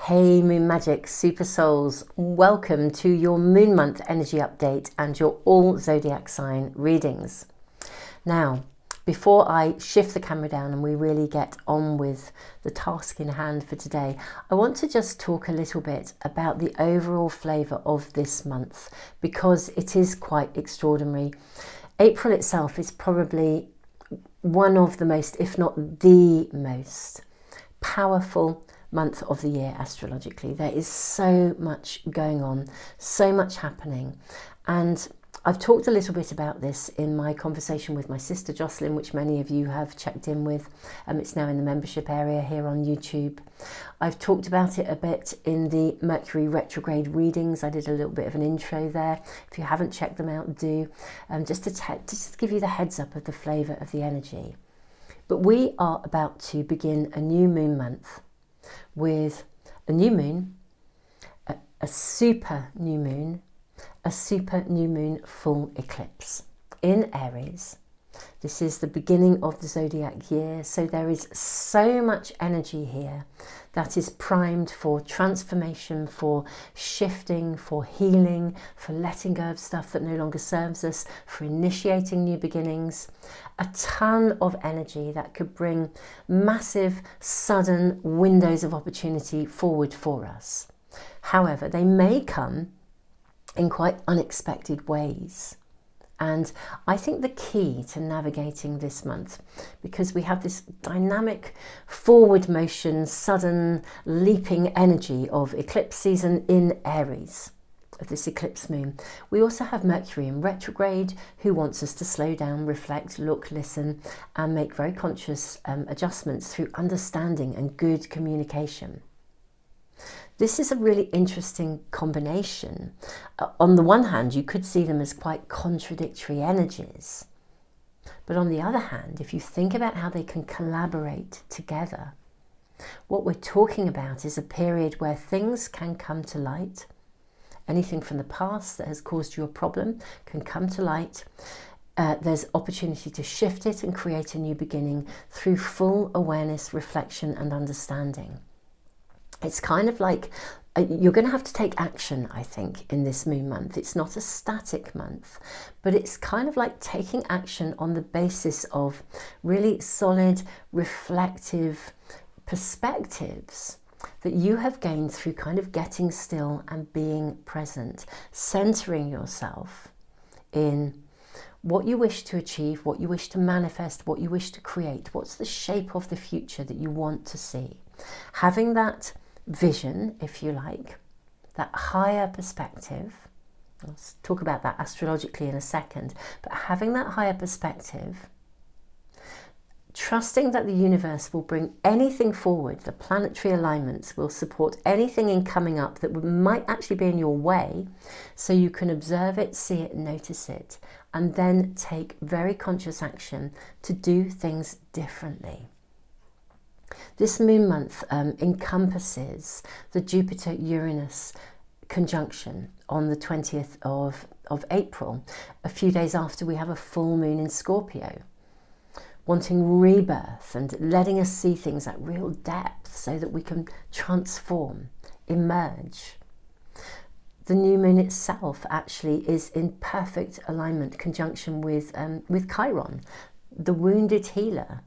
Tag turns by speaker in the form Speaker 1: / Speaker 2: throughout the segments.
Speaker 1: Hey Moon Magic Super Souls, welcome to your moon month energy update and your all zodiac sign readings. Now, before I shift the camera down and we really get on with the task in hand for today, I want to just talk a little bit about the overall flavour of this month because it is quite extraordinary. April itself is probably one of the most, if not the most, powerful month of the year astrologically. There is so much going on, so much happening, and I've talked a little bit about this in my conversation with my sister Jocelyn, which many of you have checked in with. It's now in the membership area here on YouTube. I've talked about it a bit in the Mercury retrograde readings. I did a little bit of an intro there. If you haven't checked them out, do. Just to give you the heads up of the flavour of the energy. But we are about to begin a new moon month with a new moon, a super new moon, a super new moon full eclipse in Aries. This is the beginning of the zodiac year, so there is so much energy here that is primed for transformation, for shifting, for healing, for letting go of stuff that no longer serves us, for initiating new beginnings. A ton of energy that could bring massive, sudden windows of opportunity forward for us. However, they may come in quite unexpected ways. And I think the key to navigating this month, because we have this dynamic forward motion, sudden leaping energy of eclipse season in Aries, of this eclipse moon. We also have Mercury in retrograde, who wants us to slow down, reflect, look, listen, and make very conscious adjustments through understanding and good communication. This is a really interesting combination. On the one hand, you could see them as quite contradictory energies. But on the other hand, if you think about how they can collaborate together, what we're talking about is a period where things can come to light. Anything from the past that has caused you a problem can come to light. There's opportunity to shift it and create a new beginning through full awareness, reflection, and understanding. It's kind of like you're going to have to take action, I think, in this moon month. It's not a static month, but it's kind of like taking action on the basis of really solid, reflective perspectives that you have gained through kind of getting still and being present, centering yourself in what you wish to achieve, what you wish to manifest, what you wish to create, what's the shape of the future that you want to see. Having that vision, if you like, that higher perspective. I'll talk about that astrologically in a second, but having that higher perspective, trusting that the universe will bring anything forward, the planetary alignments will support anything in coming up that might actually be in your way, so you can observe it, see it, notice it, and then take very conscious action to do things differently. This moon month encompasses the Jupiter-Uranus conjunction on the 20th of April, a few days after we have a full moon in Scorpio, wanting rebirth and letting us see things at real depth so that we can transform, emerge. The new moon itself actually is in perfect alignment, conjunction with Chiron, the wounded healer.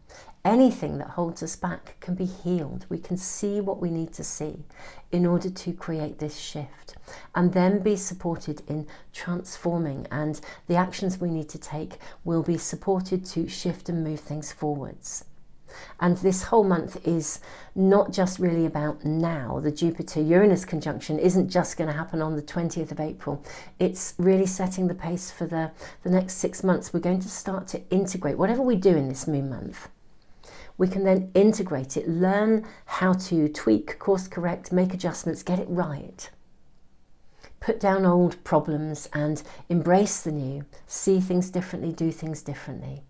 Speaker 1: Anything that holds us back can be healed. We can see what we need to see in order to create this shift and then be supported in transforming, and the actions we need to take will be supported to shift and move things forwards. And this whole month is not just really about now. The Jupiter-Uranus conjunction isn't just going to happen on the 20th of April. It's really setting the pace for the next 6 months. We're going to start to integrate whatever we do in this moon month. We can then integrate it, learn how to tweak, course correct, make adjustments, get it right. Put down old problems and embrace the new, see things differently, do things differently.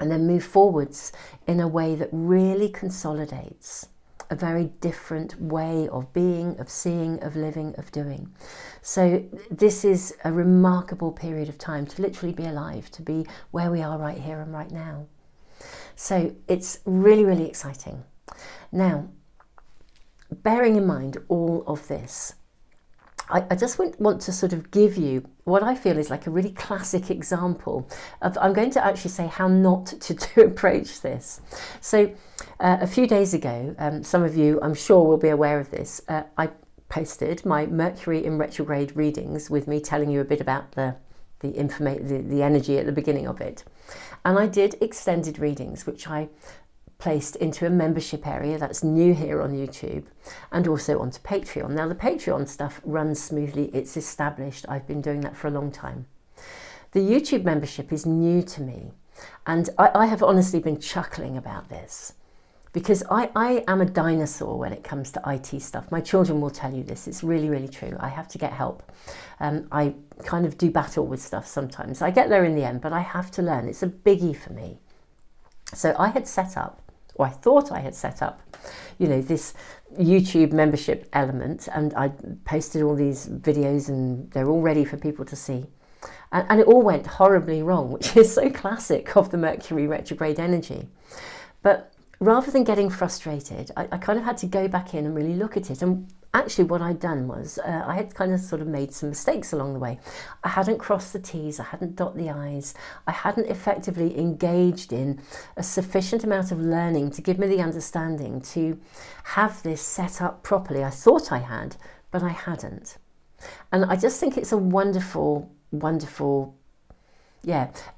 Speaker 1: And then move forwards in a way that really consolidates a very different way of being, of seeing, of living, of doing. So this is a remarkable period of time to literally be alive, to be where we are right here and right now. So it's really, really exciting. Now, bearing in mind all of this, I just want to sort of give you what I feel is like a really classic example of, I'm going to actually say how not to approach this. So a few days ago, some of you I'm sure will be aware of this, I posted my Mercury in retrograde readings with me telling you a bit about the energy at the beginning of it. And I did extended readings, which I placed into a membership area that's new here on YouTube and also onto Patreon. Now the Patreon stuff runs smoothly, it's established, I've been doing that for a long time. The YouTube membership is new to me, and I have honestly been chuckling about this because I am a dinosaur when it comes to IT stuff. My children will tell you this, it's really, really true. I have to get help. I kind of do battle with stuff sometimes. I get there in the end, but I have to learn. It's a biggie for me. So I had set up, or I thought I had set up, you know, this YouTube membership element, and I posted all these videos and they're all ready for people to see. And it all went horribly wrong, which is so classic of the Mercury retrograde energy. But rather than getting frustrated, I kind of had to go back in and really look at it. And actually what I'd done was I had kind of sort of made some mistakes along the way. I hadn't crossed the T's, I hadn't dotted the I's, I hadn't effectively engaged in a sufficient amount of learning to give me the understanding to have this set up properly. I thought I had, but I hadn't. And I just think it's a wonderful, wonderful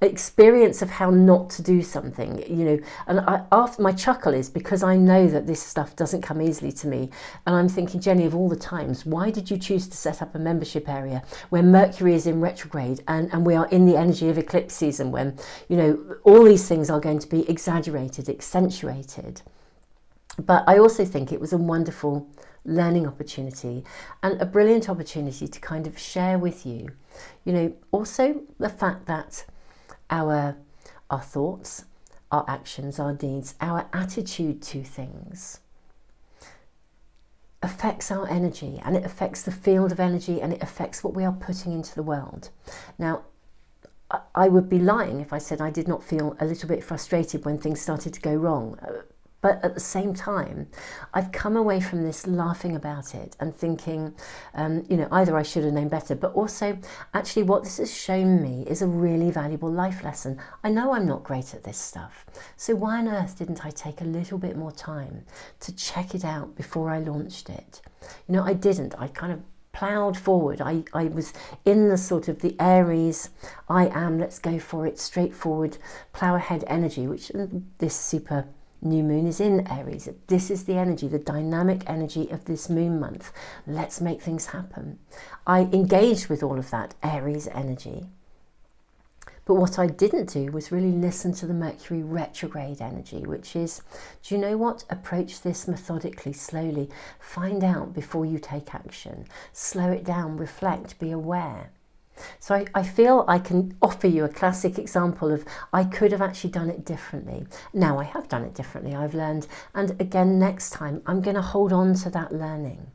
Speaker 1: experience of how not to do something, you know. And after my chuckle is because I know that this stuff doesn't come easily to me, and I'm thinking, Jenny, of all the times, why did you choose to set up a membership area where Mercury is in retrograde and we are in the energy of eclipse season, when, you know, all these things are going to be exaggerated, accentuated? But I also think it was a wonderful learning opportunity and a brilliant opportunity to kind of share with you, you know, also the fact that our thoughts, our actions, our deeds, our attitude to things affects our energy, and it affects the field of energy, and it affects what we are putting into the world. Now, I would be lying if I said I did not feel a little bit frustrated when things started to go wrong. But at the same time, I've come away from this laughing about it and thinking, you know, either I should have known better, but also actually what this has shown me is a really valuable life lesson. I know I'm not great at this stuff, so why on earth didn't I take a little bit more time to check it out before I launched it? You know, I didn't. I kind of ploughed forward. I was in the sort of the Aries, I am, let's go for it, straightforward, plough ahead energy, which this super new moon is in Aries. This is the energy, the dynamic energy of this moon month. Let's make things happen. I engaged with all of that Aries energy. But what I didn't do was really listen to the Mercury retrograde energy, which is, do you know what? Approach this methodically, slowly. Find out before you take action. Slow it down, reflect, be aware. So I feel I can offer you a classic example of I could have actually done it differently. Now I have done it differently, I've learned, and again next time I'm going to hold on to that learning.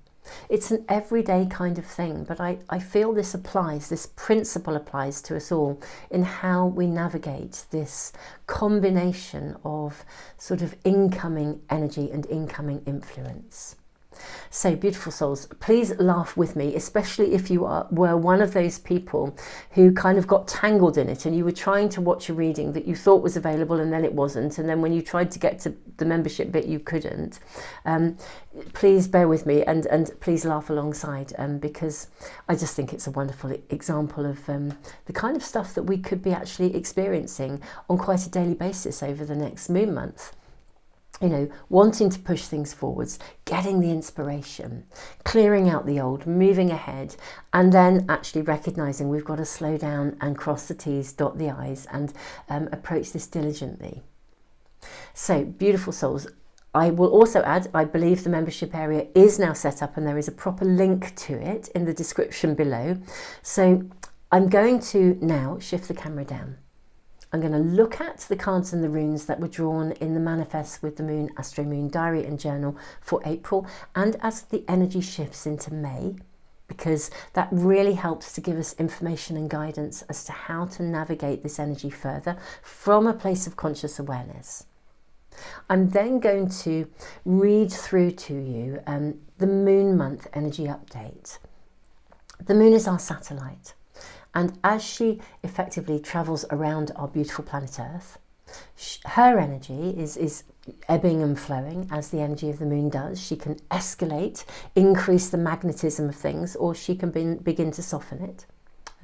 Speaker 1: It's an everyday kind of thing, but I feel this applies, this principle applies to us all in how we navigate this combination of sort of incoming energy and incoming influence. So beautiful souls, please laugh with me, especially if you were one of those people who kind of got tangled in it and you were trying to watch a reading that you thought was available and then it wasn't, and then when you tried to get to the membership bit you couldn't. Please bear with me and please laugh alongside, because I just think it's a wonderful example of the kind of stuff that we could be actually experiencing on quite a daily basis over the next moon month. You know, wanting to push things forwards, getting the inspiration, clearing out the old, moving ahead, and then actually recognizing we've got to slow down and cross the T's, dot the I's, and approach this diligently. So, beautiful souls, I will also add, I believe the membership area is now set up and there is a proper link to it in the description below. So I'm going to now shift the camera down. I'm going to look at the cards and the runes that were drawn in the Manifest with the Moon Astro-Moon diary and journal for April, and as the energy shifts into May, because that really helps to give us information and guidance as to how to navigate this energy further from a place of conscious awareness. I'm then going to read through to you the moon month energy update. The moon is our satellite, and as she effectively travels around our beautiful planet Earth, her energy is ebbing and flowing as the energy of the moon does. She can escalate, increase the magnetism of things, or she can begin to soften it.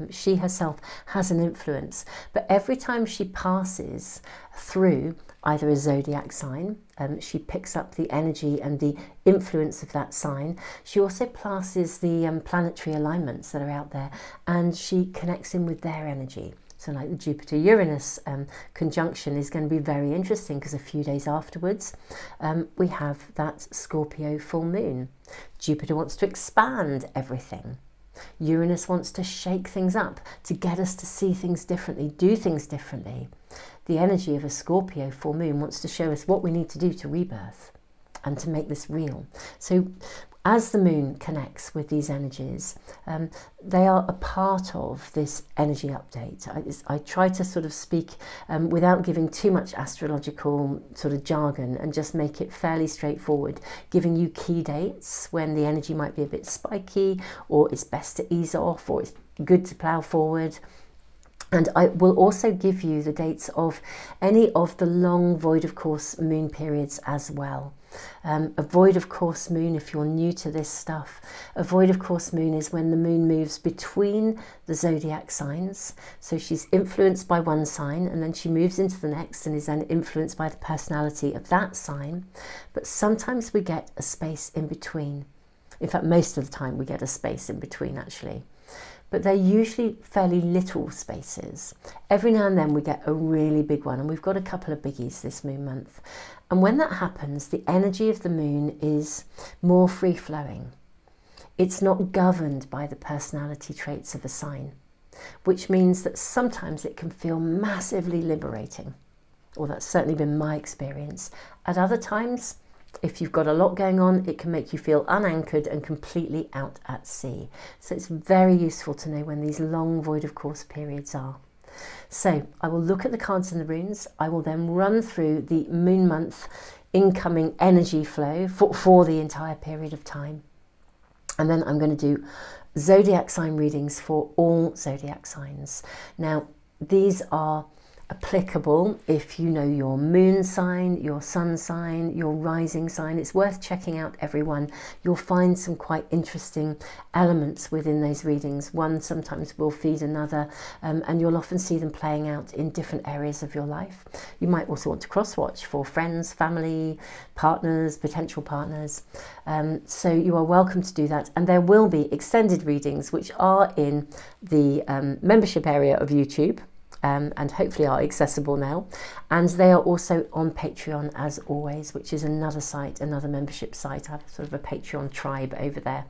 Speaker 1: She herself has an influence, but every time she passes through either a zodiac sign, she picks up the energy and the influence of that sign. She also passes the planetary alignments that are out there, and she connects in with their energy. So like the Jupiter-Uranus conjunction is going to be very interesting, because a few days afterwards we have that Scorpio full moon. Jupiter wants to expand everything. Uranus wants to shake things up, to get us to see things differently, do things differently. The energy of a Scorpio full moon wants to show us what we need to do to rebirth and to make this real. So as the moon connects with these energies, they are a part of this energy update. I try to sort of speak without giving too much astrological sort of jargon, and just make it fairly straightforward, giving you key dates when the energy might be a bit spiky, or it's best to ease off, or it's good to plough forward. And I will also give you the dates of any of the long void of course moon periods as well. A void of course moon, if you're new to this stuff, a void of course moon is when the moon moves between the zodiac signs. So she's influenced by one sign, and then she moves into the next and is then influenced by the personality of that sign. But sometimes we get a space in between. In fact, most of the time we get a space in between, actually. But they're usually fairly little spaces. Every now and then we get a really big one, and we've got a couple of biggies this moon month. And when that happens, the energy of the moon is more free-flowing. It's not governed by the personality traits of a sign, which means that sometimes it can feel massively liberating. Or that's certainly been my experience. At other times, if you've got a lot going on, it can make you feel unanchored and completely out at sea. So it's very useful to know when these long void of course periods are. So I will look at the cards and the runes. I will then run through the moon month incoming energy flow for the entire period of time. And then I'm going to do zodiac sign readings for all zodiac signs. Now, these are applicable if you know your moon sign, your sun sign, your rising sign. It's worth checking out everyone. You'll find some quite interesting elements within those readings. One sometimes will feed another, and you'll often see them playing out in different areas of your life. You might also want to cross-watch for friends, family, partners, potential partners. So you are welcome to do that. And there will be extended readings which are in the membership area of YouTube. And hopefully are accessible now, and they are also on Patreon as always, which is another site, another membership site. I have sort of a Patreon tribe over there.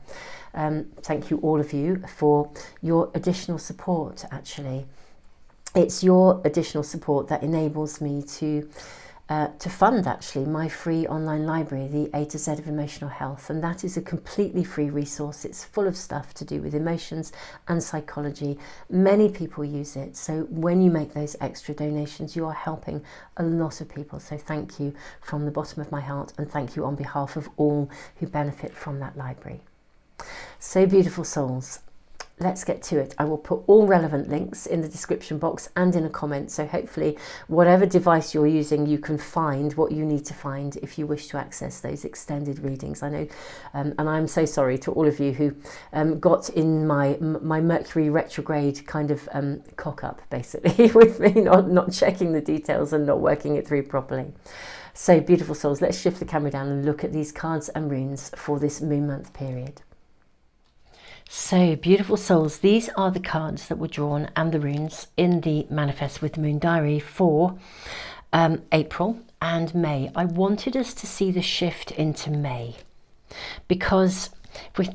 Speaker 1: Thank you all of you for your additional support. Actually, it's your additional support that enables me to fund actually my free online library, the A to Z of Emotional Health, and that is a completely free resource. It's full of stuff to do with emotions and psychology. Many people use it, so when you make those extra donations, you are helping a lot of people. So thank you from the bottom of my heart, and thank you on behalf of all who benefit from that library. So beautiful souls, let's get to it. I will put all relevant links in the description box and in a comment, so hopefully whatever device you're using, you can find what you need to find if you wish to access those extended readings. I know, and I'm so sorry to all of you who got in my Mercury retrograde kind of cock up basically with me not checking the details and not working it through properly. So beautiful souls, let's shift the camera down and look at these cards and runes for this moon month period. So beautiful souls, these are the cards that were drawn and the runes in the Manifest with the Moon diary for April and May. I wanted us to see the shift into May, because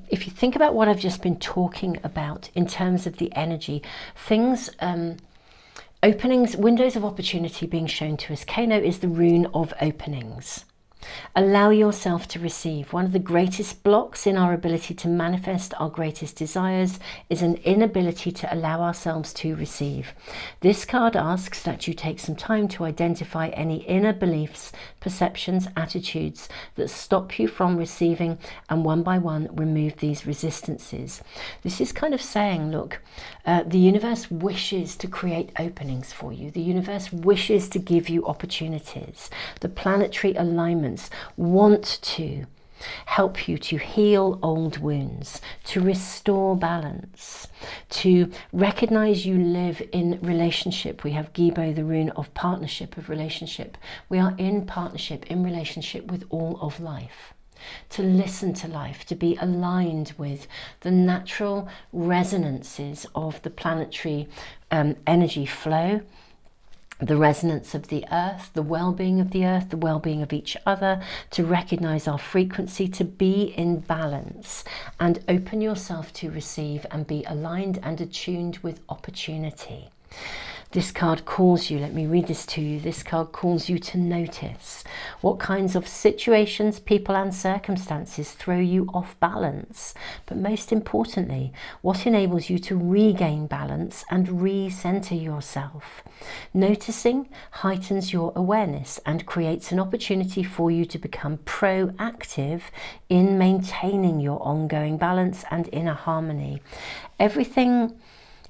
Speaker 1: if you think about what I've just been talking about in terms of the energy, things, openings, windows of opportunity being shown to us. Kano is the rune of openings. Allow yourself to receive. One of the greatest blocks in our ability to manifest our greatest desires is an inability to allow ourselves to receive. This card asks that you take some time to identify any inner beliefs, perceptions, attitudes that stop you from receiving, and one by one remove these resistances. This is kind of saying, look, the universe wishes to create openings for you. The universe wishes to give you opportunities. The planetary alignments want to help you to heal old wounds, to restore balance, to recognize you live in relationship. We have Gibbous, the rune of partnership, of relationship. We are in partnership, in relationship with all of life. To listen to life, to be aligned with the natural resonances of the planetary energy flow, the resonance of the earth, the well-being of the earth, the well-being of each other, to recognize our frequency, to be in balance and open yourself to receive and be aligned and attuned with opportunity. This card calls you, let me read this to you, this card calls you to notice what kinds of situations, people and circumstances throw you off balance, but most importantly, what enables you to regain balance and re-center yourself. Noticing heightens your awareness and creates an opportunity for you to become proactive in maintaining your ongoing balance and inner harmony. Everything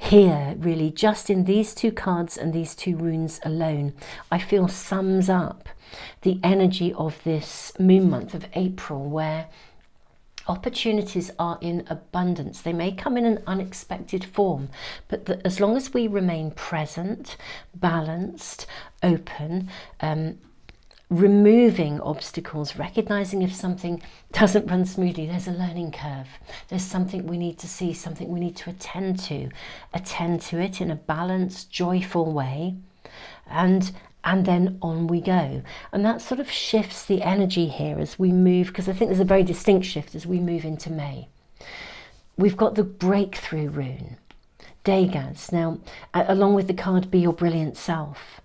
Speaker 1: here, really, just in these two cards and these two runes alone, I feel sums up the energy of this moon month of April, where opportunities are in abundance. They may come in an unexpected form, but as long as we remain present, balanced, open, removing obstacles, recognizing if something doesn't run smoothly, there's a learning curve, there's something we need to see, something we need to attend to it in a balanced, joyful way, and then on we go. And that sort of shifts the energy here as we move, because I think there's a very distinct shift as we move into May. We've got the breakthrough rune, Degas. Now, along with the card Be Your Brilliant Self,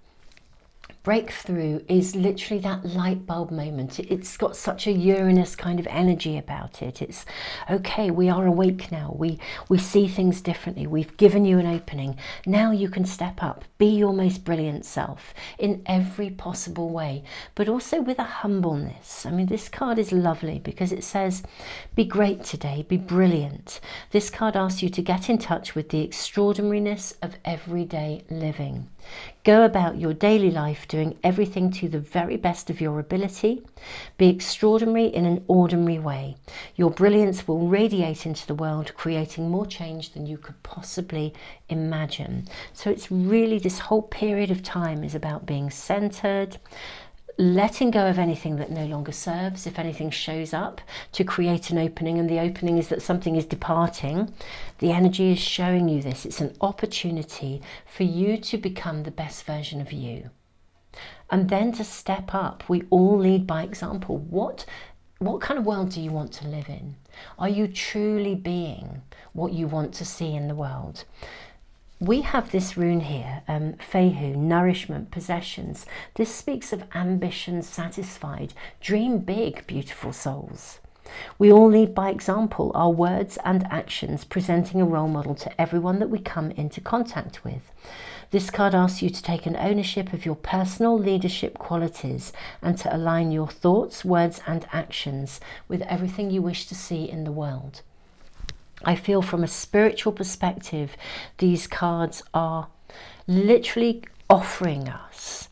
Speaker 1: breakthrough is literally that light bulb moment. It's got such a Uranus kind of energy about it. It's okay, we are awake now. We see things differently. We've given you an opening. Now you can step up, be your most brilliant self in every possible way, but also with a humbleness. I mean, this card is lovely because it says, be great today, be brilliant. This card asks you to get in touch with the extraordinariness of everyday living. Go about your daily life doing everything to the very best of your ability. Be extraordinary in an ordinary way. Your brilliance will radiate into the world, creating more change than you could possibly imagine. So it's really, this whole period of time is about being centered, letting go of anything that no longer serves. If anything shows up, to create an opening, and the opening is that something is departing, the energy is showing you this. It's an opportunity for you to become the best version of you, and then to step up. We all lead by example. What kind of world do you want to live in? Are you truly being what you want to see in the world? We have this rune here, Fehu, nourishment, possessions. This speaks of ambition satisfied. Dream big, beautiful souls. We all lead by example, our words and actions presenting a role model to everyone that we come into contact with. This card asks you to take an ownership of your personal leadership qualities and to align your thoughts, words and actions with everything you wish to see in the world. I feel from a spiritual perspective, these cards are literally offering us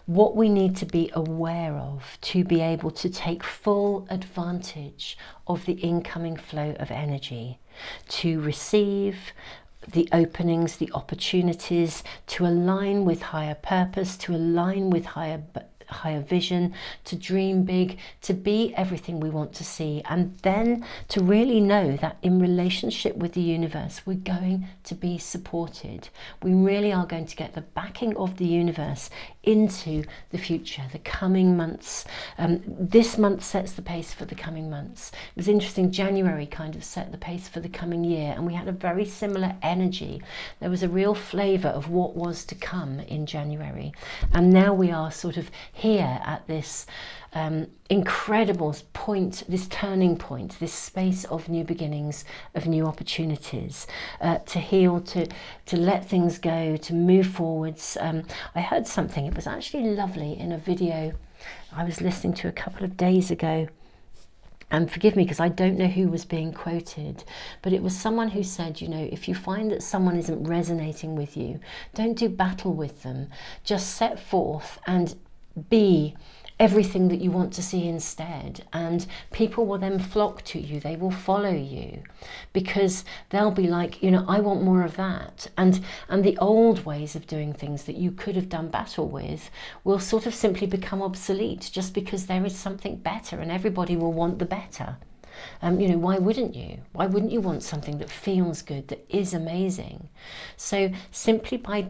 Speaker 1: what we need to be aware of to be able to take full advantage of the incoming flow of energy, to receive the openings, the opportunities, to align with higher purpose, to align with higher vision, to dream big, to be everything we want to see, and then to really know that in relationship with the universe, we're going to be supported. We really are going to get the backing of the universe into the future, the coming months. This month sets the pace for the coming months. It was interesting, January kind of set the pace for the coming year, and we had a very similar energy. There was a real flavour of what was to come in January, and now we are sort of here at this incredible point, this turning point, this space of new beginnings, of new opportunities, to heal, to let things go, to move forwards. I heard something, it was actually lovely in a video I was listening to a couple of days ago. And forgive me because I don't know who was being quoted, but it was someone who said, you know, if you find that someone isn't resonating with you, don't do battle with them. Just set forth and be everything that you want to see instead, and people will then flock to you. They will follow you because they'll be like, you know, I want more of that, and the old ways of doing things that you could have done battle with will sort of simply become obsolete just because there is something better, and everybody will want the better. You know, why wouldn't you? Why wouldn't you want something that feels good, that is amazing? So simply by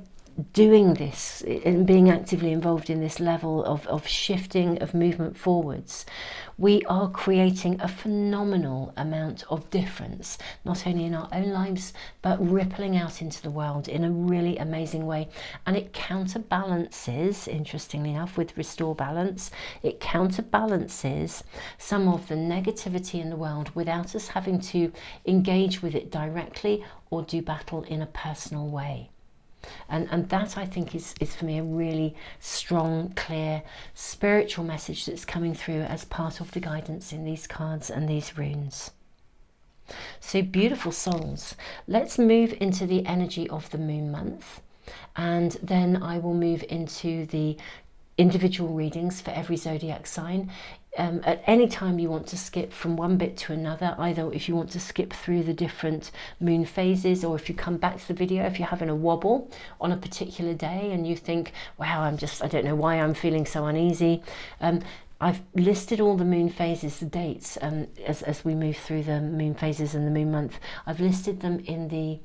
Speaker 1: doing this and being actively involved in this level of shifting, of movement forwards, we are creating a phenomenal amount of difference, not only in our own lives, but rippling out into the world in a really amazing way. And it counterbalances, interestingly enough, with Restore Balance, it counterbalances some of the negativity in the world without us having to engage with it directly or do battle in a personal way. And that, I think, is for me a really strong, clear spiritual message that's coming through as part of the guidance in these cards and these runes. So beautiful souls, let's move into the energy of the moon month, and then I will move into the individual readings for every zodiac sign. At any time you want to skip from one bit to another, either if you want to skip through the different moon phases, or if you come back to the video, if you're having a wobble on a particular day and you think, wow, I don't know why I'm feeling so uneasy. I've listed all the moon phases, the dates, as we move through the moon phases and the moon month. I've listed them in the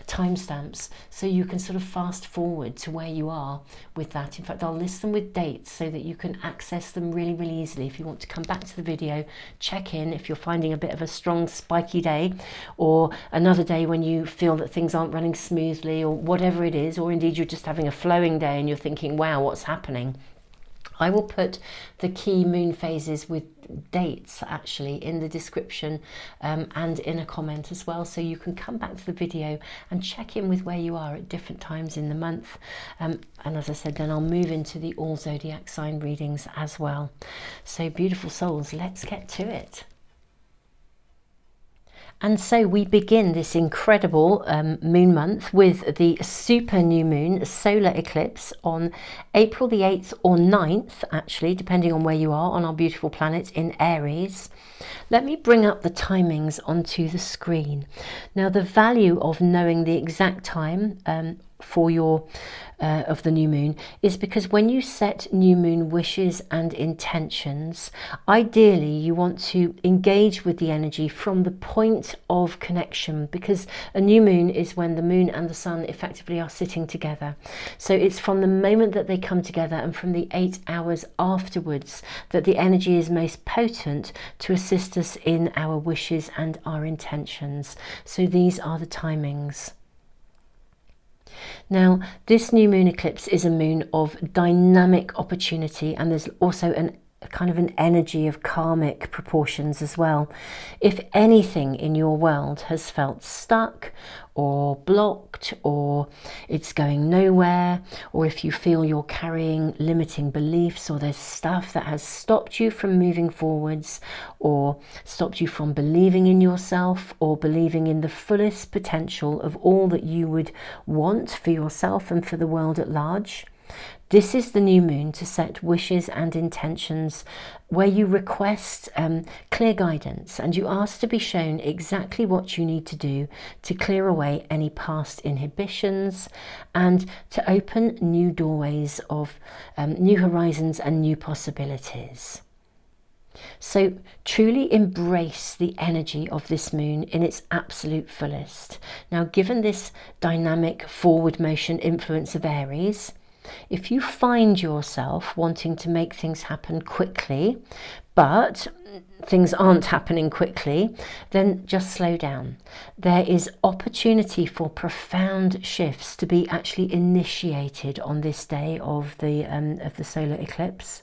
Speaker 1: timestamps, so you can sort of fast forward to where you are with that. In fact, I'll list them with dates so that you can access them really, really easily. If you want to come back to the video, check in if you're finding a bit of a strong spiky day, or another day when you feel that things aren't running smoothly, or whatever it is, or indeed you're just having a flowing day and you're thinking, wow, what's happening? I will put the key moon phases with dates actually in the description and in a comment as well, so you can come back to the video and check in with where you are at different times in the month. And as I said, then I'll move into the all zodiac sign readings as well. So beautiful souls, let's get to it. And so we begin this incredible moon month with the super new moon solar eclipse on April the 8th or 9th, actually, depending on where you are on our beautiful planet in Aries. Let me bring up the timings onto the screen. Now, the value of knowing the exact time for your of the new moon is because when you set new moon wishes and intentions, ideally you want to engage with the energy from the point of connection, because a new moon is when the moon and the sun effectively are sitting together. So it's from the moment that they come together and from the 8 hours afterwards that the energy is most potent to assist us in our wishes and our intentions. So these are the timings. Now, this new moon eclipse is a moon of dynamic opportunity, and there's also a kind of an energy of karmic proportions as well. If anything in your world has felt stuck or blocked, or it's going nowhere, or if you feel you're carrying limiting beliefs, or there's stuff that has stopped you from moving forwards, or stopped you from believing in yourself, or believing in the fullest potential of all that you would want for yourself and for the world at large, this is the new moon to set wishes and intentions where you request clear guidance, and you ask to be shown exactly what you need to do to clear away any past inhibitions and to open new doorways of new horizons and new possibilities. So truly embrace the energy of this moon in its absolute fullest. Now, given this dynamic forward motion influence of Aries, if you find yourself wanting to make things happen quickly, but things aren't happening quickly, then just slow down. There is opportunity for profound shifts to be actually initiated on this day of the solar eclipse.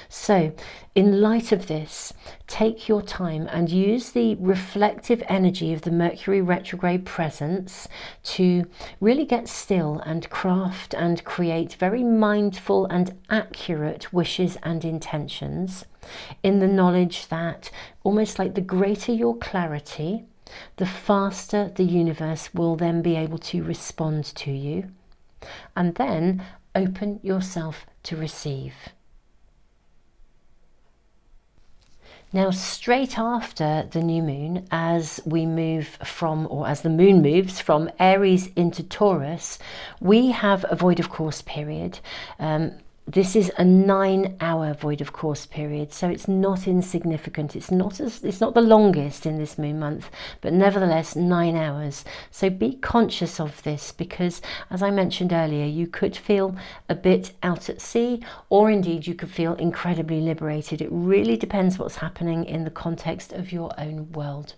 Speaker 1: So in light of this, take your time and use the reflective energy of the Mercury retrograde presence to really get still and craft and create very mindful and accurate wishes and intentions, in the knowledge that almost like the greater your clarity, the faster the universe will then be able to respond to you. And then open yourself to receive. Now, straight after the new moon, as we move from, or as the moon moves from Aries into Taurus, we have a void of course period. This is a 9-hour void of course period, so it's not insignificant. It's not the longest in this moon month, but nevertheless 9 hours. So be conscious of this, because as I mentioned earlier, you could feel a bit out at sea, or indeed you could feel incredibly liberated. It really depends what's happening in the context of your own world.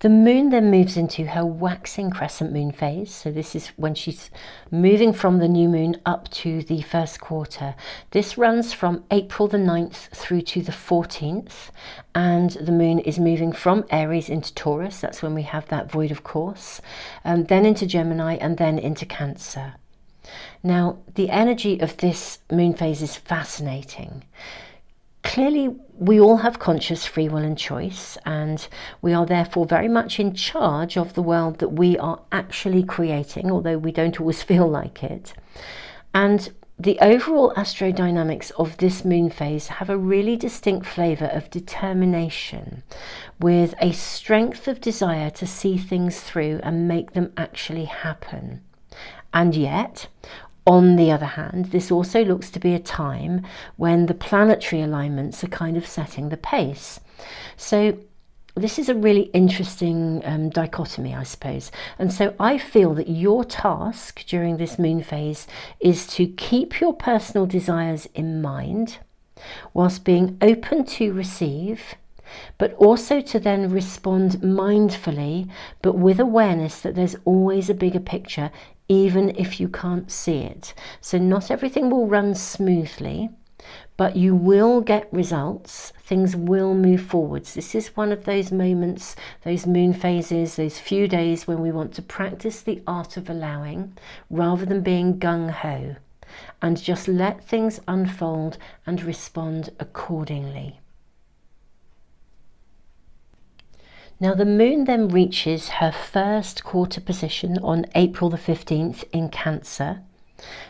Speaker 1: The moon then moves into her waxing crescent moon phase. So this is when she's moving from the new moon up to the first quarter. This runs from April the 9th through to the 14th. And the moon is moving from Aries into Taurus. That's when we have that void of course. Then into Gemini and then into Cancer. Now, the energy of this moon phase is fascinating. Clearly, we all have conscious free will and choice, and we are therefore very much in charge of the world that we are actually creating, although we don't always feel like it. And the overall astrodynamics of this moon phase have a really distinct flavour of determination, with a strength of desire to see things through and make them actually happen. And yet, on the other hand, this also looks to be a time when the planetary alignments are kind of setting the pace. So this is a really interesting dichotomy, I suppose. And so I feel that your task during this moon phase is to keep your personal desires in mind, whilst being open to receive, but also to then respond mindfully, but with awareness that there's always a bigger picture, even if you can't see it. So not everything will run smoothly, but you will get results. Things will move forwards. This is one of those moments, those moon phases, those few days when we want to practice the art of allowing rather than being gung-ho, and just let things unfold and respond accordingly. Now the moon then reaches her first quarter position on April the 15th in Cancer.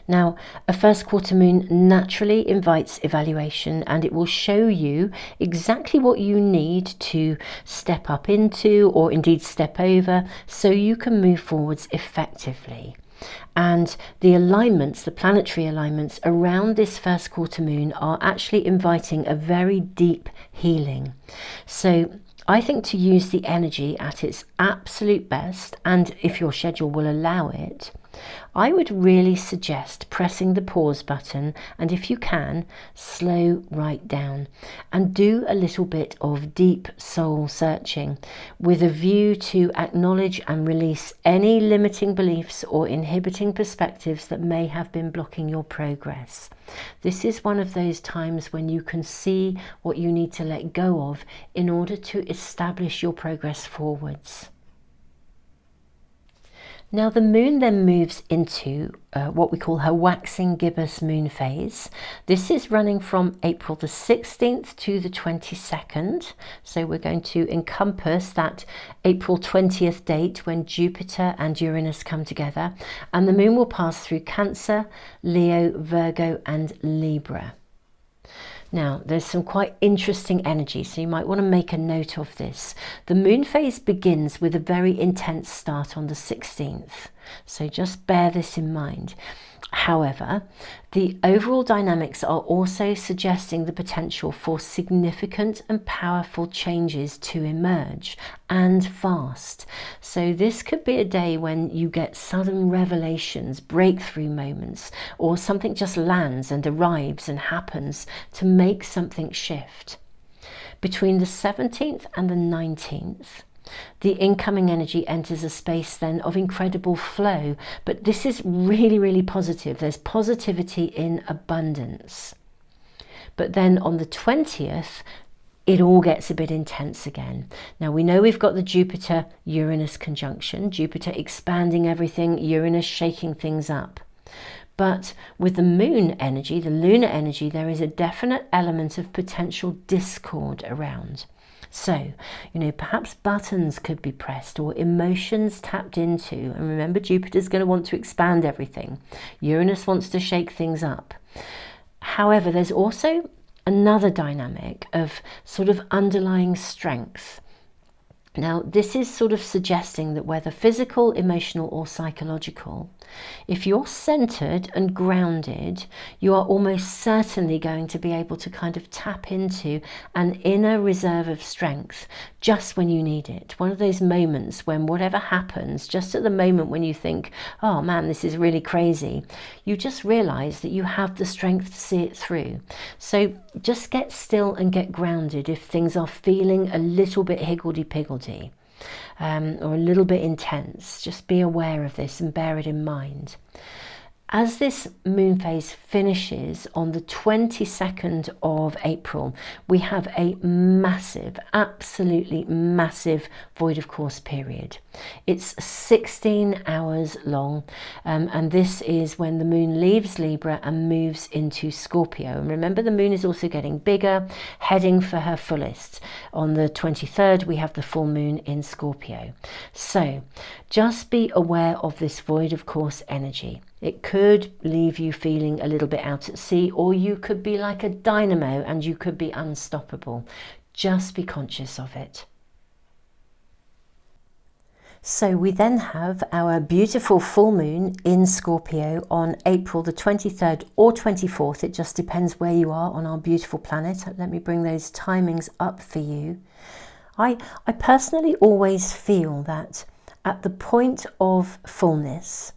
Speaker 1: Now, a first quarter moon naturally invites evaluation, and it will show you exactly what you need to step up into, or indeed step over, so you can move forwards effectively. And the alignments, the planetary alignments around this first quarter moon are actually inviting a very deep healing. So I think to use the energy at its absolute best, and if your schedule will allow it, I would really suggest pressing the pause button, and if you can, slow right down and do a little bit of deep soul searching with a view to acknowledge and release any limiting beliefs or inhibiting perspectives that may have been blocking your progress. This is one of those times when you can see what you need to let go of in order to establish your progress forwards. Now the moon then moves into what we call her waxing gibbous moon phase. This is running from April the 16th to the 22nd. So we're going to encompass that April 20th date when Jupiter and Uranus come together. And the moon will pass through Cancer, Leo, Virgo and Libra. Now, there's some quite interesting energy, so you might want to make a note of this. The moon phase begins with a very intense start on the 16th, so just bear this in mind. However, the overall dynamics are also suggesting the potential for significant and powerful changes to emerge, and fast. So this could be a day when you get sudden revelations, breakthrough moments, or something just lands and arrives and happens to make something shift. Between the 17th and the 19th, the incoming energy enters a space then of incredible flow. But this is really, really positive. There's positivity in abundance. But then on the 20th, it all gets a bit intense again. Now we know we've got the Jupiter-Uranus conjunction, Jupiter expanding everything, Uranus shaking things up. But with the moon energy, the lunar energy, there is a definite element of potential discord around. So, you know, perhaps buttons could be pressed or emotions tapped into. And remember, Jupiter's going to want to expand everything. Uranus wants to shake things up. However, there's also another dynamic of sort of underlying strength. Now, this is sort of suggesting that whether physical, emotional or psychological, if you're centered and grounded, you are almost certainly going to be able to kind of tap into an inner reserve of strength just when you need it. One of those moments when whatever happens, just at the moment when you think, oh man, this is really crazy, you just realize that you have the strength to see it through. So just get still and get grounded if things are feeling a little bit higgledy-piggledy. Or a little bit intense. Just be aware of this and bear it in mind. As this moon phase finishes on the 22nd of April, we have a massive, absolutely massive void of course period. It's 16 hours long, and this is when the moon leaves Libra and moves into Scorpio. And remember, the moon is also getting bigger, heading for her fullest. On the 23rd, we have the full moon in Scorpio. So just be aware of this void of course energy. It could leave you feeling a little bit out at sea, or you could be like a dynamo and you could be unstoppable. Just be conscious of it. So we then have our beautiful full moon in Scorpio on April the 23rd or 24th. It just depends where you are on our beautiful planet. Let me bring those timings up for you. I personally always feel that at the point of fullness,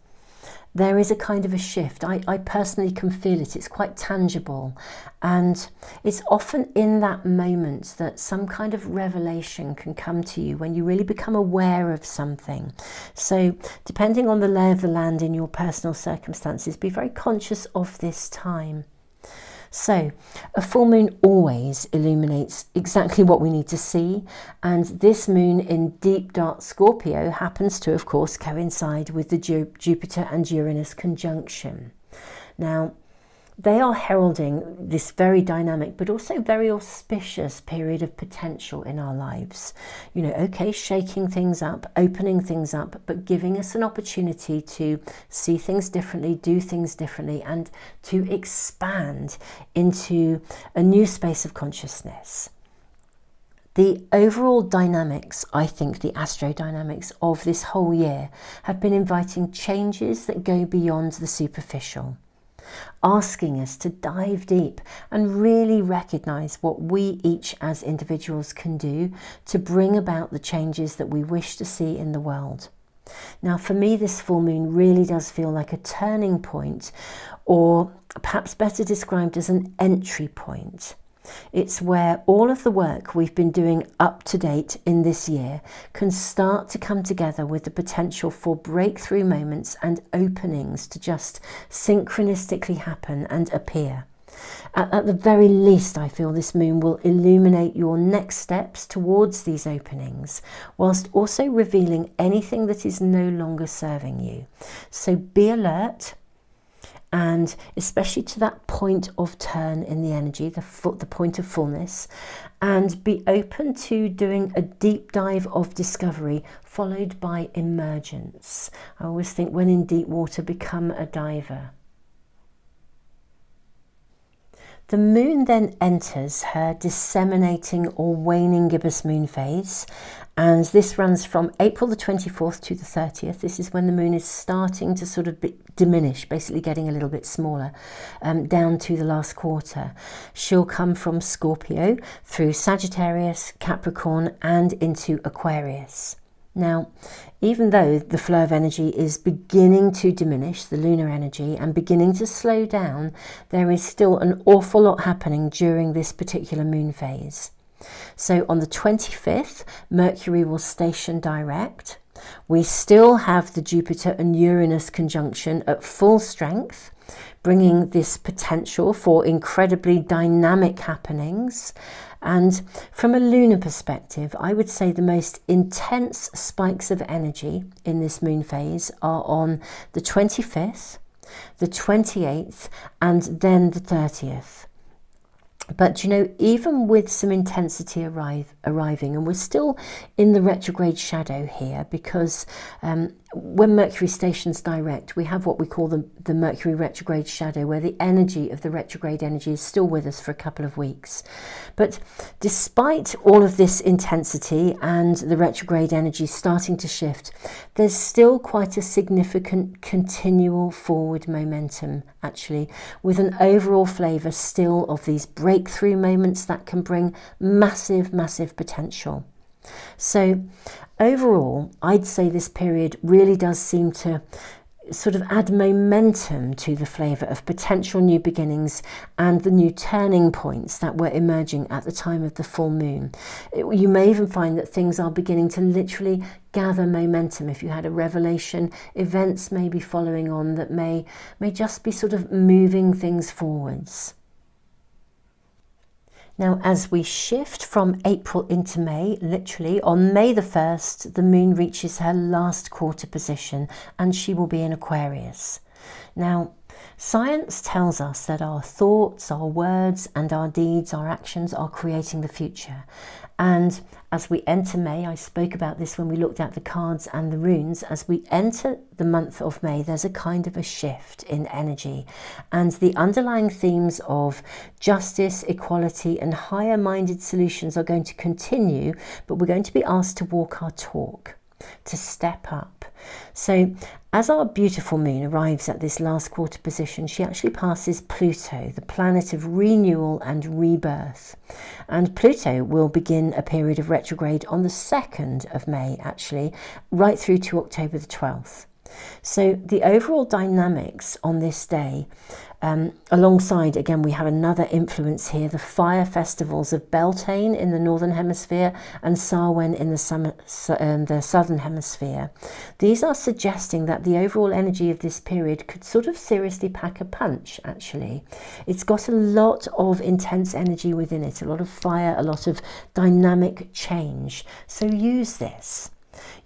Speaker 1: there is a kind of a shift. I personally can feel it. It's quite tangible. And it's often in that moment that some kind of revelation can come to you when you really become aware of something. So depending on the lay of the land in your personal circumstances, be very conscious of this time. So a full moon always illuminates exactly what we need to see, and this moon in deep dark Scorpio happens to, of course, coincide with the Jupiter and Uranus conjunction. Now, they are heralding this very dynamic but also very auspicious period of potential in our lives. You know, okay, shaking things up, opening things up, but giving us an opportunity to see things differently, do things differently, and to expand into a new space of consciousness. The overall dynamics, I think the astrodynamics of this whole year, have been inviting changes that go beyond the superficial, asking us to dive deep and really recognize what we each as individuals can do to bring about the changes that we wish to see in the world. Now, for me, this full moon really does feel like a turning point, or perhaps better described as an entry point. It's where all of the work we've been doing up to date in this year can start to come together with the potential for breakthrough moments and openings to just synchronistically happen and appear. At the very least, I feel this moon will illuminate your next steps towards these openings, whilst also revealing anything that is no longer serving you. So be alert. And especially to that point of turn in the energy, the point of fullness, and be open to doing a deep dive of discovery followed by emergence. I always think, when in deep water, become a diver. The moon then enters her disseminating or waning gibbous moon phase, and this runs from April the 24th to the 30th. This is when the moon is starting to sort of diminish, basically getting a little bit smaller, down to the last quarter. She'll come from Scorpio through Sagittarius, Capricorn and into Aquarius. Now, even though the flow of energy is beginning to diminish, the lunar energy, and beginning to slow down, there is still an awful lot happening during this particular moon phase. So on the 25th, Mercury will station direct. We still have the Jupiter and Uranus conjunction at full strength, bringing this potential for incredibly dynamic happenings. And from a lunar perspective, I would say the most intense spikes of energy in this moon phase are on the 25th, the 28th, and then the 30th. But you know, even with some intensity arriving, and we're still in the retrograde shadow here, because when Mercury stations direct, we have what we call the Mercury retrograde shadow, where the energy of the retrograde energy is still with us for a couple of weeks. But despite all of this intensity and the retrograde energy starting to shift, there's still quite a significant continual forward momentum, actually, with an overall flavour still of these breakthrough moments that can bring massive, massive potential. So overall, I'd say this period really does seem to sort of add momentum to the flavour of potential new beginnings and the new turning points that were emerging at the time of the full moon. You may even find that things are beginning to literally gather momentum. If you had a revelation, events may be following on that may just be sort of moving things forwards. Now, as we shift from April into May, literally on May the 1st, the moon reaches her last quarter position and she will be in Aquarius. Now, science tells us that our thoughts, our words and our deeds, our actions are creating the future. And as we enter May, I spoke about this when we looked at the cards and the runes, as we enter the month of May, there's a kind of a shift in energy. And the underlying themes of justice, equality and higher-minded solutions are going to continue, but we're going to be asked to walk our talk, to step up. So as our beautiful moon arrives at this last quarter position, she actually passes Pluto, the planet of renewal and rebirth. And Pluto will begin a period of retrograde on the 2nd of May, actually, right through to October the 12th. So the overall dynamics on this day, alongside, again, we have another influence here, the fire festivals of Beltane in the northern hemisphere and Samhain in the southern hemisphere. These are suggesting that the overall energy of this period could sort of seriously pack a punch, actually. It's got a lot of intense energy within it, a lot of fire, a lot of dynamic change. So use this.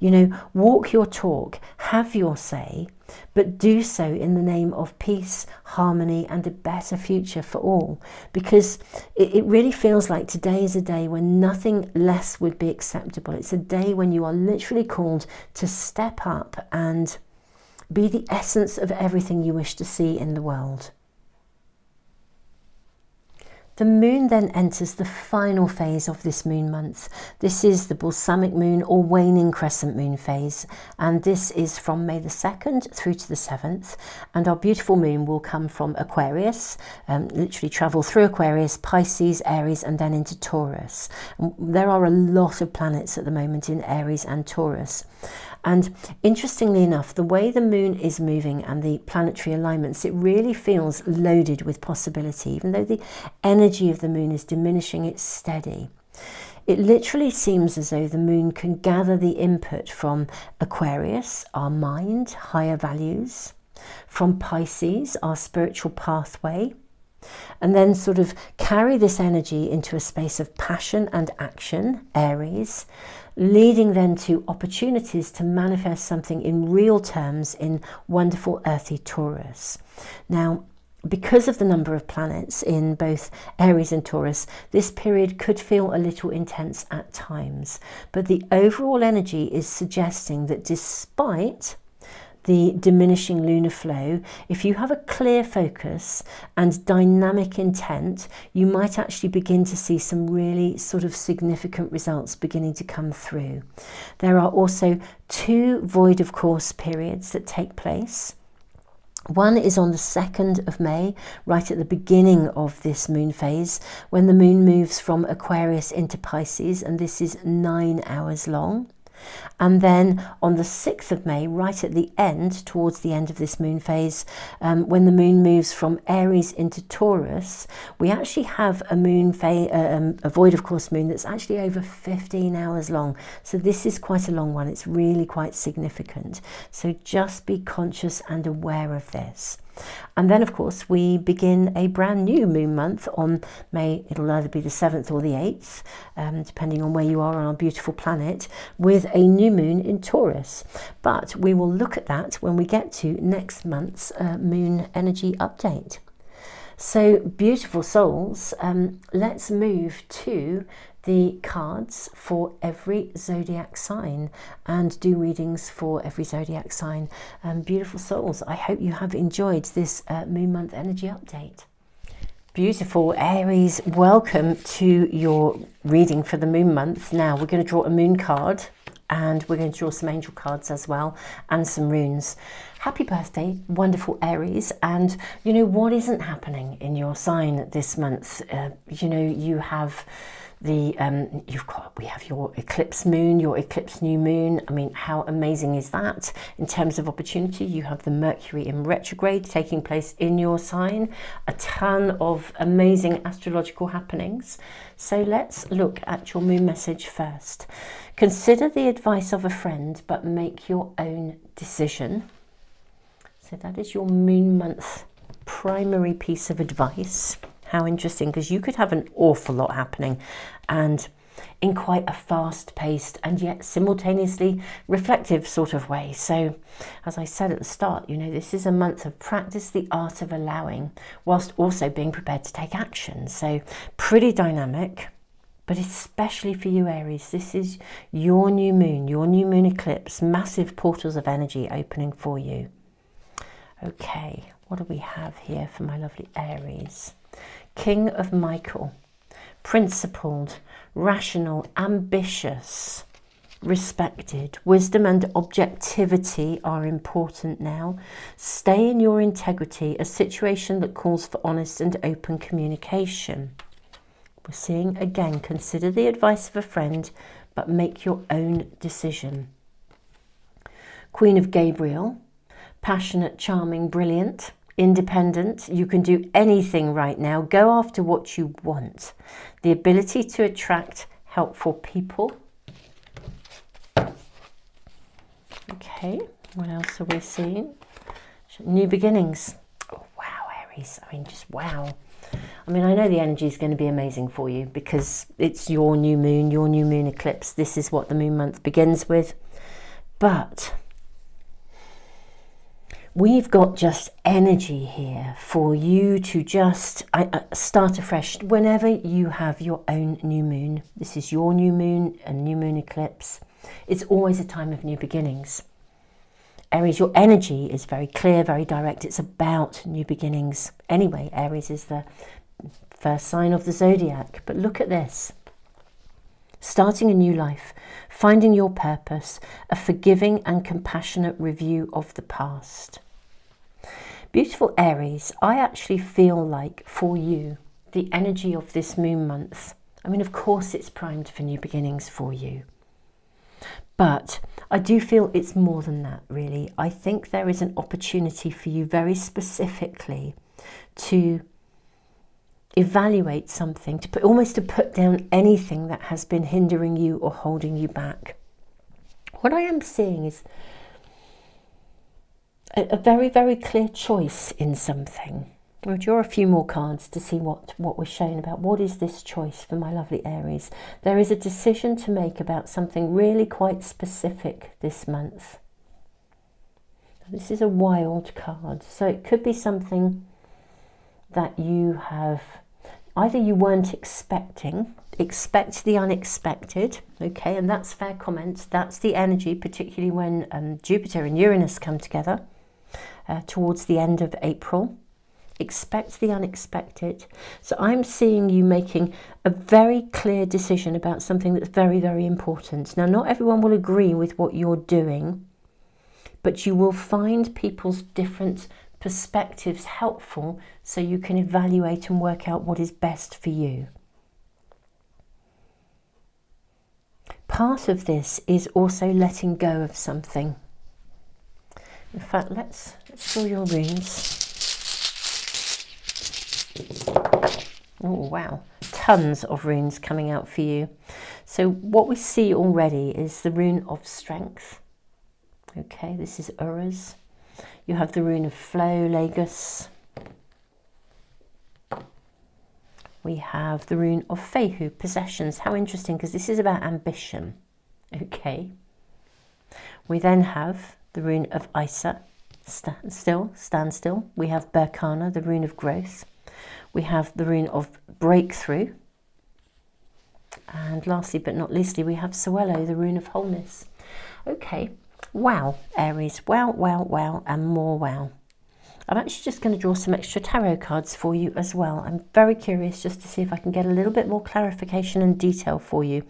Speaker 1: You know, walk your talk, have your say, but do so in the name of peace, harmony and a better future for all. Because it really feels like today is a day when nothing less would be acceptable. It's a day when you are literally called to step up and be the essence of everything you wish to see in the world. The moon then enters the final phase of this moon month. This is the balsamic moon or waning crescent moon phase, and this is from May the 2nd through to the 7th, and our beautiful moon will come from Aquarius, literally travel through Aquarius, Pisces, Aries and then into Taurus. There are a lot of planets at the moment in Aries and Taurus. And interestingly enough, the way the moon is moving and the planetary alignments, it really feels loaded with possibility. Even though the energy of the moon is diminishing, it's steady. It literally seems as though the moon can gather the input from Aquarius, our mind, higher values, from Pisces, our spiritual pathway, and then sort of carry this energy into a space of passion and action, Aries, leading then to opportunities to manifest something in real terms in wonderful earthy Taurus. Now, because of the number of planets in both Aries and Taurus, this period could feel a little intense at times, but the overall energy is suggesting that despite the diminishing lunar flow, if you have a clear focus and dynamic intent, you might actually begin to see some really sort of significant results beginning to come through. There are also 2 void of course periods that take place. One is on the 2nd of May, right at the beginning of this moon phase, when the moon moves from Aquarius into Pisces, and this is 9 hours long. And then on the 6th of May, right at the end, towards the end of this moon phase, when the moon moves from Aries into Taurus, we actually have a moon phase, a void of course moon that's actually over 15 hours long. So this is quite a long one. It's really quite significant. So just be conscious and aware of this. And then, of course, we begin a brand new moon month on May. It'll either be the 7th or the 8th, depending on where you are on our beautiful planet, with a new moon in Taurus. But we will look at that when we get to next month's moon energy update. So, beautiful souls, let's move to the cards for every zodiac sign and do readings for every zodiac sign. Beautiful souls, I hope you have enjoyed this moon month energy update. Beautiful Aries, welcome to your reading for the moon month. Now we're going to draw a moon card and we're going to draw some angel cards as well and some runes. Happy birthday, wonderful Aries. And you know what isn't happening in your sign this month? You know, you have the we have your eclipse moon, your eclipse new moon. I mean, how amazing is that? In terms of opportunity, you have the Mercury in retrograde taking place in your sign, a ton of amazing astrological happenings. So let's look at your moon message first. Consider the advice of a friend, but make your own decision. So that is your moon month primary piece of advice. How interesting, because you could have an awful lot happening and in quite a fast-paced and yet simultaneously reflective sort of way. So as I said at the start, you know, this is a month of practice the art of allowing whilst also being prepared to take action. So pretty dynamic, but especially for you Aries, this is your new moon eclipse, massive portals of energy opening for you. Okay, what do we have here for my lovely Aries? King of Michael, principled, rational, ambitious, respected. Wisdom and objectivity are important now. Stay in your integrity, a situation that calls for honest and open communication. We're seeing again, consider the advice of a friend, but make your own decision. Queen of Gabriel, passionate, charming, brilliant. Independent, you can do anything right now. Go after what you want. The ability to attract helpful people. Okay, what else are we seeing? New beginnings. Oh, wow, Aries. I mean, just wow. I mean, I know the energy is going to be amazing for you because it's your new moon eclipse. This is what the moon month begins with. But we've got just energy here for you to just start afresh whenever you have your own new moon. This is your new moon, a new moon eclipse. It's always a time of new beginnings. Aries, your energy is very clear, very direct. It's about new beginnings. Anyway, Aries is the first sign of the zodiac. But look at this. Starting a new life, finding your purpose, a forgiving and compassionate review of the past. Beautiful Aries, I actually feel like for you, the energy of this moon month, I mean, of course it's primed for new beginnings for you. But I do feel it's more than that, really. I think there is an opportunity for you very specifically to evaluate something, almost to put down anything that has been hindering you or holding you back. What I am seeing is a very, very clear choice in something. I'll draw a few more cards to see what we're shown about. What is this choice for my lovely Aries? There is a decision to make about something really quite specific this month. This is a wild card, so it could be something that you have, either you weren't expecting, expect the unexpected, okay, and that's fair comment. That's the energy, particularly when Jupiter and Uranus come together towards the end of April. Expect the unexpected. So I'm seeing you making a very clear decision about something that's very, very important. Now, not everyone will agree with what you're doing, but you will find people's different perspectives helpful so you can evaluate and work out what is best for you. part of this is also letting go of something. In fact, let's draw your runes. Oh, wow. Tons of runes coming out for you. So what we see already is the rune of strength. Okay, this is Uras. You have the rune of flow, Lagos. We have the rune of Fehu, possessions. How interesting, because this is about ambition. Okay. We then have the rune of Isa, standstill. We have Berkana, the rune of growth. We have the rune of breakthrough. And lastly, but not leastly, we have Suelo, the rune of wholeness. Okay. Wow, Aries. Wow, wow, wow, and more wow. I'm actually just going to draw some extra tarot cards for you as well. I'm very curious just to see if I can get a little bit more clarification and detail for you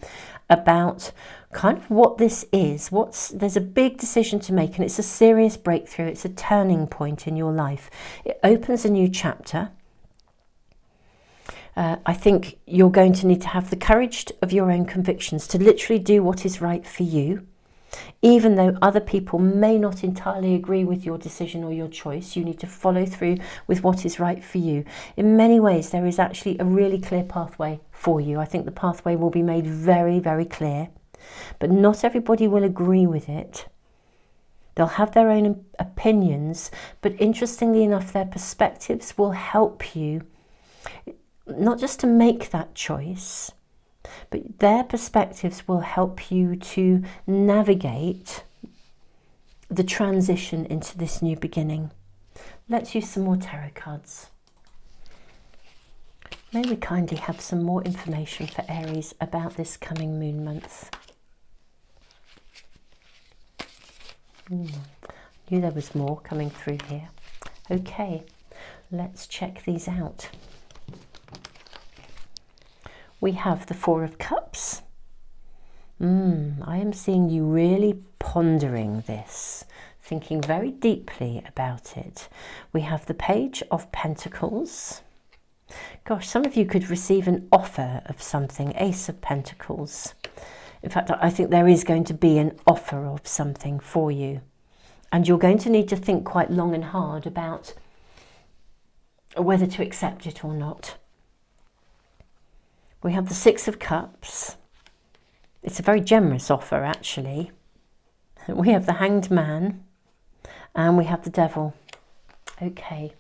Speaker 1: about kind of what this is. There's a big decision to make, and it's a serious breakthrough. It's a turning point in your life. It opens a new chapter. I think you're going to need to have the courage of your own convictions to literally do what is right for you. Even though other people may not entirely agree with your decision or your choice, you need to follow through with what is right for you. In many ways, there is actually a really clear pathway for you. I think the pathway will be made very, very clear, but not everybody will agree with it. They'll have their own opinions, but interestingly enough, their perspectives will help you not just to make that choice, but their perspectives will help you to navigate the transition into this new beginning. Let's use some more tarot cards. May we kindly have some more information for Aries about this coming moon month. Knew there was more coming through here. Okay, let's check these out. We have the Four of Cups. I am seeing you really pondering this, thinking very deeply about it. We have the Page of Pentacles. Gosh, some of you could receive an offer of something, Ace of Pentacles. In fact, I think there is going to be an offer of something for you. And you're going to need to think quite long and hard about whether to accept it or not. We have the Six of Cups. It's a very generous offer, actually. We have the Hanged Man, and we have the Devil. Okay.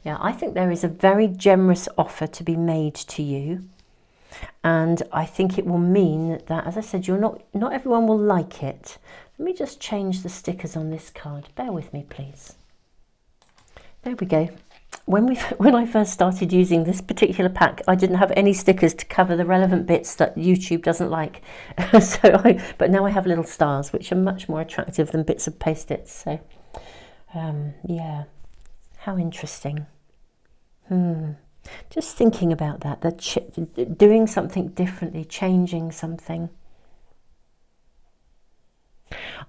Speaker 1: Yeah, I think there is a very generous offer to be made to you. And I think it will mean that, as I said, not everyone will like it. Let me just change the stickers on this card. Bear with me, please. There we go. When I first started using this particular pack, I didn't have any stickers to cover the relevant bits that YouTube doesn't like. But now I have little stars, which are much more attractive than bits of post-its. So, yeah, how interesting. Just thinking about that, doing something differently, changing something.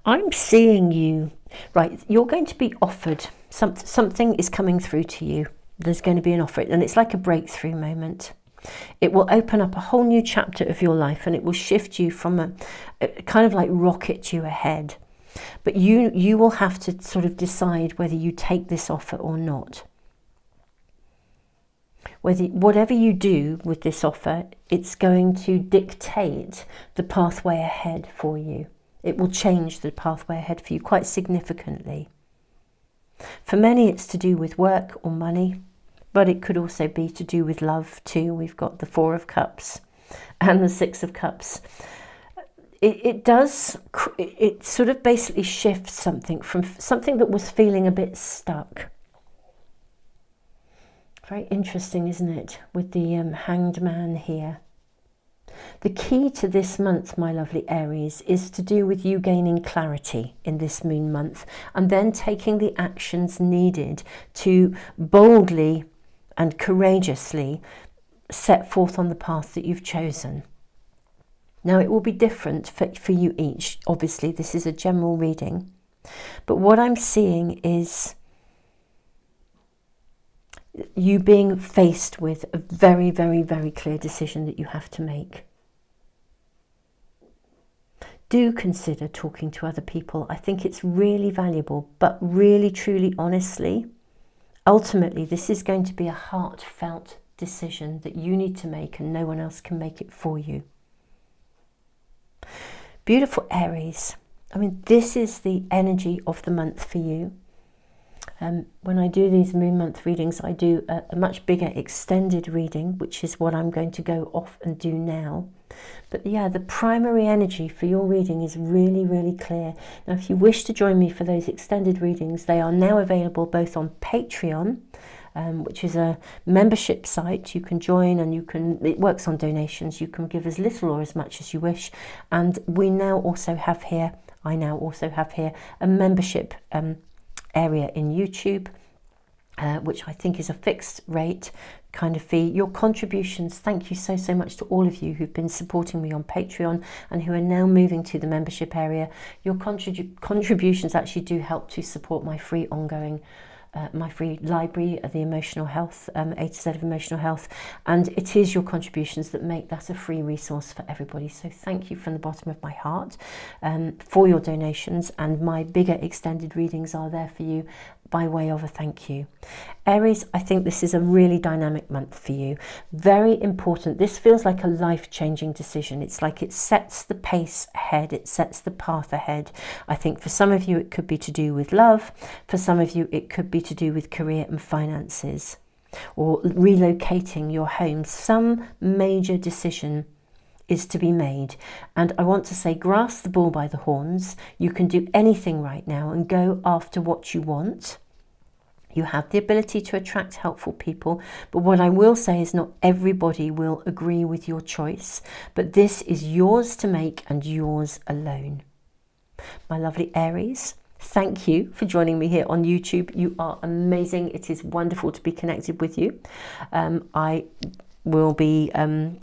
Speaker 1: I'm seeing you, right, you're going to be offered, something is coming through to you. There's going to be an offer, and it's like a breakthrough moment. It will open up a whole new chapter of your life, and it will shift you from a kind of like rocket you ahead. But you will have to sort of decide whether you take this offer or not. Whatever you do with this offer, it's going to dictate the pathway ahead for you. It will change the pathway ahead for you quite significantly. For many, it's to do with work or money, but it could also be to do with love too. We've got the Four of Cups and the Six of Cups. It sort of basically shifts something from something that was feeling a bit stuck. Very interesting, isn't it, with the Hanged Man here. The key to this month, my lovely Aries, is to do with you gaining clarity in this moon month and then taking the actions needed to boldly and courageously set forth on the path that you've chosen. Now, it will be different for you each. Obviously, this is a general reading. But what I'm seeing is you being faced with a very, very, very clear decision that you have to make. do consider talking to other people. I think it's really valuable, but really, truly, honestly, ultimately, this is going to be a heartfelt decision that you need to make, and no one else can make it for you. Beautiful Aries. I mean, this is the energy of the month for you. When I do these moon month readings, I do a much bigger extended reading, which is what I'm going to go off and do now. But yeah, the primary energy for your reading is really, really clear. Now, if you wish to join me for those extended readings, they are now available both on Patreon, which is a membership site. You can join, and it works on donations. You can give as little or as much as you wish. And I now also have here a membership area in YouTube, which I think is a fixed rate kind of fee. Your contributions, thank you so much to all of you who've been supporting me on Patreon and who are now moving to the membership area. Your contributions actually do help to support my free ongoing my free library, the emotional health, A to Z of emotional health, and it is your contributions that make that a free resource for everybody. So thank you from the bottom of my heart for your donations, and my bigger extended readings are there for you by way of a thank you. Aries, I think this is a really dynamic month for you. Very important. This feels like a life-changing decision. It's like it sets the pace ahead. It sets the path ahead. I think for some of you it could be to do with love. For some of you it could be to do with career and finances, or relocating your home. Some major decision is to be made, and I want to say, grasp the bull by the horns. You can do anything right now and go after what you want. You have the ability to attract helpful people, but what I will say is not everybody will agree with your choice, but this is yours to make and yours alone. My lovely Aries, thank you for joining me here on YouTube. You are amazing. It is wonderful to be connected with you. I will be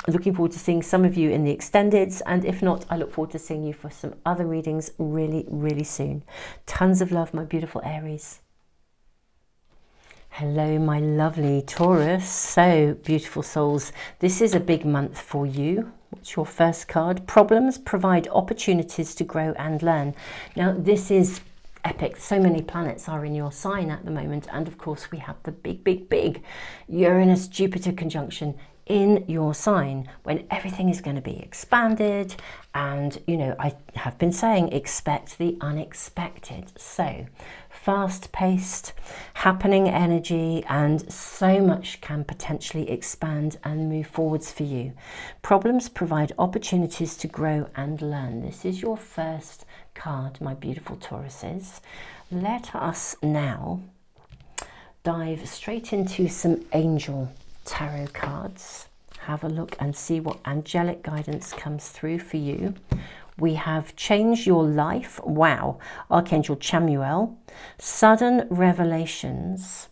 Speaker 1: looking forward to seeing some of you in the extendeds, and if not, I look forward to seeing you for some other readings really, really soon. Tons of love, my beautiful Aries. Hello, my lovely Taurus. So, beautiful souls, this is a big month for you. What's your first card? Problems provide opportunities to grow and learn. Now, this is epic. So many planets are in your sign at the moment, and of course we have the big Uranus-Jupiter conjunction in your sign, when everything is going to be expanded, and you know, I have been saying expect the unexpected. So fast-paced, happening energy, and so much can potentially expand and move forwards for you. Problems provide opportunities to grow and learn. This is your first card, my beautiful Tauruses. Let us now dive straight into some angel tarot cards. Have a look and see what angelic guidance comes through for you. We have Change Your Life. Wow. Archangel Chamuel. Sudden Revelations.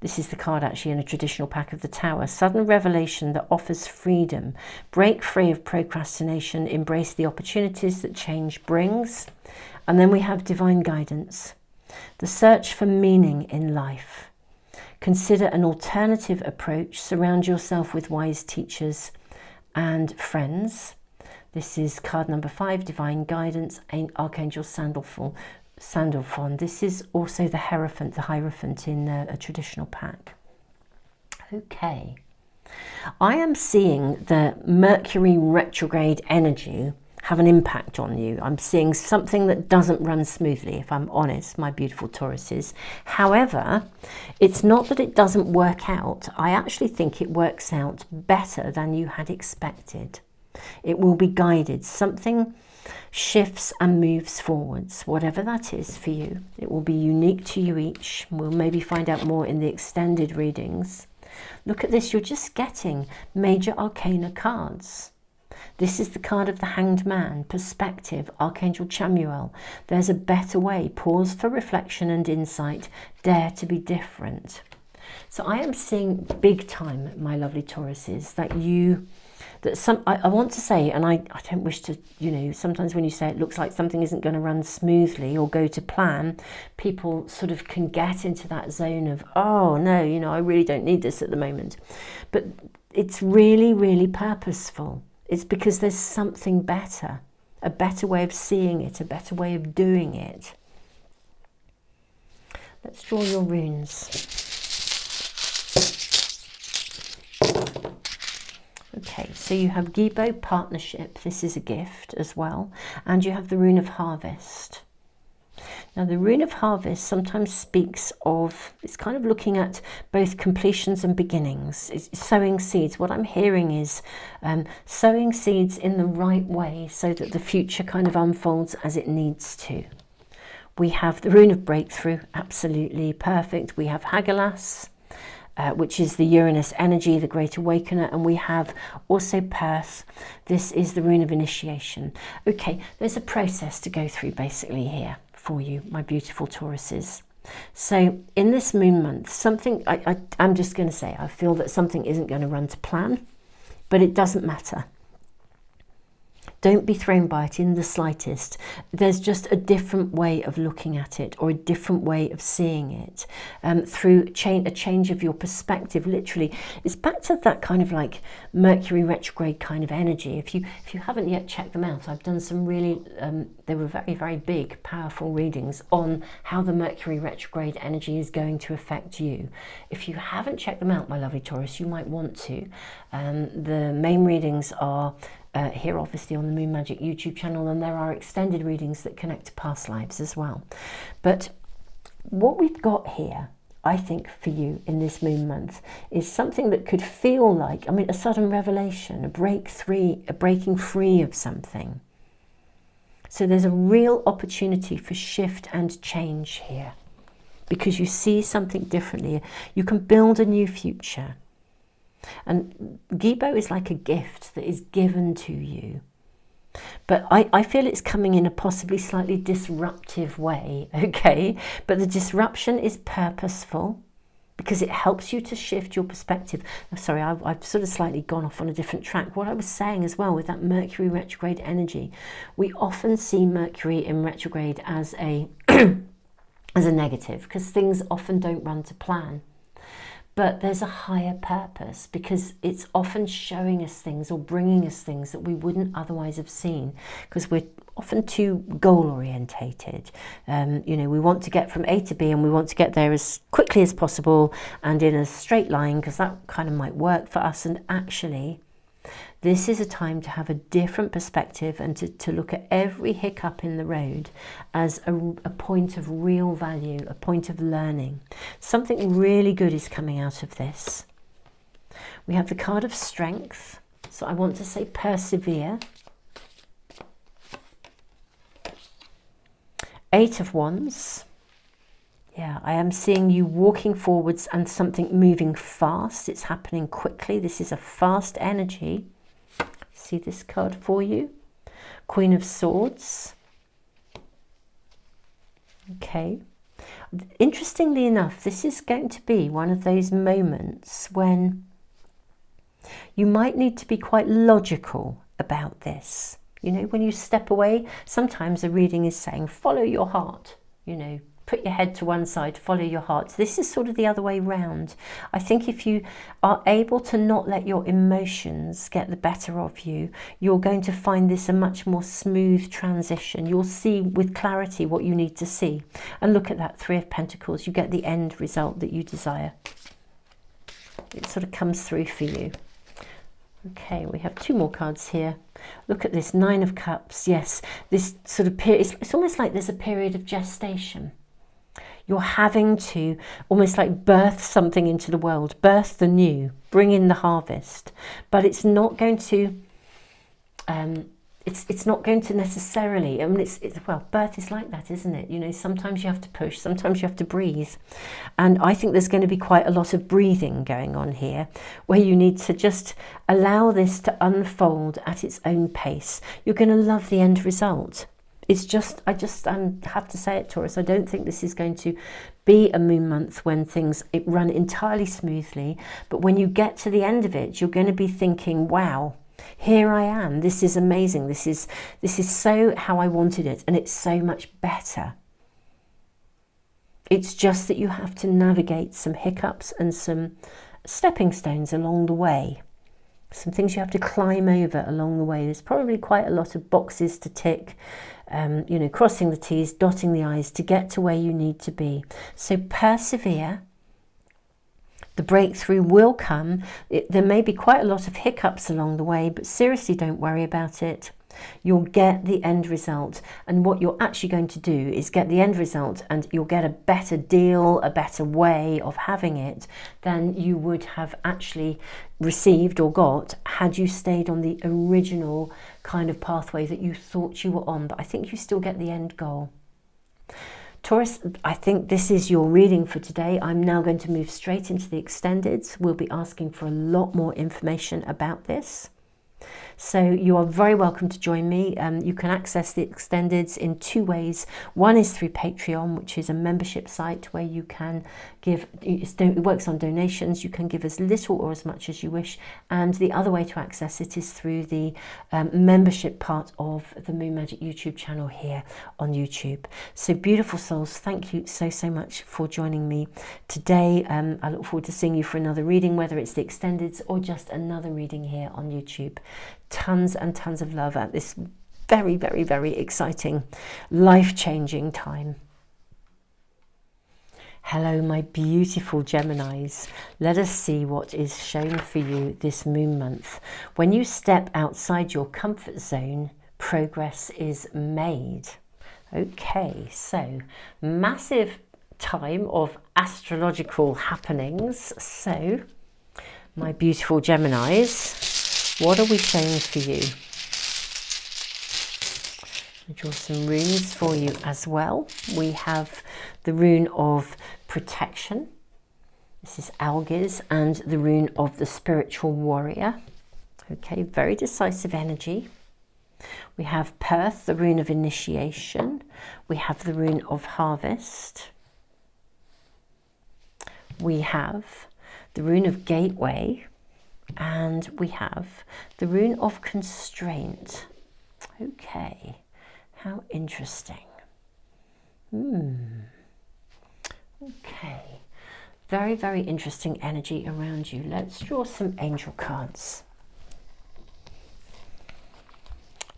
Speaker 1: This is the card actually in a traditional pack of the Tower. Sudden revelation that offers freedom. Break free of procrastination. Embrace the opportunities that change brings. And then we have Divine Guidance. The search for meaning in life. Consider an alternative approach. Surround yourself with wise teachers and friends. This is card number 5, Divine Guidance, Archangel Sandalphon. This is also the Hierophant in a traditional pack. Okay. I am seeing the Mercury retrograde energy have an impact on you. I'm seeing something that doesn't run smoothly, if I'm honest, my beautiful Tauruses. However, it's not that it doesn't work out. I actually think it works out better than you had expected. It will be guided. Something shifts and moves forwards, whatever that is for you. It will be unique to you each. We'll maybe find out more in the extended readings. Look at this. You're just getting major arcana cards. This is the card of the Hanged Man, Perspective, Archangel Chamuel. There's a better way. Pause for reflection and insight. Dare to be different. So I am seeing big time, my lovely Tauruses, I want to say, and I don't wish to, you know, sometimes when you say it looks like something isn't going to run smoothly or go to plan, people sort of can get into that zone of, oh no, you know, I really don't need this at the moment. But it's really, really purposeful. It's because there's something better. a better way of seeing it, a better way of doing it. Let's draw your runes. Okay, so you have Gibbous, partnership. This is a gift as well. And you have the rune of harvest. Now, the rune of harvest sometimes speaks of, it's kind of looking at both completions and beginnings. It's sowing seeds. What I'm hearing is sowing seeds in the right way so that the future kind of unfolds as it needs to. We have the rune of breakthrough, absolutely perfect. We have Hagelas, which is the Uranus energy, the Great Awakener, and we have also Perth. This is the rune of initiation. Okay, there's a process to go through basically here for you, my beautiful Tauruses. So in this moon month, something, I'm just going to say, I feel that something isn't going to run to plan, but it doesn't matter. Don't be thrown by it in the slightest. There's just a different way of looking at it, or a different way of seeing it, through a change of your perspective. Literally, it's back to that kind of like Mercury retrograde kind of energy. If you haven't yet checked them out, I've done some really, they were very, very big, powerful readings on how the Mercury retrograde energy is going to affect you. If you haven't checked them out, my lovely Taurus, you might want to. The main readings are here obviously on the Moon Magic YouTube channel, and there are extended readings that connect to past lives as well. But what we've got here, I think, for you in this moon month is something that could feel like, I mean, a sudden revelation, a breaking free of something. So there's a real opportunity for shift and change here, because you see something differently. You can build a new future. And Gibbous is like a gift that is given to you. But I feel it's coming in a possibly slightly disruptive way, okay? But the disruption is purposeful because it helps you to shift your perspective. I'm sorry, I've sort of slightly gone off on a different track. What I was saying as well with that Mercury retrograde energy, we often see Mercury in retrograde as a, as a negative, because things often don't run to plan. But there's a higher purpose, because it's often showing us things or bringing us things that we wouldn't otherwise have seen, because we're often too goal orientated. You know, we want to get from A to B, and we want to get there as quickly as possible and in a straight line, because that kind of might work for us. And actually, this is a time to have a different perspective and to look at every hiccup in the road as a point of real value, a point of learning. Something really good is coming out of this. We have the card of strength. So I want to say persevere. 8 of Wands. Yeah, I am seeing you walking forwards and something moving fast. It's happening quickly. This is a fast energy. See this card for you. Queen of Swords. Okay. Interestingly enough, this is going to be one of those moments when you might need to be quite logical about this. You know, when you step away, sometimes a reading is saying, follow your heart, you know, put your head to one side, follow your heart. This is sort of the other way round. I think if you are able to not let your emotions get the better of you, you're going to find this a much more smooth transition. You'll see with clarity what you need to see. And look at that 3 of Pentacles. You get the end result that you desire. It sort of comes through for you. Okay, we have 2 more cards here. Look at this 9 of Cups. Yes, this sort of period, it's almost like there's a period of gestation. You're having to almost like birth something into the world, birth the new, bring in the harvest. But it's not going to, it's not going to necessarily, I mean, well, birth is like that, isn't it? You know, sometimes you have to push, sometimes you have to breathe. And I think there's going to be quite a lot of breathing going on here, where you need to just allow this to unfold at its own pace. You're going to love the end result. It's just, I have to say it, Taurus, I don't think this is going to be a moon month when things run entirely smoothly. But when you get to the end of it, you're going to be thinking, wow, here I am. This is amazing. This is so how I wanted it. And it's so much better. It's just that you have to navigate some hiccups and some stepping stones along the way. some things you have to climb over along the way. There's probably quite a lot of boxes to tick, you know, crossing the T's, dotting the I's to get to where you need to be. So persevere. The breakthrough will come. There may be quite a lot of hiccups along the way, but seriously, don't worry about it. You'll get the end result, and what you're actually going to do is get the end result, and you'll get a better deal, a better way of having it than you would have actually received or got had you stayed on the original kind of pathway that you thought you were on. But I think you still get the end goal. Taurus, I think this is your reading for today. I'm now going to move straight into the extendeds. We'll be asking for a lot more information about this. So you are very welcome to join me. You can access the extendeds in two ways. One is through Patreon, which is a membership site where you can give, it works on donations. You can give as little or as much as you wish. And the other way to access it is through the membership part of the Moon Magic YouTube channel here on YouTube. So beautiful souls, thank you so much for joining me today. I look forward to seeing you for another reading, whether it's the extendeds or just another reading here on YouTube. Tons and tons of love at this very, very, very exciting, life-changing time. Hello, my beautiful Geminis. Let us see what is shown for you this moon month. When you step outside your comfort zone, progress is made. Okay, so massive time of astrological happenings. So, my beautiful Geminis, what are we saying for you? I'll draw some runes for you as well. We have the rune of protection. This is Algiz, and the rune of the spiritual warrior. Okay, very decisive energy. We have Perth, the rune of initiation. We have the rune of harvest. We have the rune of gateway. And we have the rune of constraint. Okay, how interesting. Okay, very, very interesting energy around you. Let's draw some angel cards.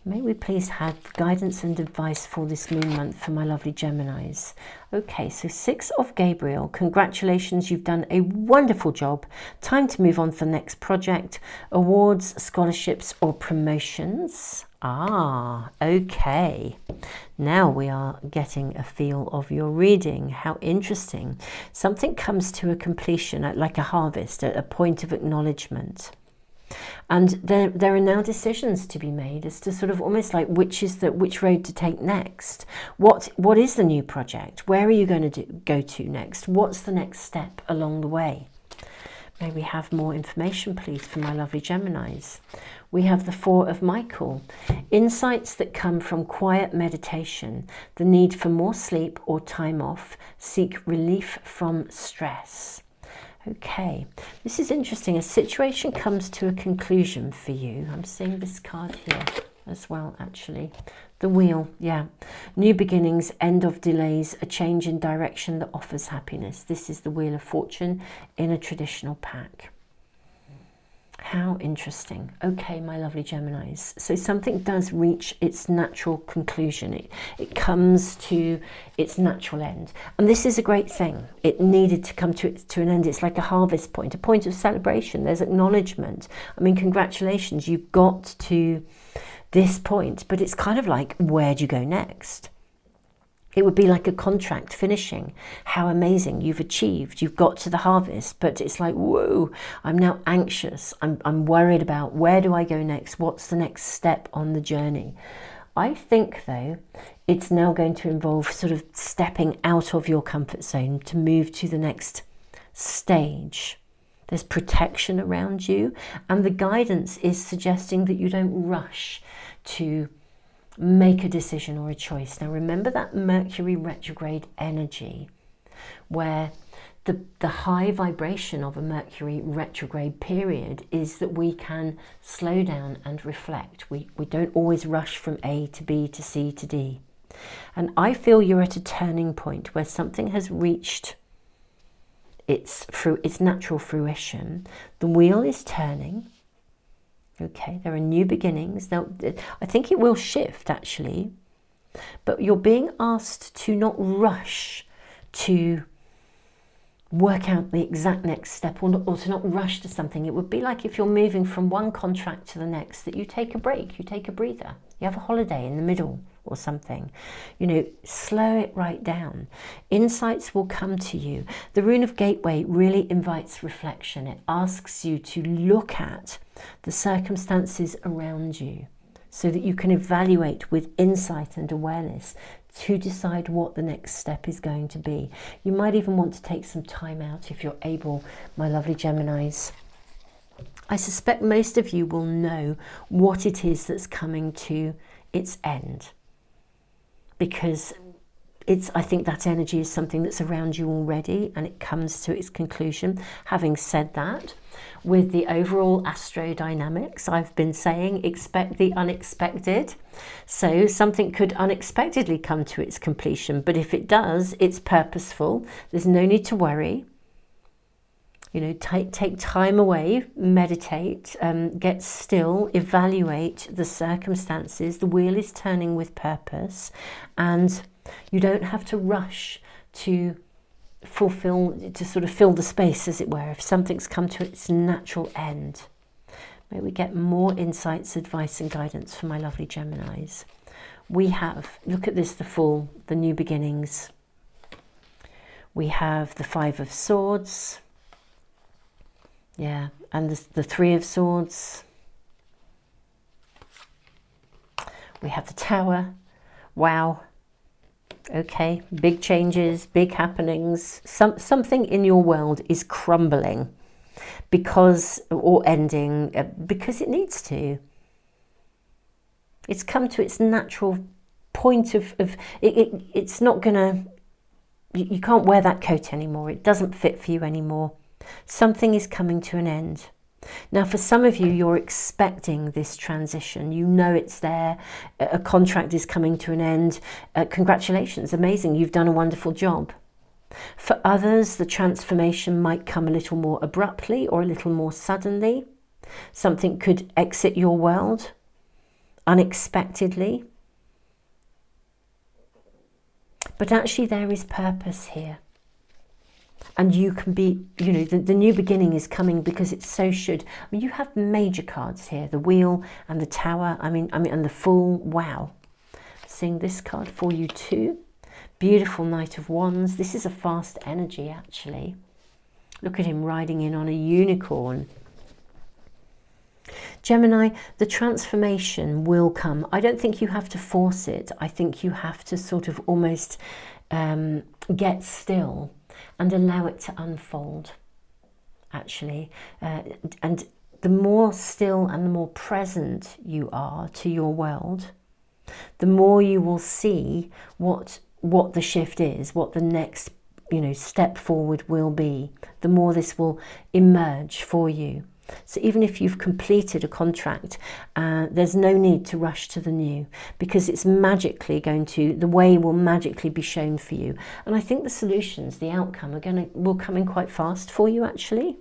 Speaker 1: May we please have guidance and advice for this moon month for my lovely Geminis. Okay, so 6 of Gabriel. Congratulations, you've done a wonderful job. Time to move on to the next project. Awards, scholarships or promotions. Ah, okay. Now we are getting a feel of your reading. How interesting. Something comes to a completion, like a harvest, at a point of acknowledgement. And there are now decisions to be made as to sort of almost like which road to take next. What is the new project? Where are you going to go to next? What's the next step along the way? May we have more information, please, from my lovely Geminis. We have the 4 of Michael. Insights that come from quiet meditation, the need for more sleep or time off, seek relief from stress. Okay, this is interesting. A situation comes to a conclusion for you. I'm seeing this card here as well, actually. The wheel, yeah. New beginnings, end of delays, a change in direction that offers happiness. This is the Wheel of Fortune in a traditional pack. How interesting. Okay, my lovely Geminis. So something does reach its natural conclusion. It comes to its natural end. And this is a great thing. It needed to come to an end. It's like a harvest point, a point of celebration. There's acknowledgement. I mean, congratulations, you've got to this point. But it's kind of like, where do you go next? It would be like a contract finishing. How amazing, you've achieved, you've got to the harvest, but it's like, whoa, I'm now anxious. I'm worried about where do I go next? What's the next step on the journey? I think, though, it's now going to involve sort of stepping out of your comfort zone to move to the next stage. There's protection around you, and the guidance is suggesting that you don't rush to make a decision or a choice. Now remember that Mercury retrograde energy, where the high vibration of a Mercury retrograde period is that we can slow down and reflect. We don't always rush from A to B to C to D. And I feel you're at a turning point where something has reached its natural fruition. The wheel is turning. Okay, there are new beginnings. Now, I think it will shift actually, but you're being asked to not rush to work out the exact next step, or to not rush to something. It would be like if you're moving from one contract to the next, that you take a break, you take a breather, you have a holiday in the middle or something. You know, slow it right down. Insights will come to you. The rune of Gateway really invites reflection. It asks you to look at the circumstances around you so that you can evaluate with insight and awareness to decide what the next step is going to be. You might even want to take some time out if you're able, my lovely Geminis. I suspect most of you will know what it is that's coming to its end, because I think that energy is something that's around you already and it comes to its conclusion. Having said that, with the overall astro dynamics, I've been saying expect the unexpected. So something could unexpectedly come to its completion, but if it does, it's purposeful. There's no need to worry. You know, take time away, meditate, get still, evaluate the circumstances. The wheel is turning with purpose, and you don't have to rush to sort of fill the space, as it were, if something's come to its natural end. May we get more insights, advice and guidance from my lovely Geminis. We have, look at this, the Fool, the new beginnings. We have the Five of Swords. Yeah, and the Three of Swords. We have the Tower. Wow. Okay, big changes, big happenings. Something in your world is crumbling or ending because it needs to. It's come to its natural point of it's not gonna, you can't wear that coat anymore. It doesn't fit for you anymore. Something is coming to an end. Now, for some of you, you're expecting this transition. You know it's there. A contract is coming to an end. Congratulations, amazing. You've done a wonderful job. For others, the transformation might come a little more abruptly or a little more suddenly. Something could exit your world unexpectedly. But actually, there is purpose here. And you can be, you know, the new beginning is coming because it so should. I mean, you have major cards here, the Wheel and the Tower. I mean, and the Fool. Wow. Seeing this card for you too. Beautiful Knight of Wands. This is a fast energy, actually. Look at him riding in on a unicorn. Gemini, the transformation will come. I don't think you have to force it. I think you have to sort of almost get still and allow it to unfold, actually. And the more still and the more present you are to your world, the more you will see what the shift is, what the next, you know, step forward will be. The more this will emerge for you. So even if you've completed a contract, there's no need to rush to the new, because it's magically the way will magically be shown for you. And I think the solutions, the outcome will come in quite fast for you, actually.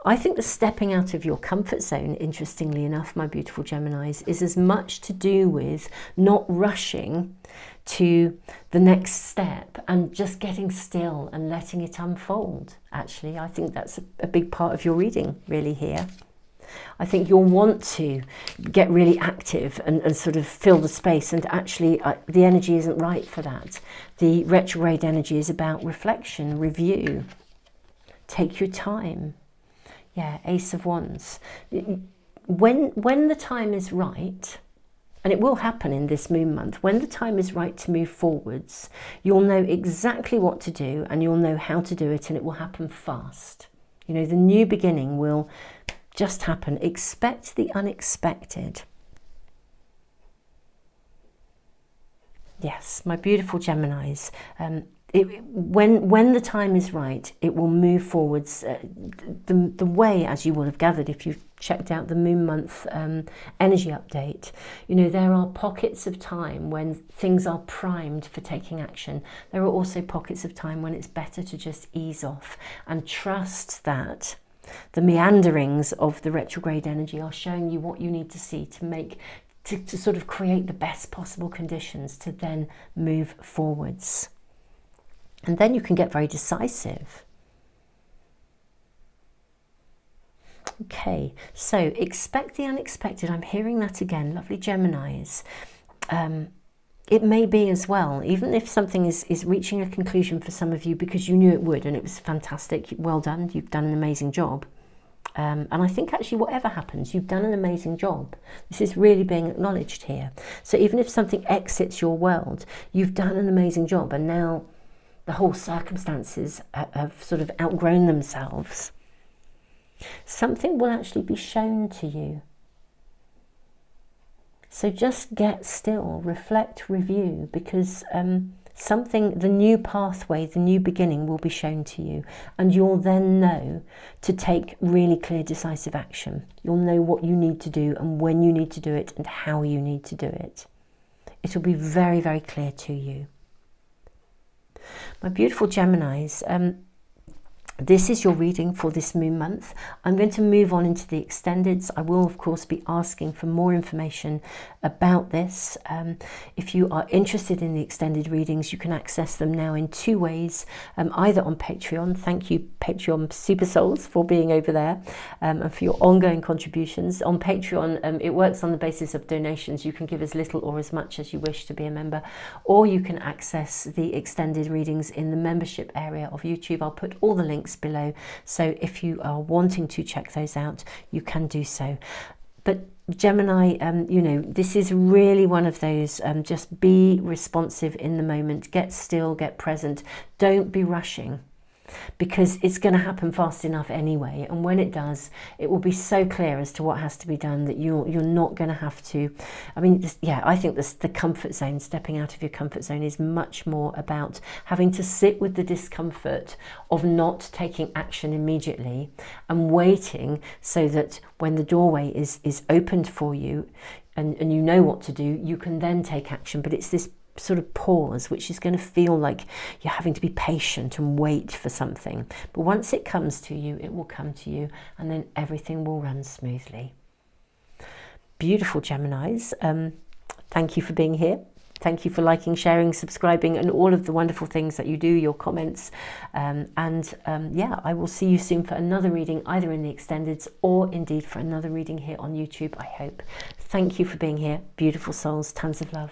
Speaker 1: I think the stepping out of your comfort zone, interestingly enough, my beautiful Geminis, is as much to do with not rushing to the next step and just getting still and letting it unfold. Actually, I think that's a big part of your reading really here. I think you'll want to get really active and sort of fill the space, and actually the energy isn't right for that. The retrograde energy is about reflection, review. Take your time. Yeah, Ace of Wands. When the time is right, and it will happen in this moon month, when the time is right to move forwards, you'll know exactly what to do and you'll know how to do it, and it will happen fast. You know, the new beginning will just happen. Expect the unexpected. Yes, my beautiful Geminis. When the time is right, it will move forwards the way, as you will have gathered if you've checked out the moon month energy update. You know, there are pockets of time when things are primed for taking action. There are also pockets of time when it's better to just ease off and trust that the meanderings of the retrograde energy are showing you what you need to see to make, to sort of create the best possible conditions to then move forwards. And then you can get very decisive. Okay, so expect the unexpected. I'm hearing that again, lovely Geminis. It may be as well, even if something is reaching a conclusion for some of you because you knew it would and it was fantastic. Well done, you've done an amazing job. And I think actually whatever happens, you've done an amazing job. This is really being acknowledged here. So even if something exits your world, you've done an amazing job, and now the whole circumstances have sort of outgrown themselves. Something will actually be shown to you. So just get still, reflect, review, because the new pathway, the new beginning will be shown to you, and you'll then know to take really clear, decisive action. You'll know what you need to do and when you need to do it and how you need to do it. It will be very, very clear to you. My beautiful Geminis, this is your reading for this moon month. I'm going to move on into the extendeds. I will, of course, be asking for more information about this. If you are interested in the extended readings, you can access them now in two ways, either on Patreon. Thank you, Patreon Super Souls, for being over there and for your ongoing contributions. On Patreon, it works on the basis of donations. You can give as little or as much as you wish to be a member, or you can access the extended readings in the membership area of YouTube. I'll put all the links below, so if you are wanting to check those out, you can do so. But Gemini, you know, this is really one of those, just be responsive in the moment, get still, get present, don't be rushing, because it's going to happen fast enough anyway, and when it does, it will be so clear as to what has to be done that you're not going to have to. I mean, I think the comfort zone, stepping out of your comfort zone, is much more about having to sit with the discomfort of not taking action immediately and waiting so that when the doorway is opened for you and you know what to do, you can then take action. But it's this sort of pause, which is going to feel like you're having to be patient and wait for something. But once it comes to you, it will come to you, and then everything will run smoothly. Beautiful Geminis, thank you for being here. Thank you for liking, sharing, subscribing, and all of the wonderful things that you do, your comments. Yeah, I will see you soon for another reading, either in the extendeds or indeed for another reading here on YouTube, I hope. Thank you for being here. Beautiful souls, tons of love.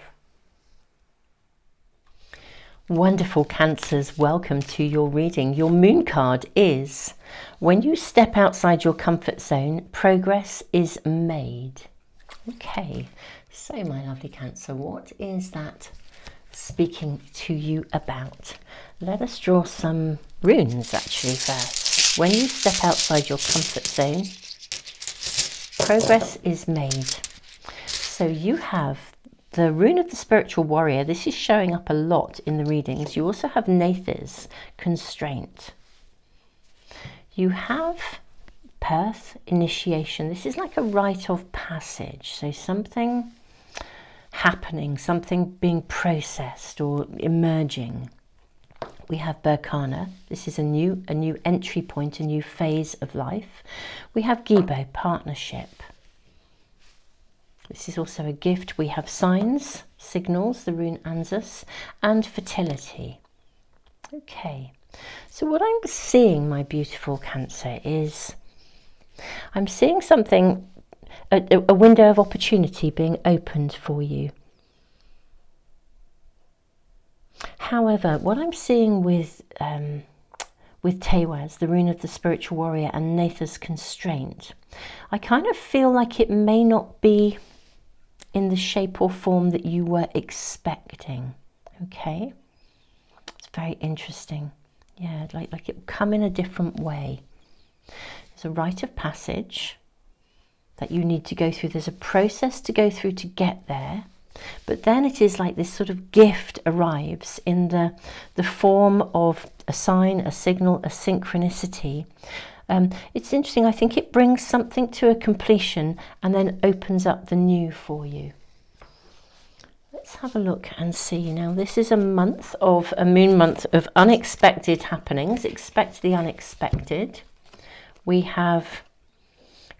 Speaker 1: Wonderful Cancers, welcome to your reading. Your moon card is, when you step outside your comfort zone, progress is made. Okay, so my lovely Cancer, what is that speaking to you about? Let us draw some runes actually first. When you step outside your comfort zone, progress is made. So you have the rune of the spiritual warrior. This is showing up a lot in the readings. You also have Natha's constraint. You have Perth, initiation. This is like a rite of passage. So something happening, something being processed or emerging. We have Berkana. This is a new entry point, a new phase of life. We have Gibbous, partnership. This is also a gift. We have signs, signals, the rune Anzus, and fertility. Okay, so what I'm seeing, my beautiful Cancer, is I'm seeing something, a window of opportunity being opened for you. However, what I'm seeing with Tewaz, the rune of the spiritual warrior, and Natha's constraint, I kind of feel like it may not be in the shape or form that you were expecting. Okay, it's very interesting. Yeah, like it will come in a different way. There's a rite of passage that you need to go through. There's a process to go through to get there, but then it is like this sort of gift arrives in the form of a sign, a signal, a synchronicity. It's interesting. I think it brings something to a completion and then opens up the new for you. Let's have a look and see. Now, this is a moon month of unexpected happenings. Expect the unexpected. We have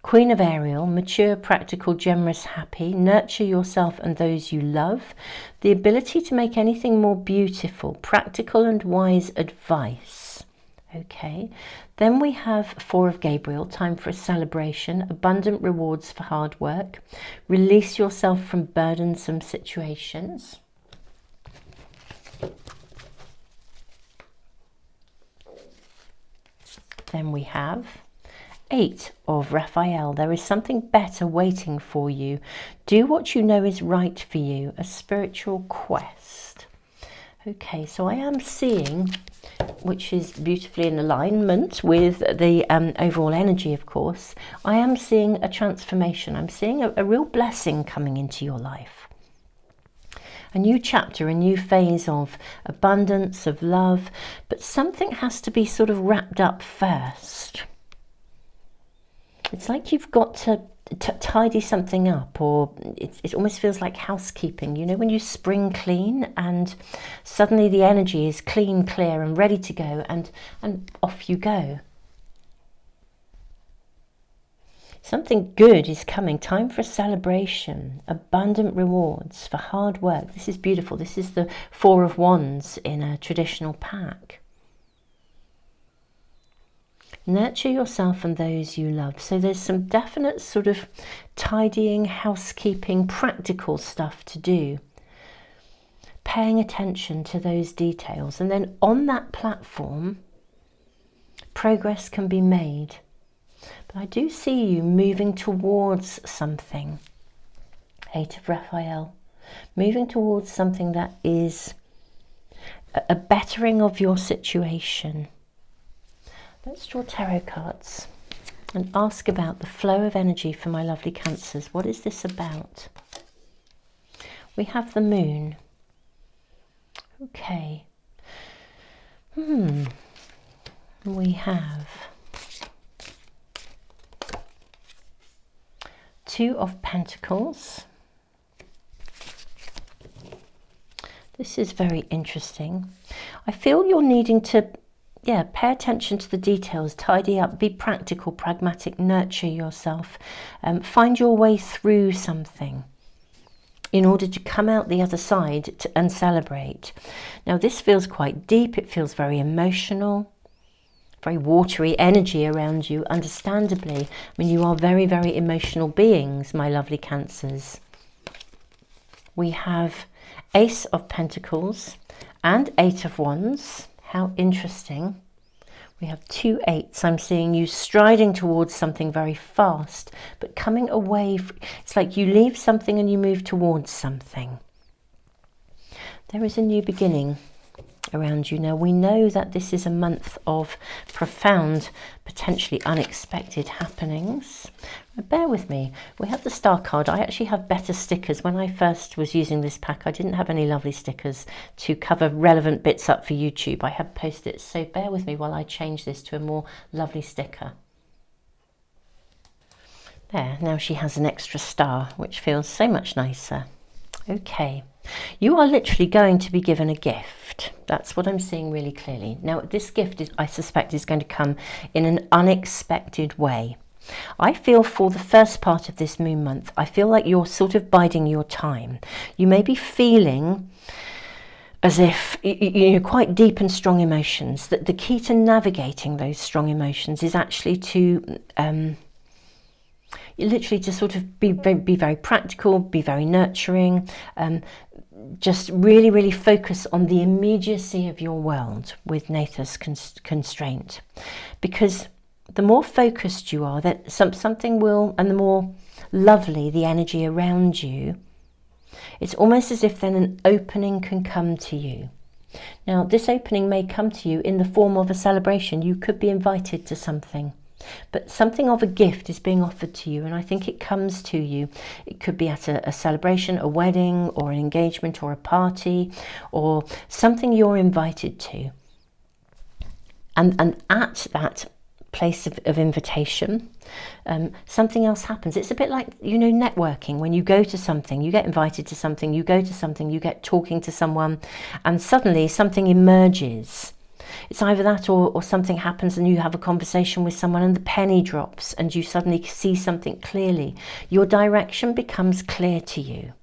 Speaker 1: Queen of Ariel, mature, practical, generous, happy, nurture yourself and those you love, the ability to make anything more beautiful, practical and wise advice. Okay, then we have Four of Gabriel, time for a celebration, abundant rewards for hard work, release yourself from burdensome situations. Then we have Eight of Raphael, there is something better waiting for you. Do what you know is right for you, a spiritual quest. Okay, so I am seeing, which is beautifully in alignment with the overall energy, of course, I am seeing a transformation. I'm seeing a real blessing coming into your life. A new chapter, a new phase of abundance, of love, but something has to be sort of wrapped up first. It's like you've got to tidy something up, or it almost feels like housekeeping. You know, when you spring clean and suddenly the energy is clean, clear and ready to go, and off you go. Something good is coming. Time for a celebration. Abundant rewards for hard work. This is beautiful. This is the Four of Wands in a traditional pack. Nurture yourself and those you love. So there's some definite sort of tidying, housekeeping, practical stuff to do. Paying attention to those details. And then on that platform, progress can be made. But I do see you moving towards something. Eight of Raphael. Moving towards something that is a bettering of your situation. Let's draw tarot cards and ask about the flow of energy for my lovely Cancers. What is this about? We have the Moon. Okay. We have Two of Pentacles. This is very interesting. I feel you're needing to pay attention to the details, tidy up, be practical, pragmatic, nurture yourself, find your way through something in order to come out the other side and celebrate. Now this feels quite deep, it feels very emotional, very watery energy around you, understandably. I mean, you are very, very emotional beings, my lovely Cancers. We have Ace of Pentacles and Eight of Wands. How interesting. We have two eights. I'm seeing you striding towards something very fast, but coming away. It's like you leave something and you move towards something. There is a new beginning around you. Now we know that this is a month of profound, potentially unexpected happenings. Bear with me. We have the Star card. I actually have better stickers. When I first was using this pack, I didn't have any lovely stickers to cover relevant bits up for YouTube. I had post-its, so bear with me while I change this to a more lovely sticker. There, now she has an extra star, which feels so much nicer. Okay. You are literally going to be given a gift. That's what I'm seeing really clearly. Now, this gift, I suspect, is going to come in an unexpected way. I feel for the first part of this moon month, I feel like you're sort of biding your time. You may be feeling as if you're quite deep and strong emotions. That the key to navigating those strong emotions is actually to literally to sort of be very practical, be very nurturing, just really, really focus on the immediacy of your world with Natha's constraint. Because the more focused you are, that something will, and the more lovely the energy around you, it's almost as if then an opening can come to you. Now, this opening may come to you in the form of a celebration. You could be invited to something, but something of a gift is being offered to you, and I think it comes to you. It could be at a celebration, a wedding, or an engagement, or a party, or something you're invited to. And at that place of invitation, something else happens. It's a bit like, you know, networking. When you go to something, you get invited to something, you go to something, you get talking to someone, and suddenly something emerges. It's either that or something happens and you have a conversation with someone and the penny drops and you suddenly see something clearly. Your direction becomes clear to you.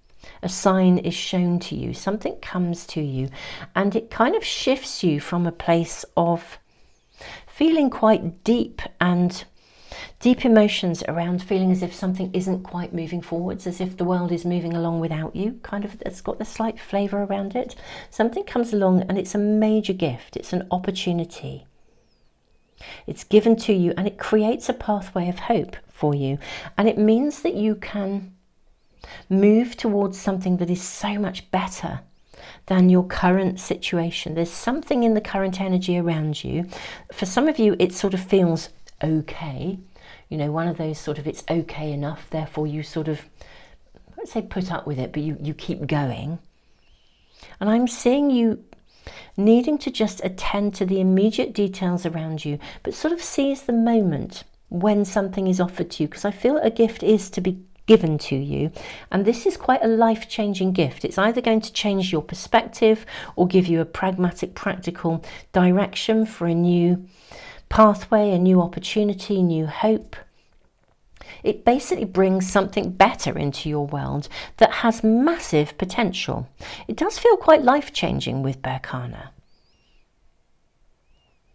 Speaker 1: A sign is shown to you, something comes to you, and it kind of shifts you from a place of feeling quite deep emotions around feeling as if something isn't quite moving forwards, as if the world is moving along without you. Kind of, it's got the slight flavour around it. Something comes along and it's a major gift. It's an opportunity. It's given to you and it creates a pathway of hope for you. And it means that you can move towards something that is so much better than your current situation. There's something in the current energy around you. For some of you, it sort of feels okay. You know, one of those sort of, it's okay enough, therefore you sort of, I won't say put up with it, but you keep going. And I'm seeing you needing to just attend to the immediate details around you, but sort of seize the moment when something is offered to you, because I feel a gift is to be given to you, and this is quite a life-changing gift. It's either going to change your perspective or give you a pragmatic, practical direction for a new pathway, a new opportunity, new hope. It basically brings something better into your world that has massive potential. It does feel quite life-changing with Berkana.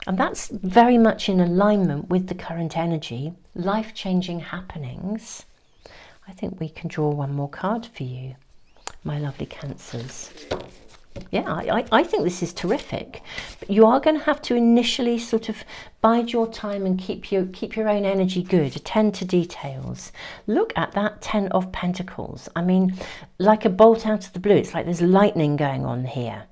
Speaker 1: And that's very much in alignment with the current energy, life-changing happenings. I think we can draw one more card for you, my lovely Cancers. Yeah, I think this is terrific. But you are going to have to initially sort of bide your time and keep your own energy good. Attend to details. Look at that 10 of Pentacles. I mean, like a bolt out of the blue. It's like there's lightning going on here.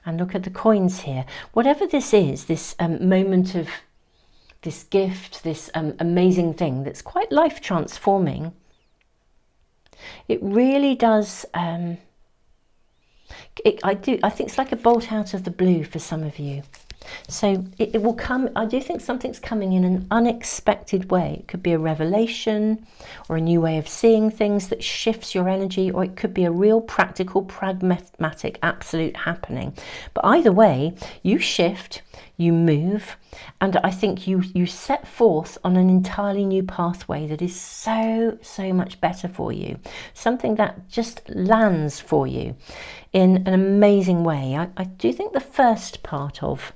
Speaker 1: And look at the coins here. Whatever this is, this moment of this gift, this amazing thing that's quite life transforming, it really does. I think it's like a bolt out of the blue for some of you. So it will come. I do think something's coming in an unexpected way. It could be a revelation or a new way of seeing things that shifts your energy, or it could be a real practical, pragmatic, absolute happening. But either way, you shift, you move, and I think you set forth on an entirely new pathway that is so much better for you. Something that just lands for you in an amazing way. I do think the first part of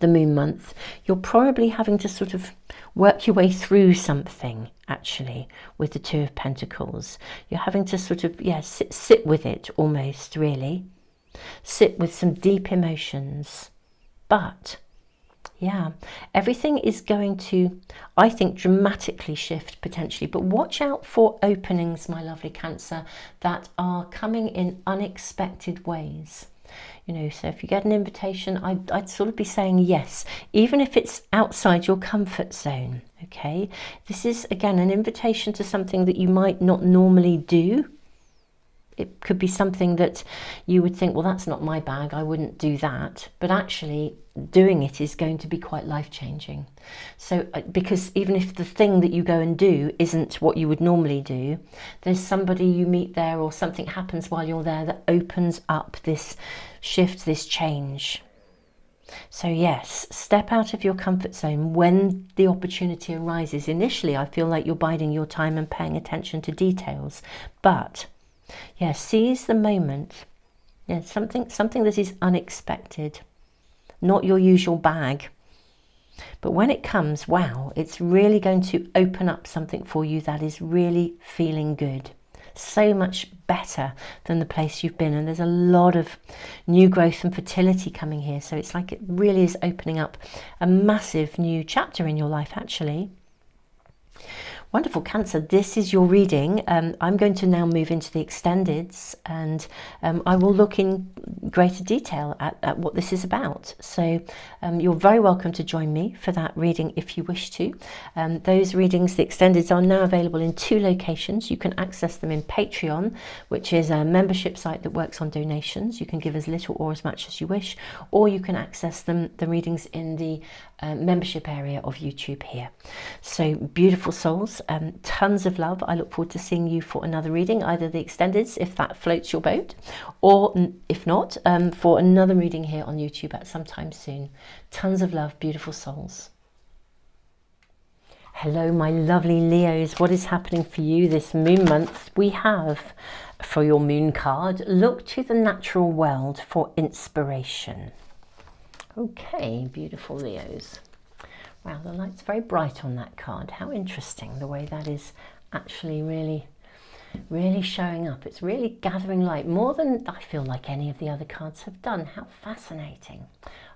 Speaker 1: the moon month, you're probably having to sort of work your way through something, actually, with the Two of Pentacles. You're having to sort of, sit with it almost, really. Sit with some deep emotions. But, yeah, everything is going to, I think, dramatically shift potentially. But watch out for openings, my lovely Cancer, that are coming in unexpected ways. You know, so if you get an invitation, I'd sort of be saying yes, even if it's outside your comfort zone, okay? This is, again, an invitation to something that you might not normally do. It could be something that you would think, well, that's not my bag, I wouldn't do that. But actually, doing it is going to be quite life-changing. So, because even if the thing that you go and do isn't what you would normally do, there's somebody you meet there or something happens while you're there that opens up this shift, this change. So yes, step out of your comfort zone when the opportunity arises. Initially, I feel like you're biding your time and paying attention to details, but yeah, seize the moment. Yeah, something that is unexpected, not your usual bag. But when it comes, wow, it's really going to open up something for you that is really feeling good. So much better than the place you've been. And there's a lot of new growth and fertility coming here. So it's like it really is opening up a massive new chapter in your life, actually. Wonderful, Cancer. This is your reading. I'm going to now move into the extendeds, and I will look in greater detail at what this is about. So you're very welcome to join me for that reading if you wish to. Those readings, the extendeds, are now available in 2 locations. You can access them in Patreon, which is a membership site that works on donations. You can give as little or as much as you wish, or you can access the readings in the membership area of YouTube here. So beautiful souls, tons of love. I look forward to seeing you for another reading, either the extendeds, if that floats your boat, or if not, for another reading here on YouTube at some time soon. Tons of love, beautiful souls. Hello, my lovely Leos. What is happening for you this moon month? We have, for your moon card, look to the natural world for inspiration. Okay, beautiful Leos. Wow, the light's very bright on that card. How interesting the way that is actually really showing up. It's really gathering light, more than I feel like any of the other cards have done. How fascinating.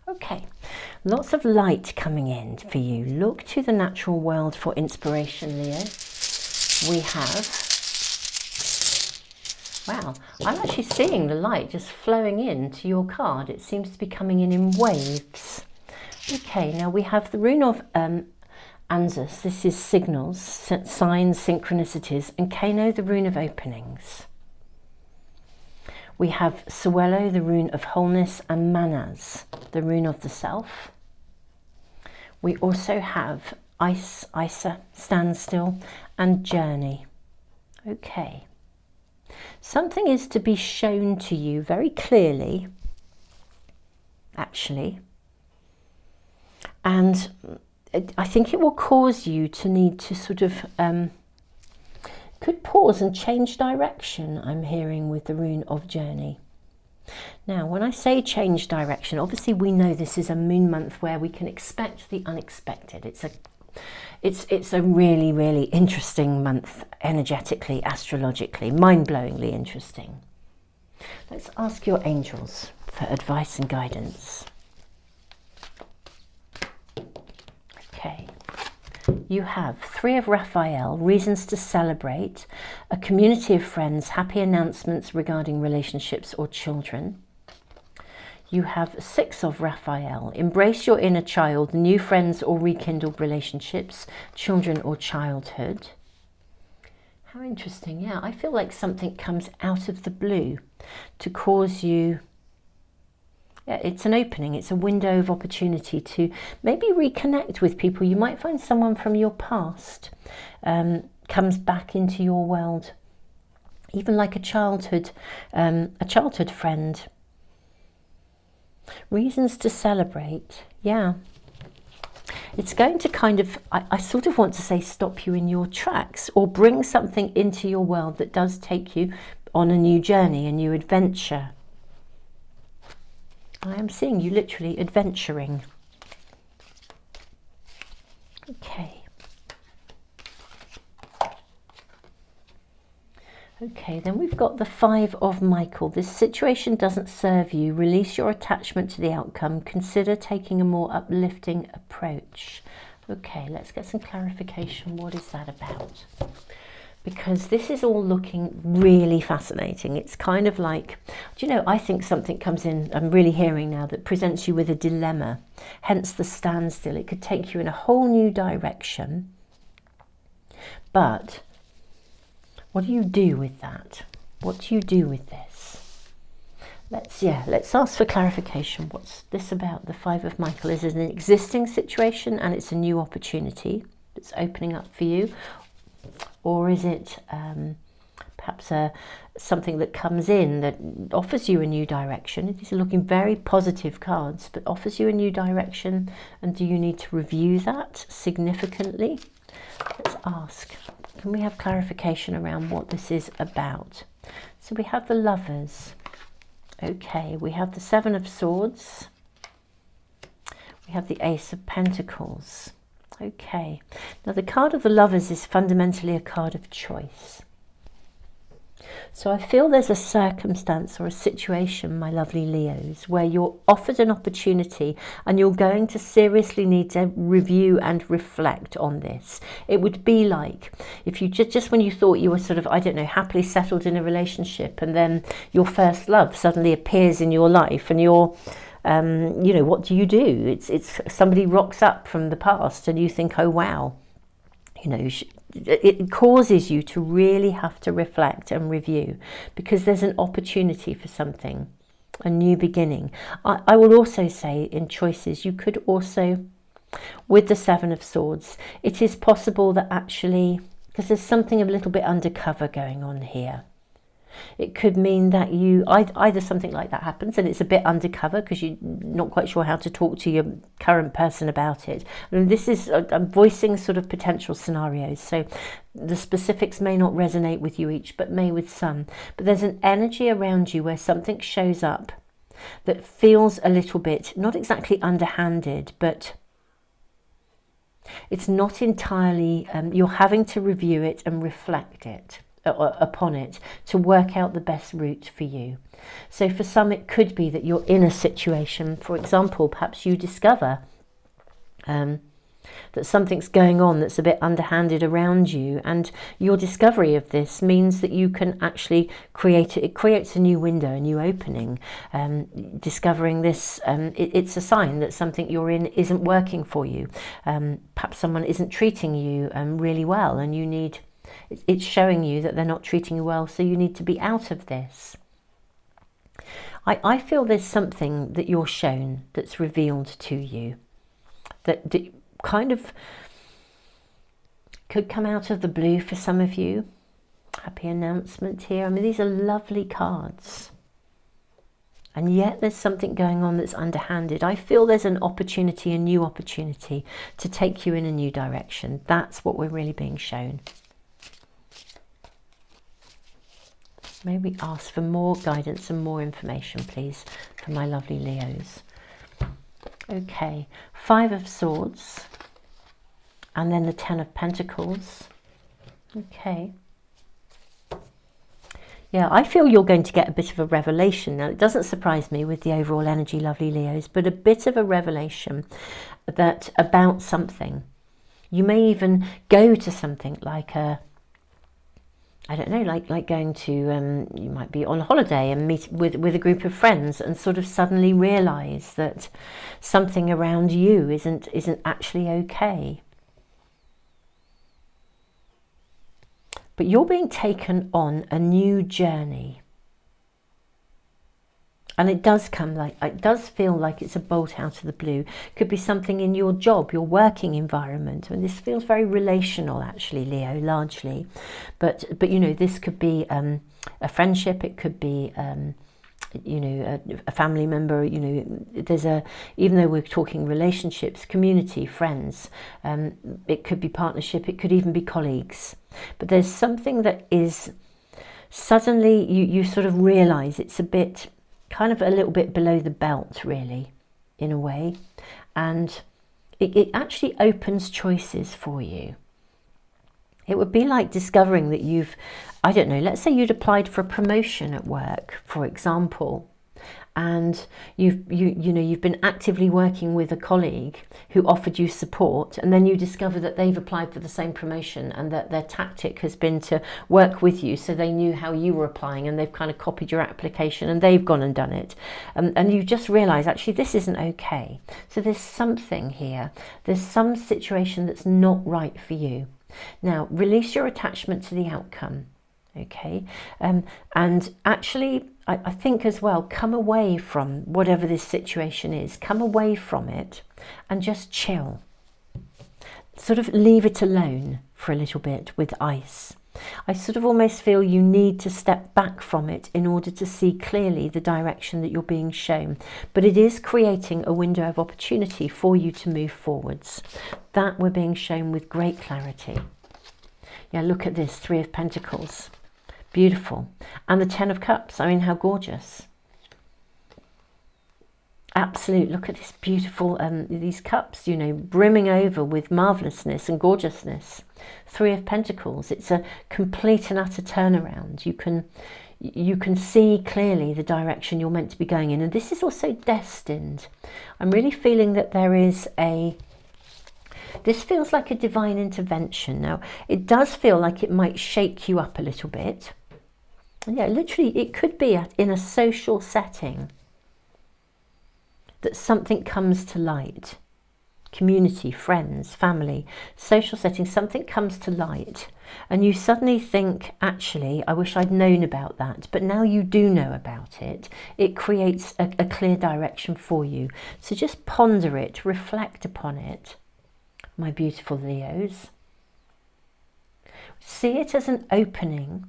Speaker 1: Okay, lots of light coming in for you. Look to the natural world for inspiration, Leo. We have, wow, I'm actually seeing the light just flowing in to your card. It seems to be coming in waves. Okay, now we have the rune of Anzus. This is signals, signs, synchronicities, and Kano, the rune of openings. We have Suelo, the rune of wholeness, and Manas, the rune of the self. We also have Isa, standstill, and journey. Okay. Something is to be shown to you very clearly, actually. And I think it will cause you to need to sort of, could pause and change direction, I'm hearing with the rune of journey. Now, when I say change direction, obviously we know this is a moon month where we can expect the unexpected. It's a really, really interesting month, energetically, astrologically, mind-blowingly interesting. Let's ask your angels for advice and guidance. Okay. You have Three of Raphael, reasons to celebrate, a community of friends, happy announcements regarding relationships or children. You have Six of Raphael, embrace your inner child, new friends or rekindled relationships, children or childhood. How interesting. Yeah, I feel like something comes out of the blue to cause you, yeah, it's an opening, it's a window of opportunity to maybe reconnect with people. You might find someone from your past comes back into your world, even like a childhood friend. Reasons to celebrate, yeah. It's going to kind of, I sort of want to say stop you in your tracks, or bring something into your world that does take you on a new journey, a new adventure. I am seeing you literally adventuring. Okay. Okay, then we've got the Five of Michael. This situation doesn't serve you. Release your attachment to the outcome. Consider taking a more uplifting approach. Okay, let's get some clarification. What is that about? Because this is all looking really fascinating. It's kind of like, do you know, I think something comes in, I'm really hearing now, that presents you with a dilemma, hence the standstill. It could take you in a whole new direction. But what do you do with that? What do you do with this? Let's ask for clarification. What's this about? The Five of Michael. Is it an existing situation and it's a new opportunity that's opening up for you? Or is it perhaps something that comes in that offers you a new direction? These are looking very positive cards, but offers you a new direction. And do you need to review that significantly? Let's ask. Can we have clarification around what this is about? So we have the Lovers. Okay, we have the Seven of Swords. We have the Ace of Pentacles. Okay, now the card of the Lovers is fundamentally a card of choice. So I feel there's a circumstance or a situation, my lovely Leos, where you're offered an opportunity and you're going to seriously need to review and reflect on this. It would be like if you just when you thought you were sort of, I don't know, happily settled in a relationship, and then your first love suddenly appears in your life, and you're you know, what do? It's somebody rocks up from the past and you think, oh wow, you know, it causes you to really have to reflect and review, because there's an opportunity for something, a new beginning. I will also say in choices, you could also, with the Seven of Swords, it is possible that actually because there's something a little bit undercover going on here. It could mean that you, either something like that happens and it's a bit undercover because you're not quite sure how to talk to your current person about it. And this is, I'm voicing sort of potential scenarios, so the specifics may not resonate with you each, but may with some. But there's an energy around you where something shows up that feels a little bit, not exactly underhanded, but it's not entirely, you're having to review it and reflect it upon it to work out the best route for you. So for some it could be that you're in a situation, for example, perhaps you discover that something's going on that's a bit underhanded around you, and your discovery of this means that you can actually create it creates a new window, a new opening. Discovering this, it's a sign that something you're in isn't working for you. Perhaps someone isn't treating you really well, and you need, it's showing you that they're not treating you well, so you need to be out of this. I feel there's something that you're shown that's revealed to you that kind of could come out of the blue for some of you. Happy announcement here. I mean, these are lovely cards. And yet there's something going on that's underhanded. I feel there's an opportunity, a new opportunity to take you in a new direction. That's what we're really being shown. May we ask for more guidance and more information, please, for my lovely Leos. Okay, 5 of Swords, and then the 10 of Pentacles. Okay. Yeah, I feel you're going to get a bit of a revelation. Now, it doesn't surprise me with the overall energy, lovely Leos, but a bit of a revelation that about something. You may even go to something like a, I don't know, like going to, you might be on holiday and meet with a group of friends and sort of suddenly realise that something around you isn't actually okay. But you're being taken on a new journey. And it does feel like it's a bolt out of the blue. Could be something in your job, your working environment. And this feels very relational, actually, Leo, largely. But you know, this could be a friendship. It could be, you know, a family member. You know, there's even though we're talking relationships, community, friends. It could be partnership. It could even be colleagues. But there's something that is suddenly you sort of realise it's a bit, kind of a little bit below the belt, really, in a way, and it actually opens choices for you. It would be like discovering that you've, I don't know, let's say you'd applied for a promotion at work, for example, and you've been actively working with a colleague who offered you support, and then you discover that they've applied for the same promotion and that their tactic has been to work with you, so they knew how you were applying and they've kind of copied your application and they've gone and done it, and you just realize actually this isn't okay. So there's something here, there's some situation that's not right for you. Now release your attachment to the outcome. Okay, and actually I think as well, come away from whatever this situation is, come away from it and just chill. Sort of leave it alone for a little bit with ice. I sort of almost feel you need to step back from it in order to see clearly the direction that you're being shown. But it is creating a window of opportunity for you to move forwards. That we're being shown with great clarity. Yeah, look at this, 3 of Pentacles. Beautiful. And the 10 of Cups. I mean, how gorgeous. Absolute. Look at this beautiful, these cups, you know, brimming over with marvellousness and gorgeousness. 3 of Pentacles. It's a complete and utter turnaround. You can see clearly the direction you're meant to be going in. And this is also destined. I'm really feeling that there is this feels like a divine intervention. Now, it does feel like it might shake you up a little bit. Yeah, literally, it could be in a social setting that something comes to light. Community, friends, family, social setting, something comes to light. And you suddenly think, actually, I wish I'd known about that. But now you do know about it. It creates a clear direction for you. So just ponder it, reflect upon it, my beautiful Leos. See it as an opening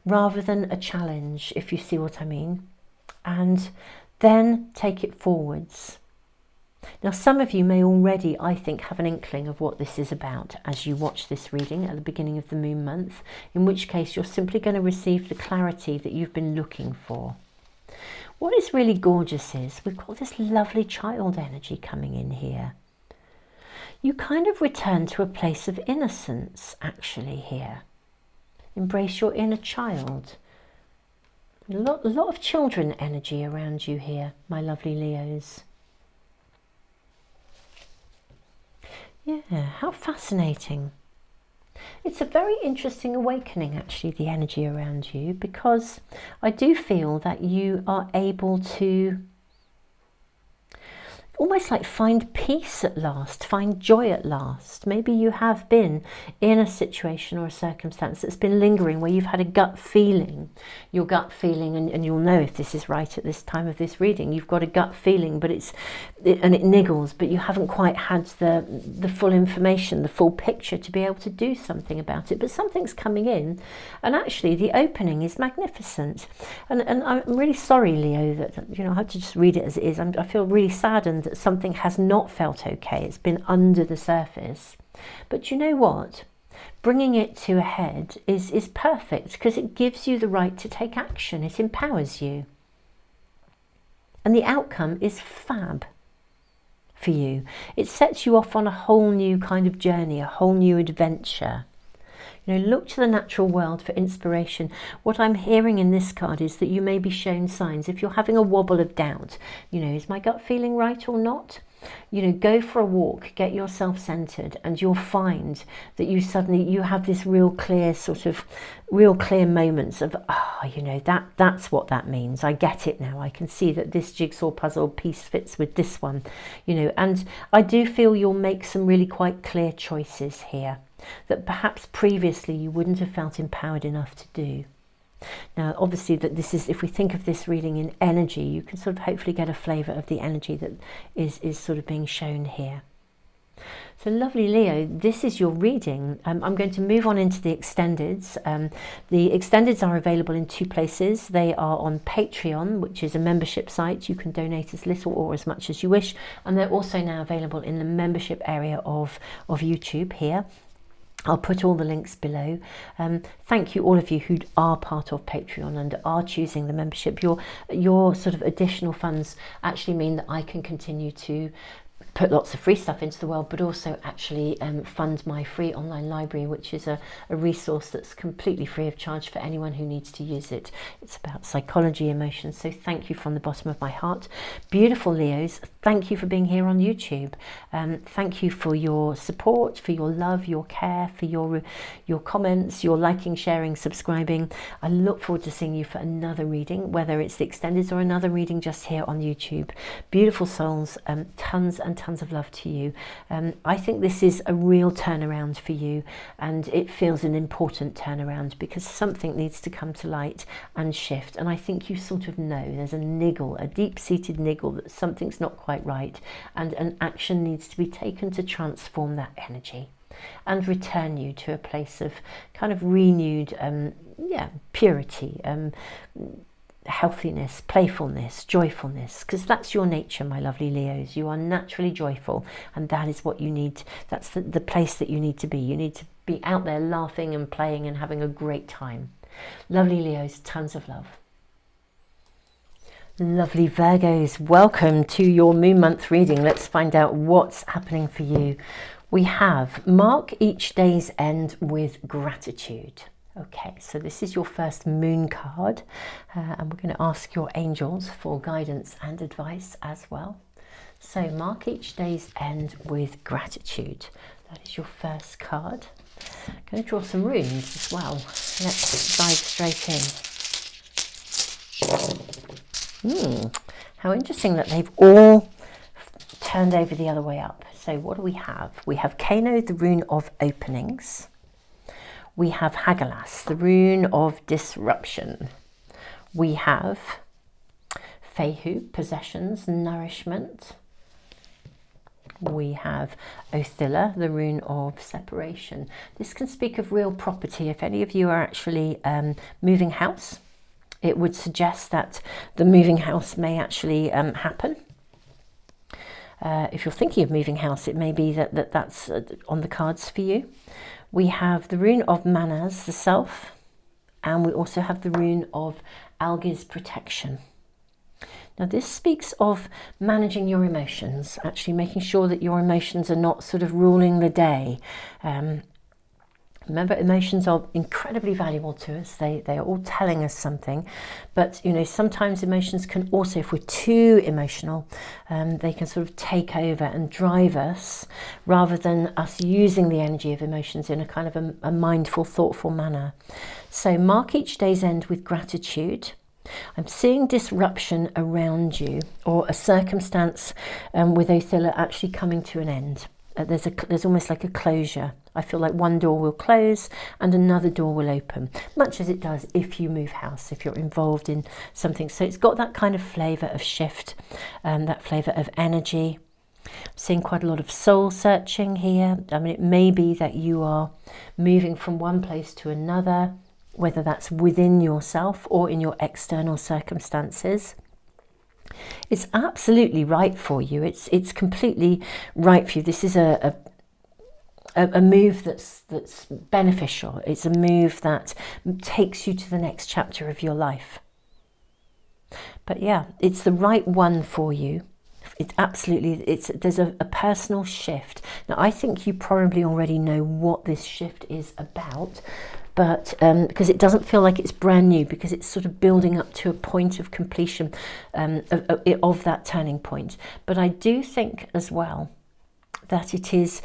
Speaker 1: rather than a challenge, if you see what I mean, and then take it forwards. Now, some of you may already, I think, have an inkling of what this is about as you watch this reading at the beginning of the moon month, in which case you're simply going to receive the clarity that you've been looking for. What is really gorgeous is we've got this lovely child energy coming in here. You kind of return to a place of innocence, actually, here. Embrace your inner child. A lot of children energy around you here, my lovely Leos. Yeah, how fascinating. It's a very interesting awakening, actually, the energy around you, because I do feel that you are able to almost like find peace at last, find joy at last. Maybe you have been in a situation or a circumstance that's been lingering where you've had a gut feeling, your gut feeling, and you'll know if this is right at this time of this reading. You've got a gut feeling, but it niggles, but you haven't quite had the full information, the full picture to be able to do something about it. But something's coming in, and actually the opening is magnificent. And I'm really sorry, Leo, that I have to just read it as it is. I feel really saddened that something has not felt okay. It's been under the surface. But you know what? Bringing it to a head is perfect, because it gives you the right to take action. It empowers you. And the outcome is fab for you. It sets you off on a whole new kind of journey, a whole new adventure. Look to the natural world for inspiration. What I'm hearing in this card is that you may be shown signs. If you're having a wobble of doubt, is my gut feeling right or not? Go for a walk, get yourself centered, and you'll find that you have this real clear moments of, that's what that means. I get it now. I can see that this jigsaw puzzle piece fits with this one, and I do feel you'll make some really quite clear choices here that perhaps previously you wouldn't have felt empowered enough to do. Now, obviously, that this is, if we think of this reading in energy, you can sort of hopefully get a flavour of the energy that is sort of being shown here. So lovely Leo, this is your reading. I'm going to move on into the extendeds. The extendeds are available in two places. They are on Patreon, which is a membership site. You can donate as little or as much as you wish. And they're also now available in the membership area of YouTube here. I'll put all the links below. Thank you, all of you who are part of Patreon and are choosing the membership. Your sort of additional funds actually mean that I can continue to put lots of free stuff into the world, but also actually fund my free online library, which is a resource that's completely free of charge for anyone who needs to use it. It's about psychology, emotions. So thank you from the bottom of my heart. Beautiful Leos, thank you for being here on YouTube. Thank you for your support, for your love, your care, for your comments, your liking, sharing, subscribing. I look forward to seeing you for another reading, whether it's the extendeds or another reading just here on YouTube. Beautiful souls, tons and tons of love to you. I think this is a real turnaround for you, and it feels an important turnaround because something needs to come to light and shift. And I think you sort of know there's a niggle, a deep-seated niggle, that something's not quite right, and an action needs to be taken to transform that energy and return you to a place of kind of renewed purity, healthiness, playfulness, joyfulness, because that's your nature, my lovely Leos. You are naturally joyful, and that is what you need. That's the place that you need to be. You need to be out there laughing and playing and having a great time. Lovely Leos, tons of love. Lovely Virgos, welcome to your moon month reading. Let's find out what's happening for you. We have mark each day's end with gratitude. Okay, so this is your first moon card, and we're going to ask your angels for guidance and advice as well. So mark each day's end with gratitude. That is your first card. I'm going to draw some runes as well. Let's dive straight in. How interesting that they've all turned over the other way up. So what do we have? We have Kano, the rune of openings. We have Hagalas, the rune of disruption. We have Fehu, possessions, nourishment. We have Othilla, the rune of separation. This can speak of real property. If any of you are actually moving house, it would suggest that the moving house may actually happen. If you're thinking of moving house, it may be that's on the cards for you. We have the rune of Manas, the self, and we also have the rune of Algi's protection. Now this speaks of managing your emotions, actually making sure that your emotions are not sort of ruling the day. Remember, emotions are incredibly valuable to us. They are all telling us something. But, you know, sometimes emotions can also, if we're too emotional, they can sort of take over and drive us rather than us using the energy of emotions in a kind of a mindful, thoughtful manner. So mark each day's end with gratitude. I'm seeing disruption around you, or a circumstance with Othilla actually coming to an end. There's almost like a closure. I feel like one door will close and another door will open, much as it does if you move house, if you're involved in something. So it's got that kind of flavour of shift, that flavour of energy. I'm seeing quite a lot of soul searching here. I mean, it may be that you are moving from one place to another, whether that's within yourself or in your external circumstances. It's absolutely right for you. It's completely right for you. This is a move that's beneficial. It's a move that takes you to the next chapter of your life. But yeah, it's the right one for you. It's absolutely, there's a personal shift. Now, I think you probably already know what this shift is about, but because it doesn't feel like it's brand new, because it's sort of building up to a point of completion of that turning point. But I do think as well that it is,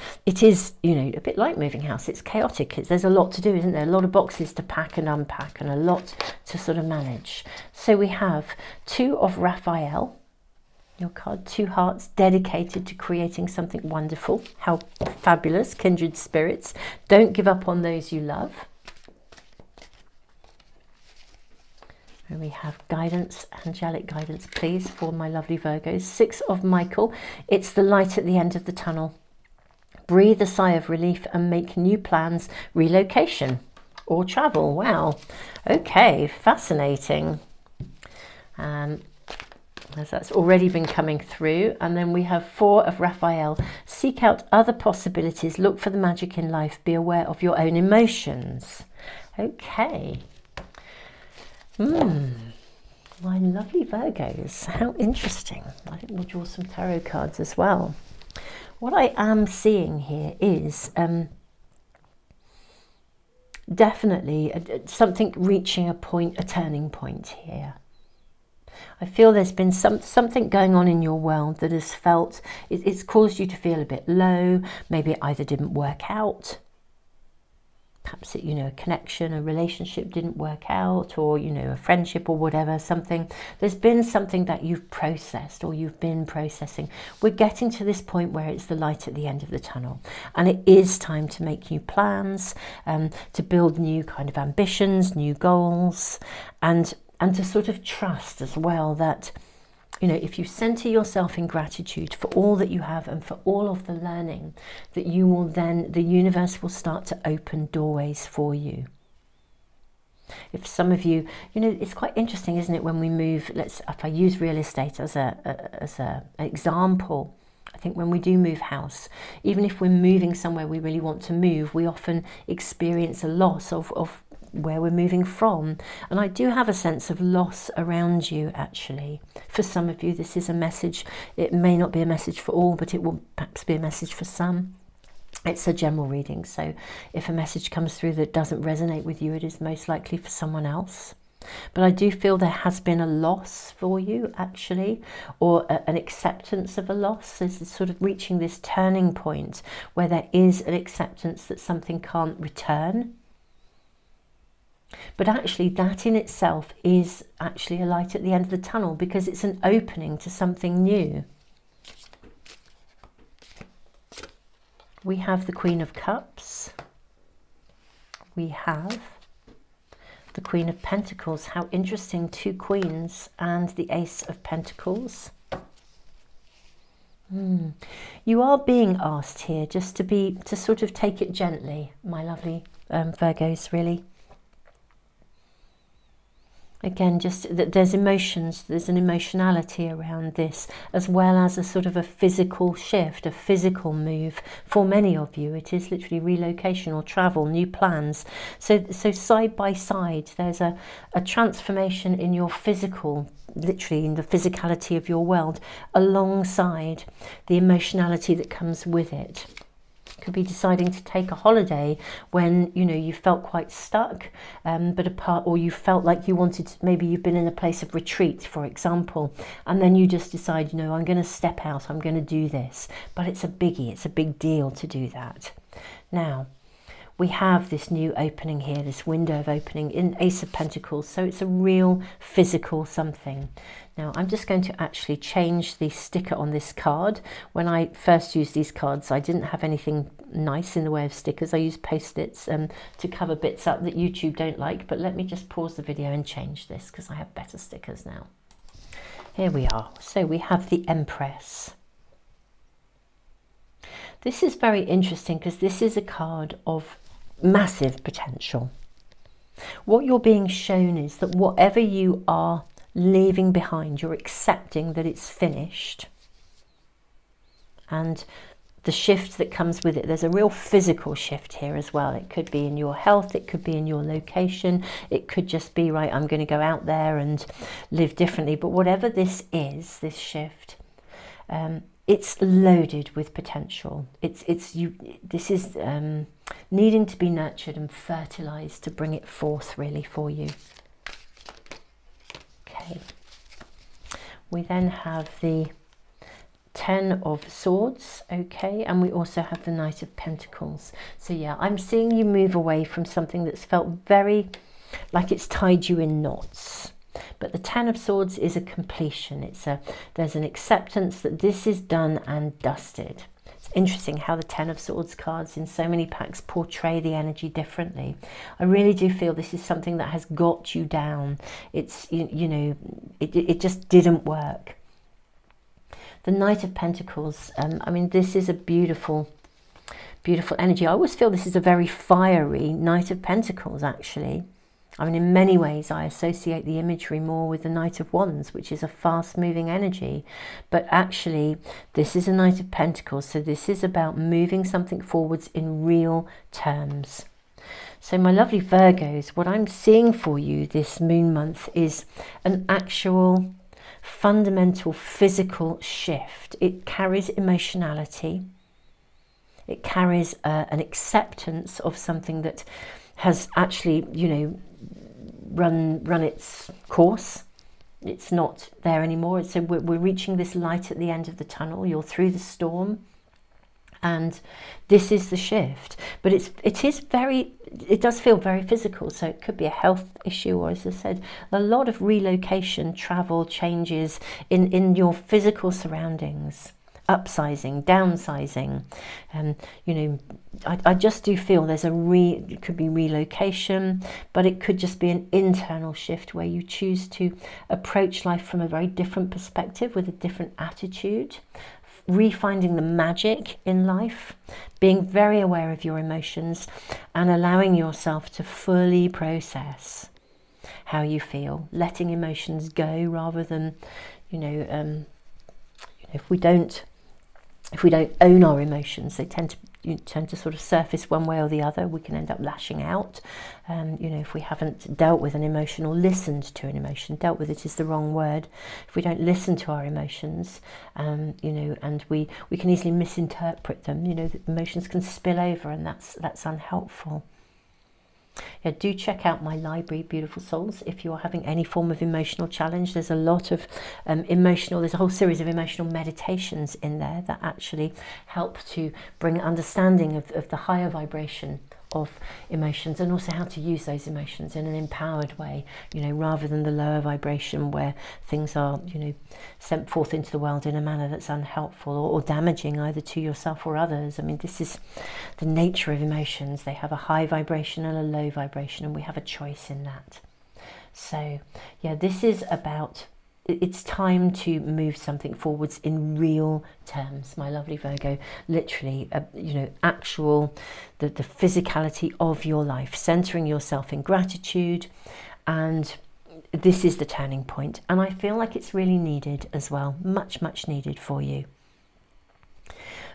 Speaker 1: you know, a bit like moving house. It's chaotic. There's a lot to do, isn't there? A lot of boxes to pack and unpack and a lot to sort of manage. So we have Two of Raphael, your card, two hearts dedicated to creating something wonderful. How fabulous, kindred spirits. Don't give up on those you love. And we have guidance, angelic guidance, please, for my lovely Virgos. Six of Michael. It's the light at the end of the tunnel. Breathe a sigh of relief and make new plans, relocation or travel. Wow. Okay, fascinating. As that's already been coming through. And then we have Four of Raphael. Seek out other possibilities. Look for the magic in life. Be aware of your own emotions. Okay. My lovely Virgos, how interesting. I think we'll draw some tarot cards as well. What I am seeing here is definitely something reaching a point, a turning point here. I feel there's been something going on in your world that has felt, it's caused you to feel a bit low. Maybe it either didn't work out. Perhaps it, you know, a connection, a relationship didn't work out, or, you know, a friendship or whatever, something. There's been something that you've processed or you've been processing. We're getting to this point where it's the light at the end of the tunnel. And it is time to make new plans, to build new kind of ambitions, new goals, and to sort of trust as well that, you know, if you center yourself in gratitude for all that you have and for all of the learning, that you will then, the universe will start to open doorways for you. If some of you, you know, it's quite interesting, isn't it, when we move, if I use real estate as an example, I think when we do move house, even if we're moving somewhere we really want to move, we often experience a loss of where we're moving from. And I do have a sense of loss around you, actually. For some of you, this is a message. It may not be a message for all, but it will perhaps be a message for some. It's a general reading, so if a message comes through that doesn't resonate with you, it is most likely for someone else. But I do feel there has been a loss for you, actually, or an acceptance of a loss. There's sort of reaching this turning point where there is an acceptance that something can't return. But actually that in itself is actually a light at the end of the tunnel, because it's an opening to something new. We have the Queen of Cups. We have the Queen of Pentacles. How interesting, two queens and the Ace of Pentacles. You are being asked here just to sort of take it gently, my lovely Virgos, really. Again, just that there's emotions, there's an emotionality around this, as well as a sort of a physical shift, a physical move. For many of you, it is literally relocation or travel, new plans. So side by side, there's a transformation in your physical, literally in the physicality of your world, alongside the emotionality that comes with it. Could be deciding to take a holiday when, you know, you felt quite stuck, or you felt like you wanted to, maybe you've been in a place of retreat, for example, and then you just decide, you know, I'm going to step out, I'm going to do this. But it's a biggie, it's a big deal to do that. Now, we have this new opening here, this window of opening in Ace of Pentacles, so it's a real physical something. Now, I'm just going to actually change the sticker on this card. When I first used these cards, I didn't have anything nice in the way of stickers. I used Post-its to cover bits up that YouTube don't like, but let me just pause the video and change this because I have better stickers now. Here we are. So we have the Empress. This is very interesting because this is a card of massive potential. What you're being shown is that whatever you are leaving behind, you're accepting that it's finished, and the shift that comes with it, there's a real physical shift here as well. It could be in your health, it could be in your location, it could just be, right, I'm going to go out there and live differently. But whatever this is, this shift, it's loaded with potential. This is needing to be nurtured and fertilized to bring it forth really for you. Okay. We then have the Ten of Swords, okay, and we also have the Knight of Pentacles. So yeah, I'm seeing you move away from something that's felt very like it's tied you in knots. But the Ten of Swords is a completion. There's an acceptance that this is done and dusted. It's interesting how the Ten of Swords cards in so many packs portray the energy differently. I really do feel this is something that has got you down. It's, you know, it just didn't work. The Knight of Pentacles, I mean, this is a beautiful, beautiful energy. I always feel this is a very fiery Knight of Pentacles, actually. I mean, in many ways, I associate the imagery more with the Knight of Wands, which is a fast-moving energy. But actually, this is a Knight of Pentacles, so this is about moving something forwards in real terms. So my lovely Virgos, what I'm seeing for you this moon month is an actual fundamental physical shift. It carries emotionality. It carries an acceptance of something that has actually, you know, run its course. It's not there anymore. So we're reaching this light at the end of the tunnel. You're through the storm, and this is the shift. But it does feel very physical. So it could be a health issue, or as I said, a lot of relocation, travel, changes in your physical surroundings. Upsizing, downsizing, you know, I just do feel there's it could be relocation, but it could just be an internal shift where you choose to approach life from a very different perspective with a different attitude, refinding the magic in life, being very aware of your emotions and allowing yourself to fully process how you feel, letting emotions go rather than, you know, if we don't own our emotions, they tend to sort of surface one way or the other. We can end up lashing out. You know, if we haven't dealt with an emotion or listened to an emotion, dealt with it is the wrong word. If we don't listen to our emotions, you know, and we can easily misinterpret them. You know, the emotions can spill over, and that's unhelpful. Yeah, do check out my library, Beautiful Souls, if you're having any form of emotional challenge. There's a lot of there's a whole series of emotional meditations in there that actually help to bring understanding of the higher vibration of emotions, and also how to use those emotions in an empowered way, you know, rather than the lower vibration where things are, you know, sent forth into the world in a manner that's unhelpful or damaging either to yourself or others. I mean, this is the nature of emotions. They have a high vibration and a low vibration, and we have a choice in that. So yeah, this is about it's time to move something forwards in real terms, my lovely Virgo. Literally, you know, actual, the physicality of your life, centering yourself in gratitude. And this is the turning point. And I feel like it's really needed as well. Much, much needed for you.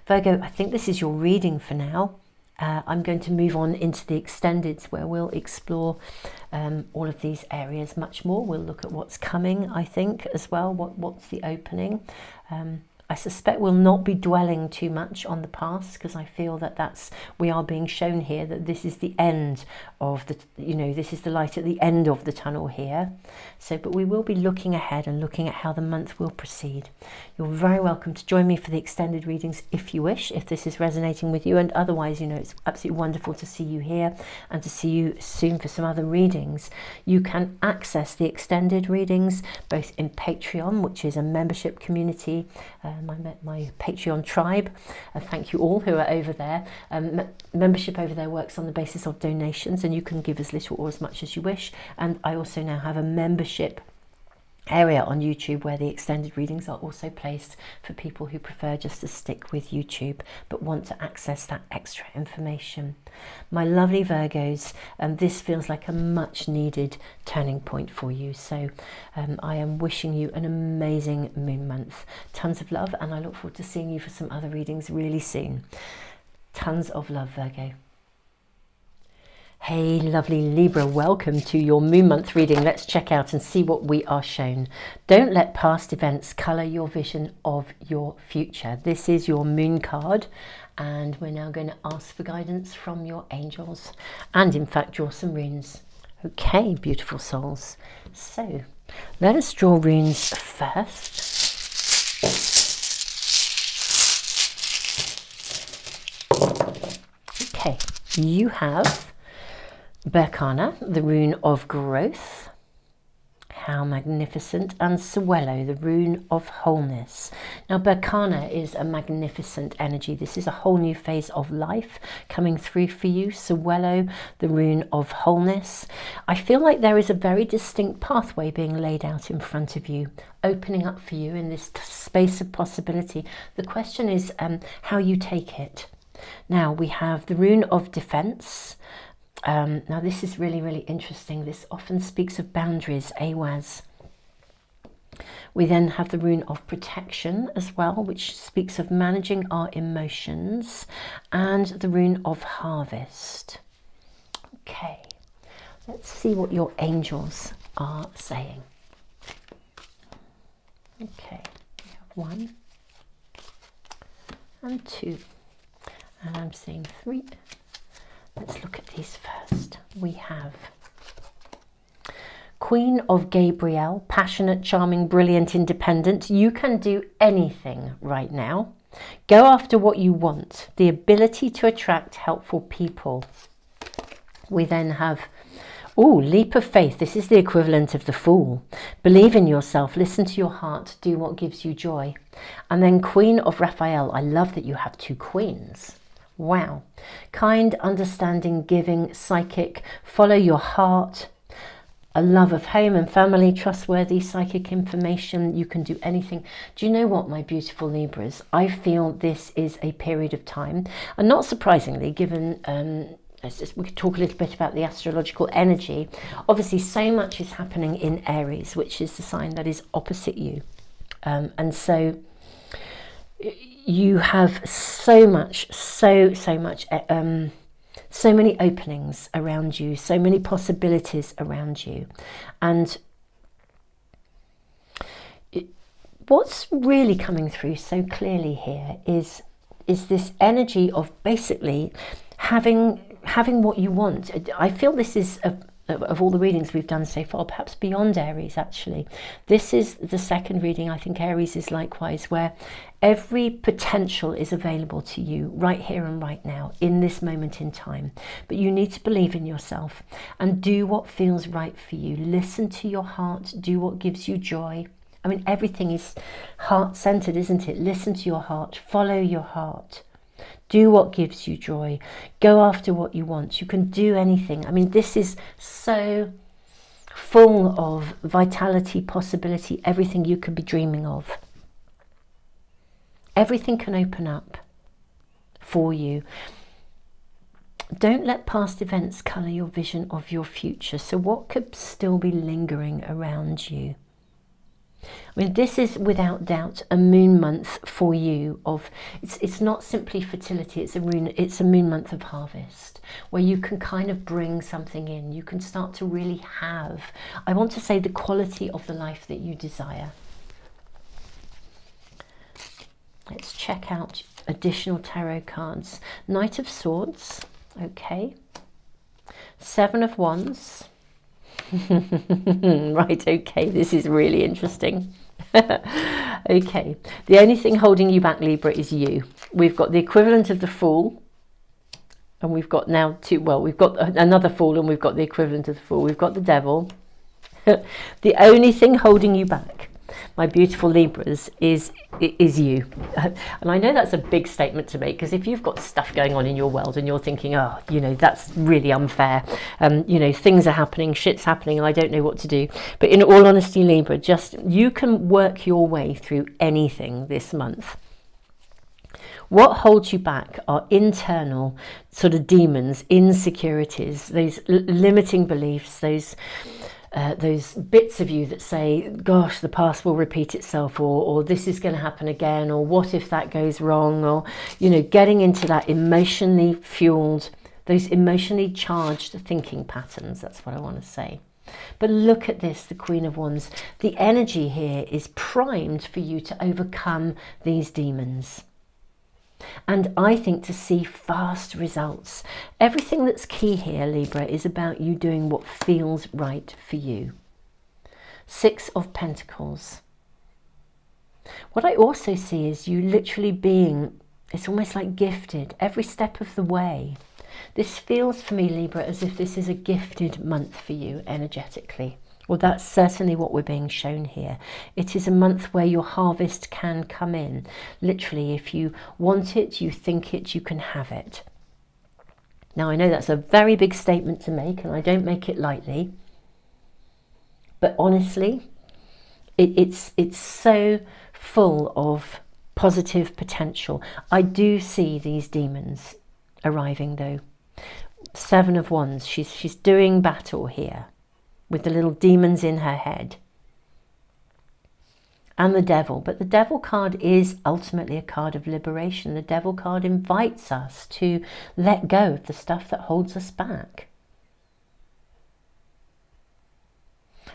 Speaker 1: Virgo, I think this is your reading for now. I'm going to move on into the extendeds, where we'll explore all of these areas much more. We'll look at what's coming, I think, as well. What's the opening? I suspect we'll not be dwelling too much on the past, because I feel that we are being shown here that this is the end of the, you know, this is the light at the end of the tunnel here. So, but we will be looking ahead and looking at how the month will proceed. You're very welcome to join me for the extended readings if you wish, if this is resonating with you. And otherwise, you know, it's absolutely wonderful to see you here and to see you soon for some other readings. You can access the extended readings both in Patreon, which is a membership community, my Patreon tribe. Thank you all who are over there. Membership over there works on the basis of donations, and you can give as little or as much as you wish. And I also now have a membership area on YouTube where the extended readings are also placed for people who prefer just to stick with YouTube but want to access that extra information. My lovely Virgos, this feels like a much needed turning point for you. So I am wishing you an amazing moon month. Tons of love, and I look forward to seeing you for some other readings really soon. Tons of love, Virgo. Hey lovely Libra, welcome to your moon month reading. Let's check out and see what we are shown. Don't let past events colour your vision of your future. This is your moon card, and we're now going to ask for guidance from your angels and in fact draw some runes. Okay, beautiful souls. So let us draw runes first. Okay, you have Berkana, the rune of growth. How magnificent. And Suelo, the rune of wholeness. Now, Berkana is a magnificent energy. This is a whole new phase of life coming through for you. Suelo, the rune of wholeness. I feel like there is a very distinct pathway being laid out in front of you, opening up for you in this space of possibility. The question is how you take it. Now, we have the rune of defense. Now this is really, really interesting. This often speaks of boundaries, Awaz. We then have the rune of protection as well, which speaks of managing our emotions, and the rune of harvest. Okay, let's see what your angels are saying. Okay, we have 1 and 2, and I'm seeing 3. Let's look at these first. We have Queen of Gabriel, passionate, charming, brilliant, independent. You can do anything right now. Go after what you want. The ability to attract helpful people. We then have, leap of faith. This is the equivalent of the Fool. Believe in yourself. Listen to your heart. Do what gives you joy. And then Queen of Raphael. I love that you have 2 queens. Wow. Kind, understanding, giving, psychic, follow your heart, a love of home and family, trustworthy, psychic information. You can do anything. Do you know what, my beautiful Libras? I feel this is a period of time, and not surprisingly, given we could talk a little bit about the astrological energy. Obviously, so much is happening in Aries, which is the sign that is opposite you, and so you have so many openings around you, so many possibilities around you. And what's really coming through so clearly here is this energy of basically having what you want. I feel this is of all the readings we've done so far, perhaps beyond Aries actually. This is the second reading. I think Aries is likewise, where every potential is available to you right here and right now in this moment in time. But you need to believe in yourself and do what feels right for you. Listen to your heart, do what gives you joy. I mean, everything is heart-centered, isn't it? Listen to your heart, follow your heart. Do what gives you joy. Go after what you want. You can do anything. I mean, this is so full of vitality, possibility, everything you could be dreaming of. Everything can open up for you. Don't let past events colour your vision of your future. So what could still be lingering around you? I mean, this is without doubt a moon month for you. It's not simply fertility, it's a moon month of harvest, where you can kind of bring something in. You can start to really have, I want to say, the quality of the life that you desire. Let's check out additional tarot cards. Knight of Swords, okay. Seven of Wands. Right, okay, this is really interesting. Okay, the only thing holding you back, Libra, is you. We've got the equivalent of the Fool, and we've got now two, well, we've got another Fool, and we've got the equivalent of the Fool. We've got the Devil. The only thing holding you back, my beautiful Libras, is you. And I know that's a big statement to make, because if you've got stuff going on in your world and you're thinking, oh, you know, that's really unfair, you know, things are happening, shit's happening, and I don't know what to do. But in all honesty, Libra, just, you can work your way through anything this month. What holds you back are internal sort of demons, insecurities, those limiting beliefs, those bits of you that say, gosh, the past will repeat itself, or this is going to happen again, or what if that goes wrong, or, you know, getting into that emotionally fueled, those emotionally charged thinking patterns. That's what I want to say. But look at this, the Queen of Wands. The energy here is primed for you to overcome these demons. And I think to see fast results. Everything that's key here, Libra, is about you doing what feels right for you. Six of Pentacles. What I also see is you literally being, it's almost like gifted every step of the way. This feels for me, Libra, as if this is a gifted month for you energetically. Well, that's certainly what we're being shown here. It is a month where your harvest can come in. Literally, if you want it, you think it, you can have it. Now, I know that's a very big statement to make, and I don't make it lightly. But honestly, it's so full of positive potential. I do see these demons arriving, though. Seven of Wands, she's doing battle here, with the little demons in her head. And the Devil. But the Devil card is ultimately a card of liberation. The Devil card invites us to let go of the stuff that holds us back.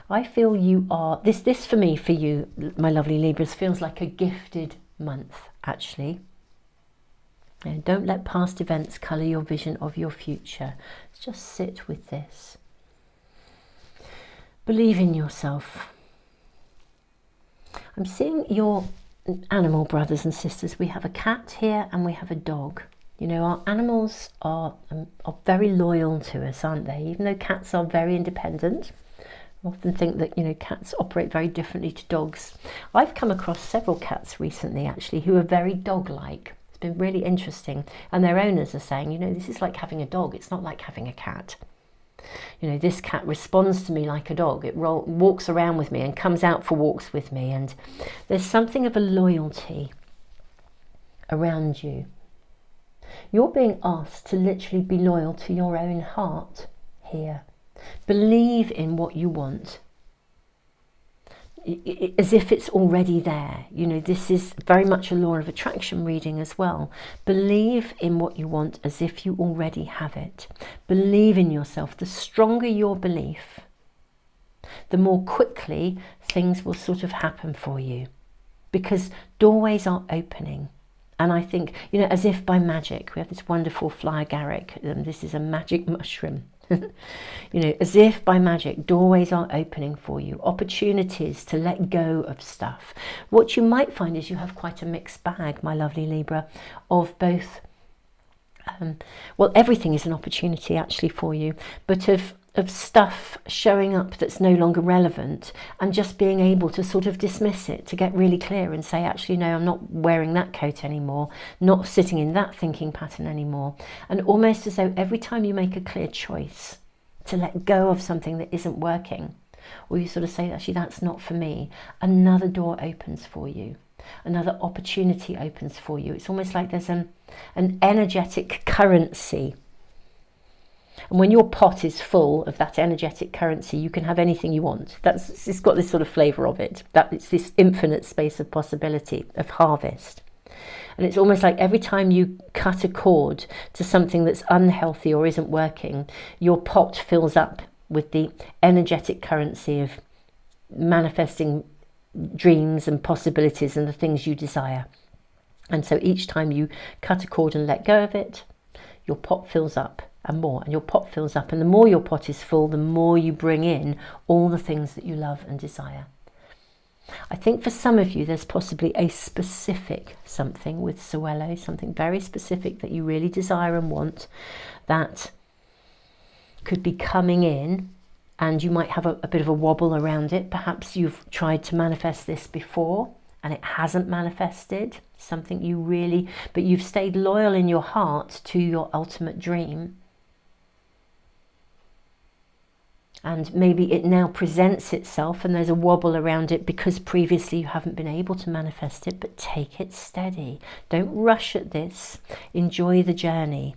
Speaker 1: I feel you are, this for me, for you, my lovely Libras, feels like a gifted month, actually. And don't let past events colour your vision of your future. Just sit with this. Believe in yourself. I'm seeing your animal brothers and sisters. We have a cat here and we have a dog. You know, our animals are very loyal to us, aren't they? Even though cats are very independent. I often think that, you know, cats operate very differently to dogs. I've come across several cats recently, actually, who are very dog-like. It's been really interesting. And their owners are saying, you know, this is like having a dog. It's not like having a cat. You know, this cat responds to me like a dog. It walks around with me and comes out for walks with me. And there's something of a loyalty around you. You're being asked to literally be loyal to your own heart here. Believe in what you want, as if it's already there. You know, this is very much a law of attraction reading as well. Believe in what you want as if you already have it. Believe in yourself. The stronger your belief, the more quickly things will sort of happen for you, because doorways are opening. And I think, you know, as if by magic, we have this wonderful fly agaric. This is a magic mushroom. You know, as if by magic, doorways are opening for you, opportunities to let go of stuff. What you might find is you have quite a mixed bag, my lovely Libra, of both, well, everything is an opportunity actually for you, but of stuff showing up that's no longer relevant, and just being able to sort of dismiss it, to get really clear and say, actually, no, I'm not wearing that coat anymore, not sitting in that thinking pattern anymore. And almost as though every time you make a clear choice to let go of something that isn't working, or you sort of say, actually, that's not for me, another door opens for you. Another opportunity opens for you. It's almost like there's an energetic currency. And when your pot is full of that energetic currency, you can have anything you want. It's got this sort of flavour of it. That it's this infinite space of possibility, of harvest. And it's almost like every time you cut a cord to something that's unhealthy or isn't working, your pot fills up with the energetic currency of manifesting dreams and possibilities and the things you desire. And so each time you cut a cord and let go of it, your pot fills up and more, and your pot fills up, and the more your pot is full, the more you bring in all the things that you love and desire. I think for some of you there's possibly a specific something with Suelo, something very specific that you really desire and want, that could be coming in, and you might have a bit of a wobble around it. Perhaps you've tried to manifest this before and it hasn't manifested, something you really, but you've stayed loyal in your heart to your ultimate dream. And maybe it now presents itself and there's a wobble around it because previously you haven't been able to manifest it, but take it steady. Don't rush at this. Enjoy the journey.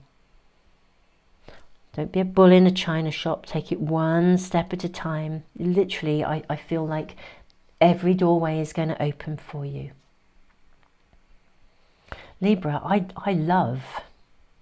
Speaker 1: Don't be a bull in a china shop. Take it one step at a time. Literally, I feel like every doorway is going to open for you. Libra, I love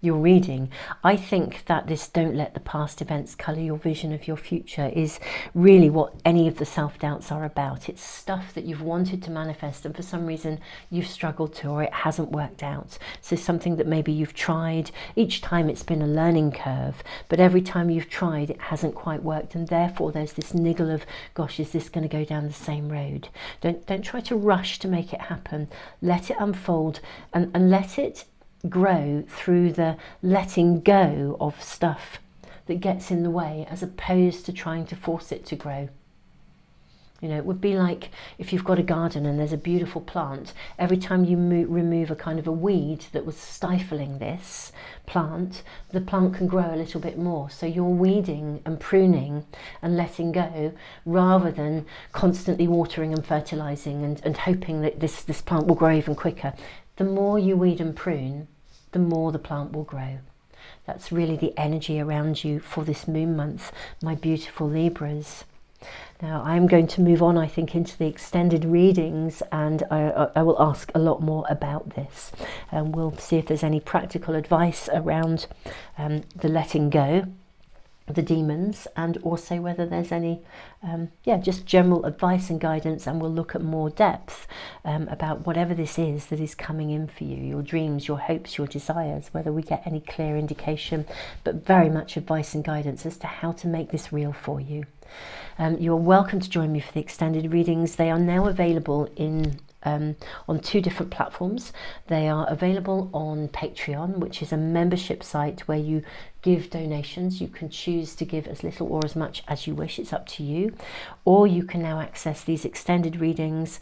Speaker 1: your reading. I think that this don't let the past events colour your vision of your future is really what any of the self-doubts are about. It's stuff that you've wanted to manifest and for some reason you've struggled to, or it hasn't worked out. So something that maybe you've tried, each time it's been a learning curve, but every time you've tried it hasn't quite worked, and therefore there's this niggle of, gosh, is this going to go down the same road? Don't try to rush to make it happen. Let it unfold and let it grow through the letting go of stuff that gets in the way, as opposed to trying to force it to grow. You know, it would be like if you've got a garden and there's a beautiful plant, every time you remove a kind of a weed that was stifling this plant, the plant can grow a little bit more. So you're weeding and pruning and letting go, rather than constantly watering and fertilizing and hoping that this plant will grow even quicker. The more you weed and prune, the more the plant will grow. That's really the energy around you for this moon month, my beautiful Libras. Now I'm going to move on, I think, into the extended readings, and I will ask a lot more about this, and we'll see if there's any practical advice around the letting go, the demons, and also whether there's any just general advice and guidance, and we'll look at more depth about whatever this is that is coming in for you, your dreams, your hopes, your desires, whether we get any clear indication, but very much advice and guidance as to how to make this real for you. You're welcome to join me for the extended readings. They are now available on two different platforms. They are available on Patreon, which is a membership site where you give donations. You can choose to give as little or as much as you wish. It's up to you. Or you can now access these extended readings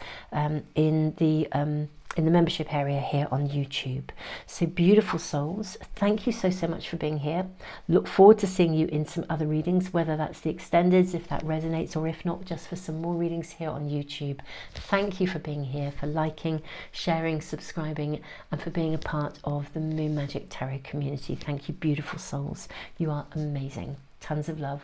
Speaker 1: in the membership area here on YouTube. So beautiful souls, thank you so much for being here. Look forward to seeing you in some other readings, whether that's the extendeds, if that resonates, or if not, just for some more readings here on YouTube. Thank you for being here, for liking, sharing, subscribing, and for being a part of the Moon Magic Tarot community. Thank you, beautiful souls. You are amazing. Tons of love.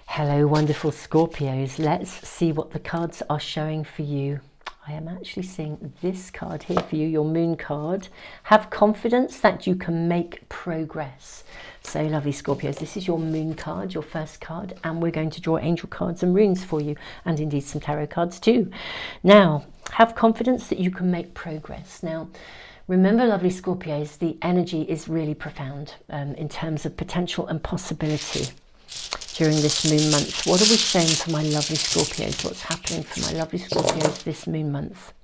Speaker 1: Hello, wonderful Scorpios. Let's see what the cards are showing for you. I am actually seeing this card here for you, your moon card. Have confidence that you can make progress. So lovely Scorpios, this is your moon card, your first card, and we're going to draw angel cards and runes for you, and indeed some tarot cards too. Now, have confidence that you can make progress. Now, remember, lovely Scorpios, the energy is really profound in terms of potential and possibility during this moon month. What are we showing for my lovely Scorpios? What's happening for my lovely Scorpios this moon month?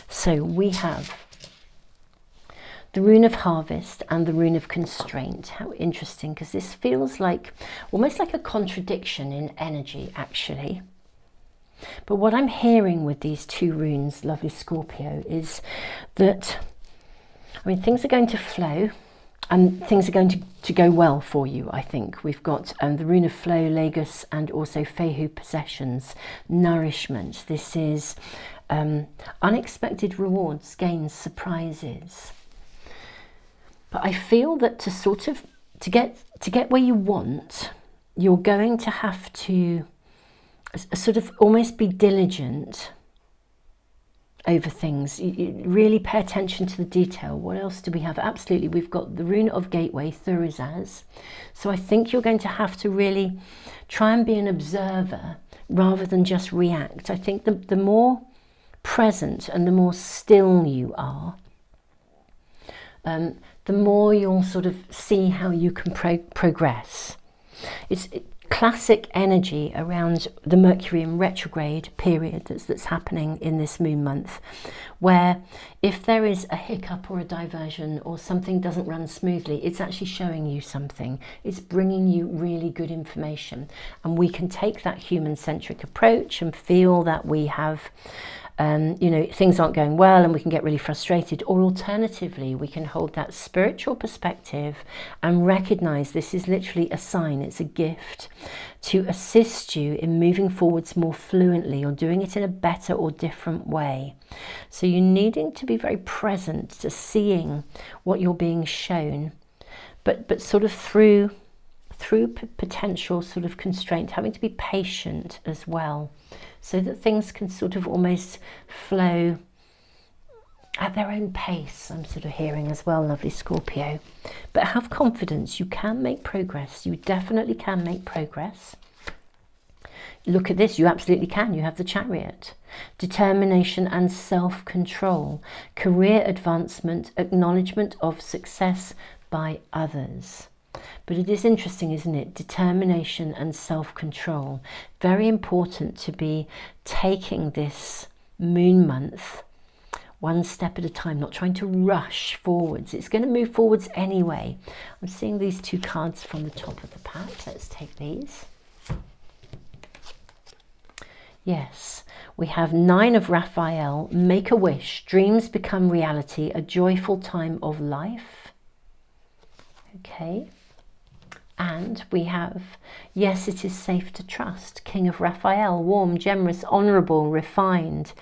Speaker 1: So we have the rune of harvest and the rune of constraint. How interesting, because this feels like almost like a contradiction in energy, actually. But what I'm hearing with these two runes, lovely Scorpio, is that, I mean, things are going to flow. things are going to go well for you, I think. We've got the Rune of Flow, Lagos, and also Fehu possessions, nourishment. This is unexpected rewards, gains, surprises. But I feel that to get where you want, you're going to have to sort of almost be diligent over things. You really pay attention to the detail. What else do we have? Absolutely, we've got the Rune of Gateway, Thurizaz. So I think you're going to have to really try and be an observer rather than just react. I think the more present and the more still you are, the more you'll sort of see how you can progress. It's classic energy around the Mercury in retrograde period that's happening in this moon month, where if there is a hiccup or a diversion or something doesn't run smoothly, it's actually showing you something. It's bringing you really good information, and we can take that human-centric approach and feel that we have things aren't going well and we can get really frustrated. Or alternatively, we can hold that spiritual perspective and recognize this is literally a sign, it's a gift to assist you in moving forwards more fluently or doing it in a better or different way. So you're needing to be very present to seeing what you're being shown, but sort of through potential sort of constraint, having to be patient as well, so that things can sort of almost flow at their own pace. I'm sort of hearing as well, lovely Scorpio. But have confidence, you can make progress. You definitely can make progress. Look at this, you absolutely can. You have the Chariot. Determination and self-control. Career advancement, acknowledgement of success by others. But it is interesting, isn't it? Determination and self-control. Very important to be taking this moon month one step at a time, not trying to rush forwards. It's going to move forwards anyway. I'm seeing these two cards from the top of the pack. Let's take these. Yes, we have Nine of Raphael, make a wish, dreams become reality, a joyful time of life. Okay. And we have, yes, it is safe to trust. King of Raphael, warm, generous, honourable, refined.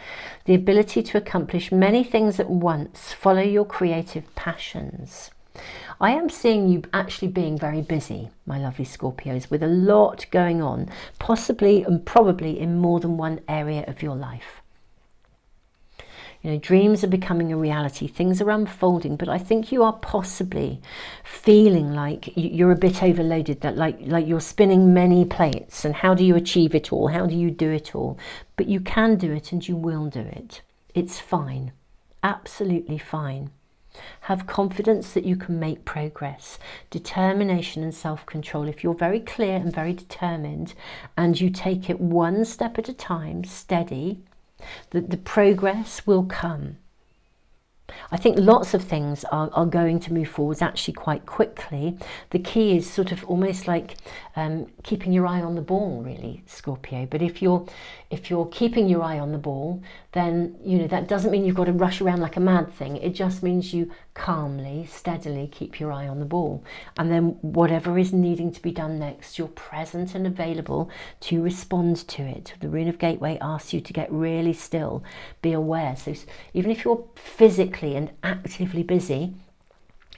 Speaker 1: The ability to accomplish many things at once. Follow your creative passions. I am seeing you actually being very busy, my lovely Scorpios, with a lot going on, possibly and probably in more than one area of your life. You know, dreams are becoming a reality, things are unfolding, but I think you are possibly feeling like you're a bit overloaded, that like you're spinning many plates, and how do you achieve it all? How do you do it all? But you can do it and you will do it. It's fine, absolutely fine. Have confidence that you can make progress, determination and self-control. If you're very clear and very determined and you take it one step at a time, steady, the progress will come. I think lots of things are going to move forwards actually quite quickly. The key is sort of almost like keeping your eye on the ball, really, Scorpio. But if you're keeping your eye on the ball, then that doesn't mean you've got to rush around like a mad thing. It just means you calmly, steadily keep your eye on the ball, and then whatever is needing to be done next, you're present and available to respond to it. The Rune of Gateway asks you to get really still, be aware. So even if you're physically and actively busy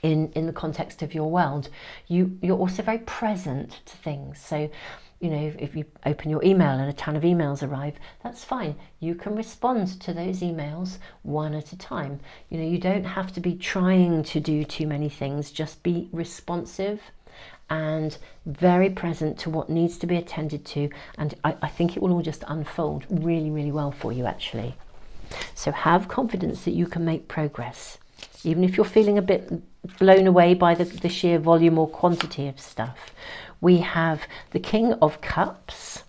Speaker 1: in the context of your world, you're also very present to things. So if you open your email and a ton of emails arrive, that's fine. You can respond to those emails one at a time. You don't have to be trying to do too many things. Just be responsive and very present to what needs to be attended to. And I think it will all just unfold really, really well for you, actually. So have confidence that you can make progress, even if you're feeling a bit blown away by the sheer volume or quantity of stuff. We have the King of Cups.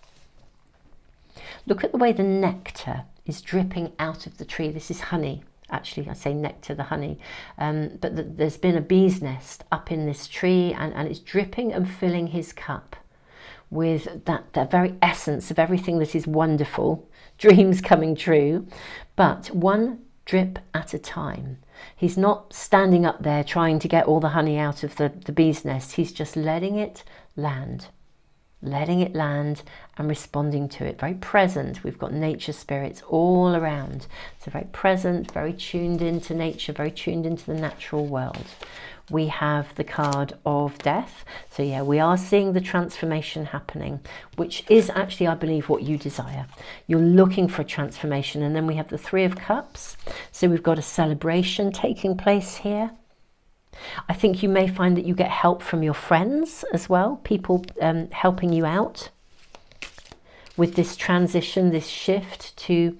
Speaker 1: Look at the way the nectar is dripping out of the tree. This is honey. Actually, I say nectar, the honey. But there's been a bee's nest up in this tree, and it's dripping and filling his cup with that very essence of everything that is wonderful, dreams coming true, but one drip at a time. He's not standing up there trying to get all the honey out of the bee's nest. He's just letting it land and responding to it. Very present. We've got nature spirits all around. So very present, very tuned into nature, very tuned into the natural world. We have the card of death. So yeah, we are seeing the transformation happening, which is actually, I believe, what you desire. You're looking for a transformation. And then we have the Three of Cups. So we've got a celebration taking place here. I think you may find that you get help from your friends as well, people helping you out with this transition, this shift to,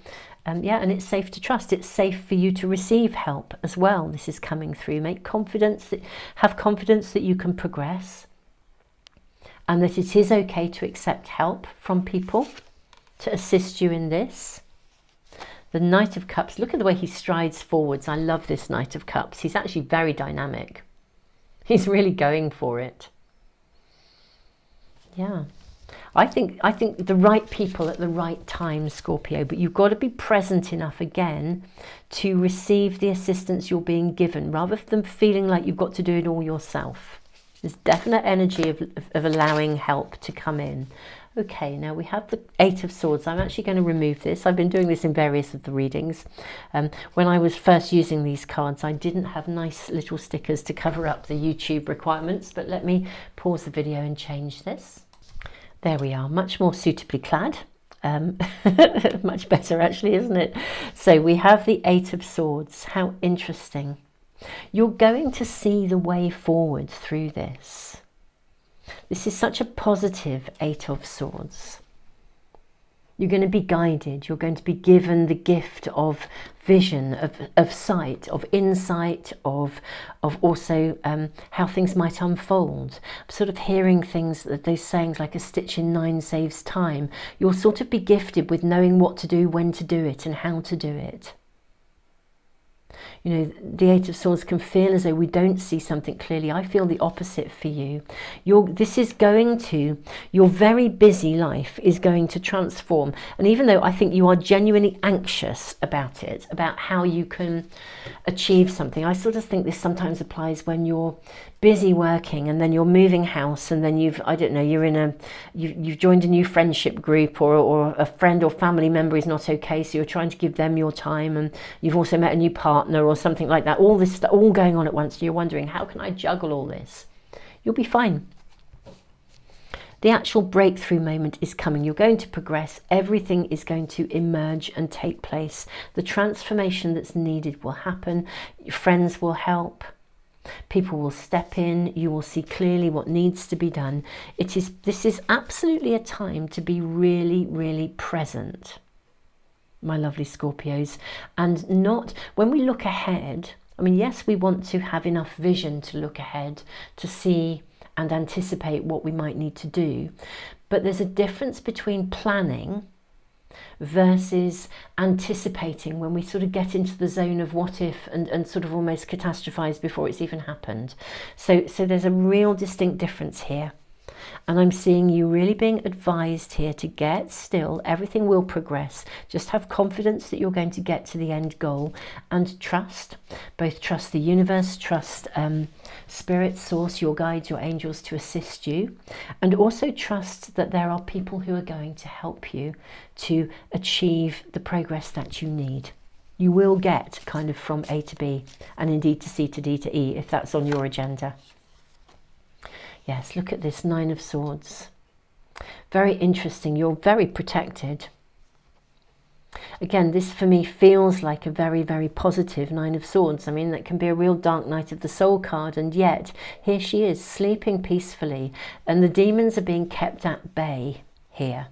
Speaker 1: yeah, and it's safe to trust. It's safe for you to receive help as well. This is coming through. Have confidence that you can progress and that it is okay to accept help from people to assist you in this. The Knight of Cups, look at the way he strides forwards. I love this Knight of Cups. He's actually very dynamic. He's really going for it. Yeah. I think the right people at the right time, Scorpio, but you've got to be present enough again to receive the assistance you're being given, rather than feeling like you've got to do it all yourself. There's definite energy of allowing help to come in. Okay, now we have the Eight of Swords. I'm actually going to remove this. I've been doing this in various of the readings. When I was first using these cards, I didn't have nice little stickers to cover up the YouTube requirements, but let me pause the video and change this. There we are, much more suitably clad. Much better actually, isn't it? So we have the Eight of Swords. How interesting. You're going to see the way forward through this. This is such a positive Eight of Swords. You're going to be guided. You're going to be given the gift of vision, of sight, of insight, of also how things might unfold. I'm sort of hearing things, those sayings like a stitch in nine saves time. You'll sort of be gifted with knowing what to do, when to do it, and how to do it. You know, the Eight of Swords can feel as though we don't see something clearly. I feel the opposite for you. Your very busy life is going to transform. And even though I think you are genuinely anxious about it, about how you can achieve something, I sort of think this sometimes applies when you're busy working and then you're moving house, and then you've joined a new friendship group, or a friend or family member is not okay, so you're trying to give them your time, and you've also met a new partner or something like that. All this stuff all going on at once, and you're wondering, how can I juggle all this? You'll be fine. The actual breakthrough moment is coming. You're going to progress. Everything is going to emerge and take place. The transformation that's needed will happen. Your friends will help. People will step in. You will see clearly what needs to be done. This is absolutely a time to be really, really present, my lovely Scorpios. And not, when we look ahead, I mean, yes, we want to have enough vision to look ahead, to see and anticipate what we might need to do. But there's a difference between planning versus anticipating, when we sort of get into the zone of what if and sort of almost catastrophize before it's even happened. So there's a real distinct difference here. And I'm seeing you really being advised here to get still. Everything will progress. Just have confidence that you're going to get to the end goal, and trust. Both trust the universe, trust spirit, source, your guides, your angels to assist you, and also trust that there are people who are going to help you to achieve the progress that you need. You will get kind of from A to B, and indeed to C to D to E, if that's on your agenda. Yes, look at this Nine of Swords. Very interesting. You're very protected. Again, this for me feels like a very, very positive Nine of Swords. I mean, that can be a real dark night of the soul card, and yet here she is sleeping peacefully, and the demons are being kept at bay here.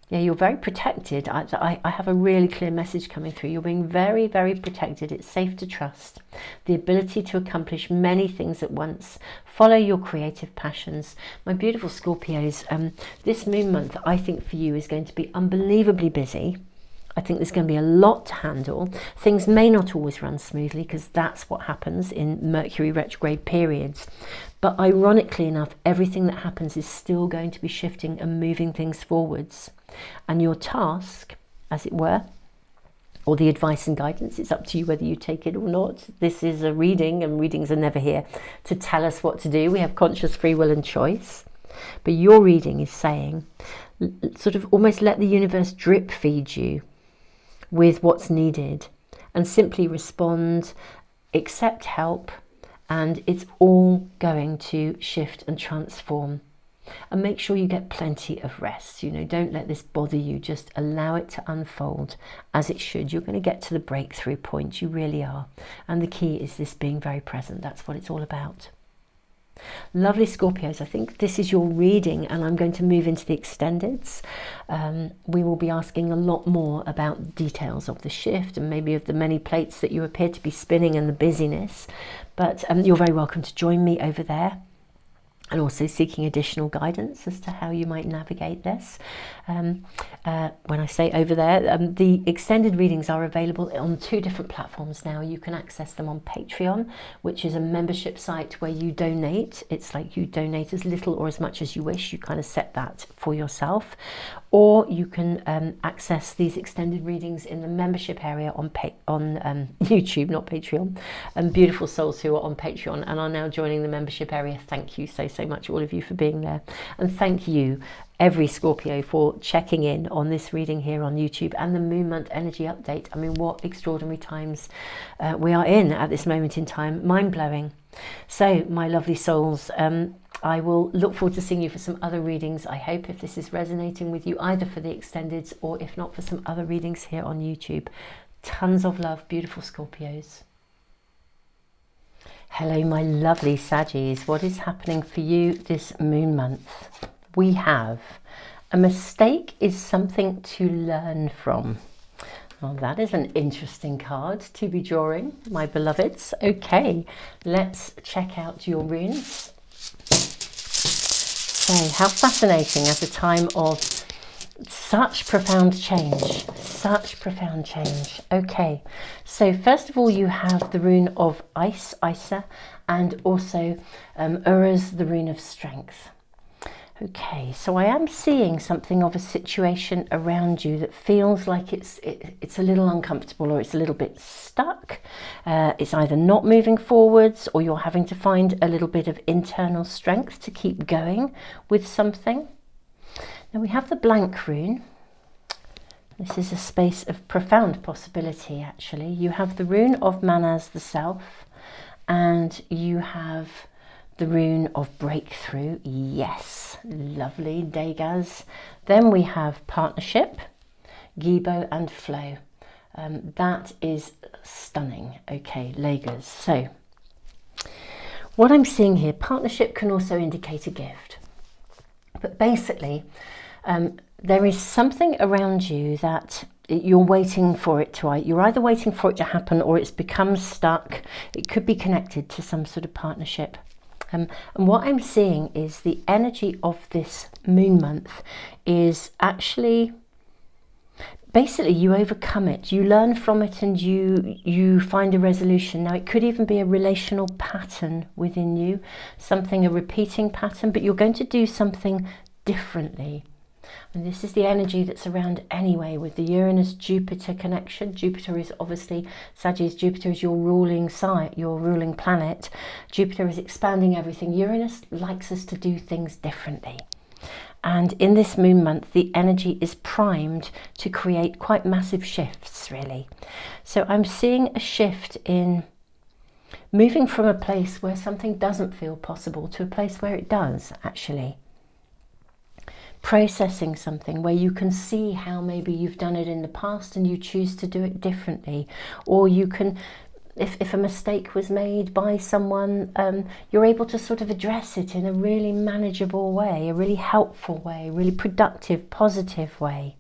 Speaker 1: Yeah, you're very protected. I have a really clear message coming through. You're being very, very protected. It's safe to trust. The ability to accomplish many things at once. Follow your creative passions. My beautiful Scorpios, this moon month, I think for you, is going to be unbelievably busy. I think there's going to be a lot to handle. Things may not always run smoothly, because that's what happens in Mercury retrograde periods. But ironically enough, everything that happens is still going to be shifting and moving things forwards. And your task, as it were, or the advice and guidance. It's up to you whether you take it or not. This is a reading, and readings are never here to tell us what to do. We have conscious free will and choice. But your reading is saying, sort of almost let the universe drip feed you with what's needed, and simply respond, accept help, and it's all going to shift and transform. And make sure you get plenty of rest. You know, don't let this bother you. Just allow it to unfold as it should. You're going to get to the breakthrough point. You really are. And the key is this being very present. That's what it's all about. Lovely Scorpios, I think this is your reading, and I'm going to move into the extendeds. We will be asking a lot more about details of the shift and maybe of the many plates that you appear to be spinning and the busyness. But you're very welcome to join me over there. And also seeking additional guidance as to how you might navigate this. When I say over there, the extended readings are available on 2 different platforms now. You can access them on Patreon, which is a membership site where you donate. It's like you donate as little or as much as you wish. You kind of set that for yourself. Or you can access these extended readings in the membership area on YouTube, not Patreon. Beautiful souls who are on Patreon and are now joining the membership area. Thank you so much, all of you, for being there. And thank you, every Scorpio, for checking in on this reading here on YouTube and the moon month energy update. I mean, what extraordinary times we are in at this moment in time. Mind-blowing. So, my lovely souls, I will look forward to seeing you for some other readings, I hope, if this is resonating with you, either for the extendeds or if not for some other readings here on YouTube. Tons of love, beautiful Scorpios. Hello, my lovely Saggies. What is happening for you this moon month? We have a mistake is something to learn from. Well, that is an interesting card to be drawing, my beloveds. Okay, let's check out your runes. So, how fascinating at a time of such profound change. Such profound change. Okay, so first of all, you have the rune of Ice, Isa, and also Ura's the rune of Strength. Okay, so I am seeing something of a situation around you that feels like it's a little uncomfortable, or it's a little bit stuck. It's either not moving forwards, or you're having to find a little bit of internal strength to keep going with something. Now we have the blank rune. This is a space of profound possibility, actually. You have the rune of Manas, the self, and you have the rune of breakthrough. Yes, lovely, Degas. Then we have partnership, Gibbous, and flow. That is stunning. Okay, Legers. So what I'm seeing here, partnership can also indicate a gift. But basically, there is something around you that you're waiting for it to, you're either waiting for it to happen or it's become stuck. It could be connected to some sort of partnership. And what I'm seeing is the energy of this moon month is actually, basically you overcome it, you learn from it, and you find a resolution. Now it could even be a relational pattern within you, something, a repeating pattern, but you're going to do something differently. And this is the energy that's around anyway with the Uranus-Jupiter connection. Jupiter is obviously, Sagittarius, Jupiter is your ruling site, your ruling planet. Jupiter is expanding everything. Uranus likes us to do things differently. And in this moon month, the energy is primed to create quite massive shifts, really. So I'm seeing a shift in moving from a place where something doesn't feel possible to a place where it does, actually. Processing something where you can see how maybe you've done it in the past and you choose to do it differently. Or you can, if a mistake was made by someone, you're able to sort of address it in a really manageable way, a really helpful way, a really productive, positive way.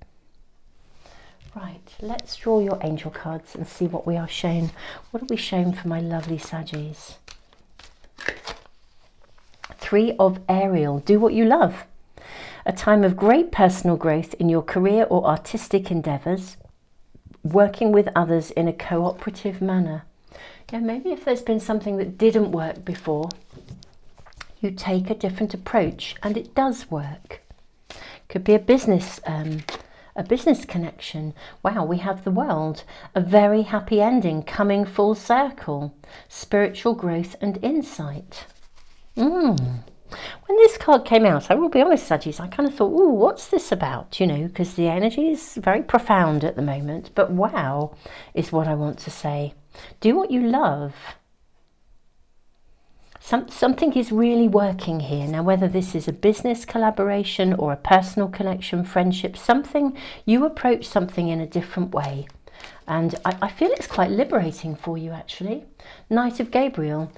Speaker 1: Right, let's draw your angel cards and see what we are shown. What are we shown for my lovely Saggies? 3 of Ariel, do what you love. A time of great personal growth in your career or artistic endeavours, working with others in a cooperative manner. Yeah, maybe if there's been something that didn't work before, you take a different approach and it does work. Could be a business a business connection. Wow, we have the World, a very happy ending, coming full circle, spiritual growth and insight. When this card came out, I will be honest, Saggies, I kind of thought, oh, what's this about? You know, because the energy is very profound at the moment. But wow is what I want to say. Do what you love. Something is really working here. Now, whether this is a business collaboration or a personal connection, friendship, something, you approach something in a different way. And I feel it's quite liberating for you, actually. Knight of Gabriel.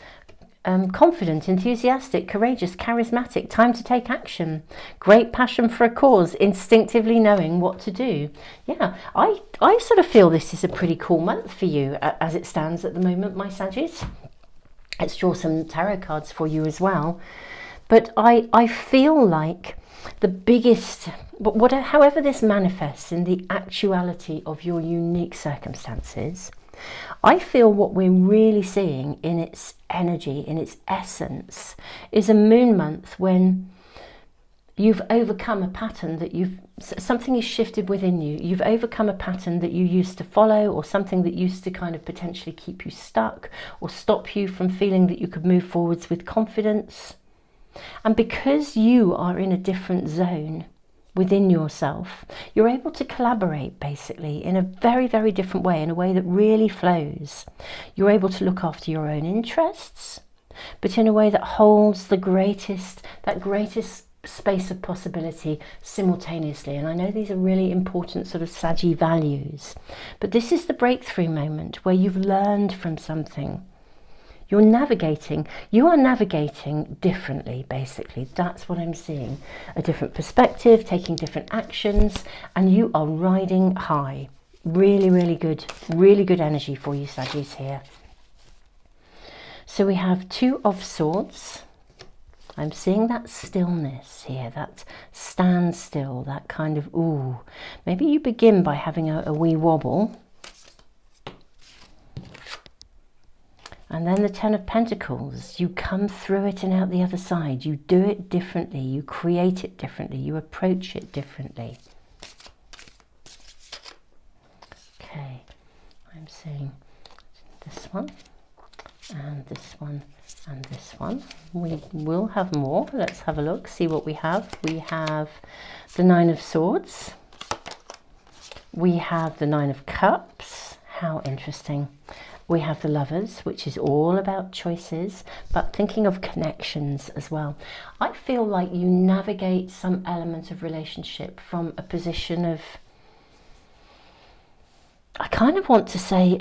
Speaker 1: Confident, enthusiastic, courageous, charismatic, time to take action, great passion for a cause, instinctively knowing what to do. Yeah, I sort of feel this is a pretty cool month for you as it stands at the moment, my Saggies. Let's draw some tarot cards for you as well. But I feel like the biggest, however this manifests in the actuality of your unique circumstances, I feel what we're really seeing in its energy, in its essence, is a moon month when you've overcome a pattern that something is shifted within you. You've overcome a pattern that you used to follow, or something that used to kind of potentially keep you stuck or stop you from feeling that you could move forwards with confidence. And because you are in a different zone within yourself, you're able to collaborate basically in a very, very different way, in a way that really flows. You're able to look after your own interests, but in a way that holds that greatest space of possibility simultaneously. And I know these are really important sort of Saggy values, but this is the breakthrough moment where you've learned from something. You are navigating differently, basically. That's what I'm seeing. A different perspective, taking different actions, and you are riding high. Really, really good energy for you, Saggies, here. So we have Two of Swords. I'm seeing that stillness here, that standstill, that kind of, ooh. Maybe you begin by having a wee wobble. And then the Ten of Pentacles, you come through it and out the other side. You do it differently, you create it differently, you approach it differently. Okay, I'm seeing this one, and this one, and this one. We will have more. Let's have a look, see what we have. We have the Nine of Swords. We have the Nine of Cups. How interesting. We have the Lovers, which is all about choices, but thinking of connections as well. I feel like you navigate some element of relationship from a position of, I kind of want to say,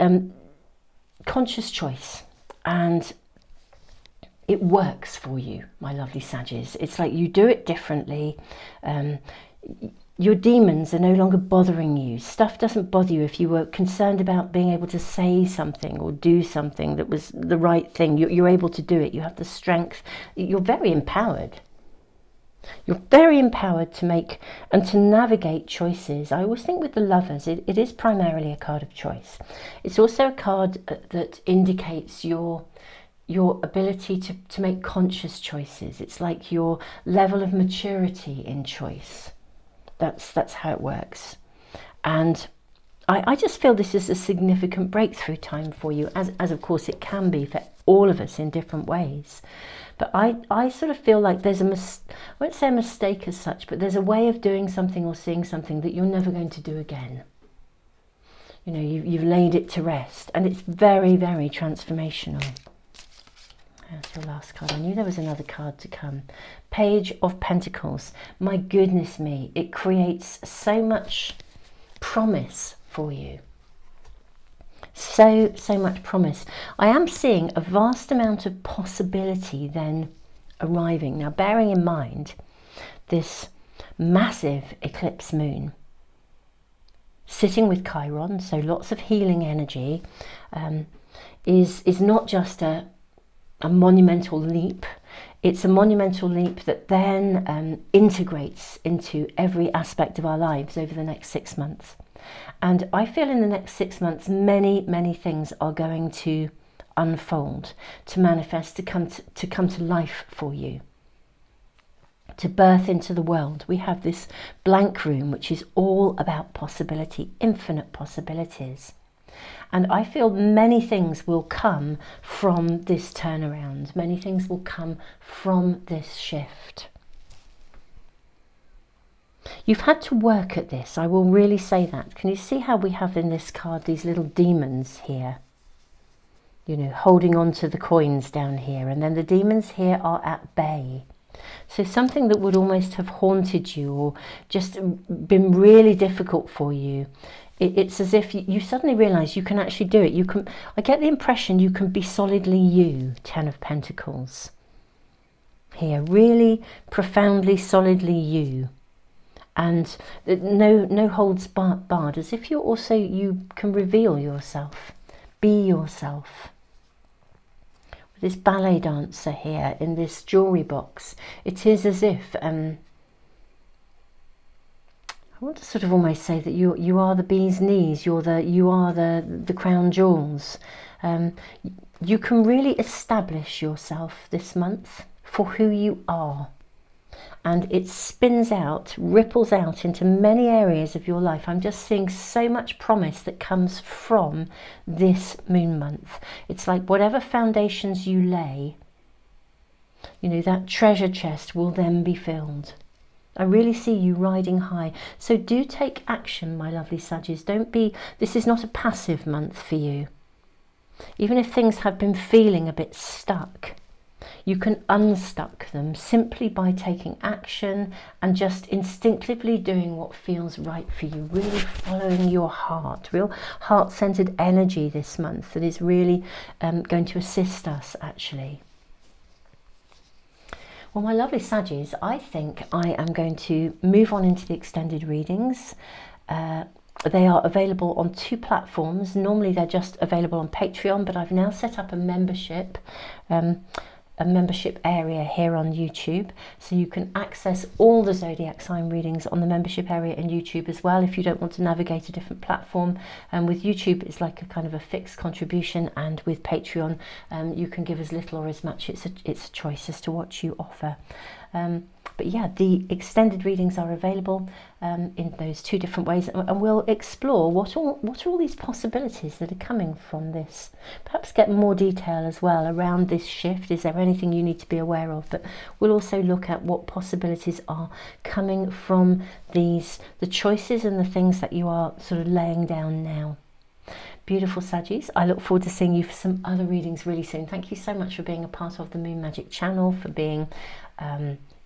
Speaker 1: conscious choice. And it works for you, my lovely Saggies. It's like you do it differently. Your demons are no longer bothering you. Stuff doesn't bother you if you were concerned about being able to say something or do something that was the right thing. You're able to do it. You have the strength. You're very empowered. You're very empowered to make and to navigate choices. I always think with the Lovers, it is primarily a card of choice. It's also a card that indicates your ability to make conscious choices. It's like your level of maturity in choice. That's how it works. And I just feel this is a significant breakthrough time for you, as of course it can be for all of us in different ways. But I sort of feel like there's I won't say a mistake as such, but there's a way of doing something or seeing something that you're never going to do again. You know, you've laid it to rest, and it's very, very transformational. That's your last card. I knew there was another card to come. Page of Pentacles. My goodness me, it creates so much promise for you. So much promise. I am seeing a vast amount of possibility then arriving. Now, bearing in mind this massive eclipse moon sitting with Chiron, so lots of healing energy, is not just a monumental leap. It's a monumental leap that then integrates into every aspect of our lives over the next 6 months. And I feel in the next 6 months, many things are going to unfold, to manifest, to come to life for you. to birth into the world. We have this blank room, which is all about possibility, infinite possibilities. And I feel many things will come from this turnaround. Many things will come from this shift. You've had to work at this. I will really say that. Can you see how we have in this card these little demons here? You know, holding on to the coins down here. And then the demons here are at bay. So something that would almost have haunted you or just been really difficult for you. It's as if you suddenly realise you can actually do it. You can. I get the impression you can be solidly you, Ten of Pentacles. Here, really profoundly, solidly you. And no holds barred, as if you can reveal yourself, be yourself. This ballet dancer here in this jewellery box, it is as if, I want to sort of almost say that you are the bee's knees, you are the crown jewels. You can really establish yourself this month for who you are. And it spins out, ripples out into many areas of your life. I'm just seeing so much promise that comes from this moon month. It's like whatever foundations you lay, you know, that treasure chest will then be filled. I really see you riding high. So do take action, my lovely Saggies. This is not a passive month for you. Even if things have been feeling a bit stuck, you can unstuck them simply by taking action and just instinctively doing what feels right for you, really following your heart, real heart-centered energy this month that is really going to assist us actually. Well, my lovely Saggies, I think I am going to move on into the extended readings. They are available on 2 platforms. Normally they're just available on Patreon, but I've now set up a membership area here on YouTube, so you can access all the zodiac sign readings on the membership area in YouTube as well if you don't want to navigate a different platform. And with YouTube it's like a kind of a fixed contribution, and with Patreon you can give as little or as much. It's a choice as to what you offer. But yeah, the extended readings are available in those 2 different ways, and we'll explore what are all these possibilities that are coming from this. Perhaps get more detail as well around this shift. Is there anything you need to be aware of? But we'll also look at what possibilities are coming from the choices and the things that you are sort of laying down now. Beautiful Saggies, I look forward to seeing you for some other readings really soon. Thank you so much for being a part of the Moon Magic channel, for being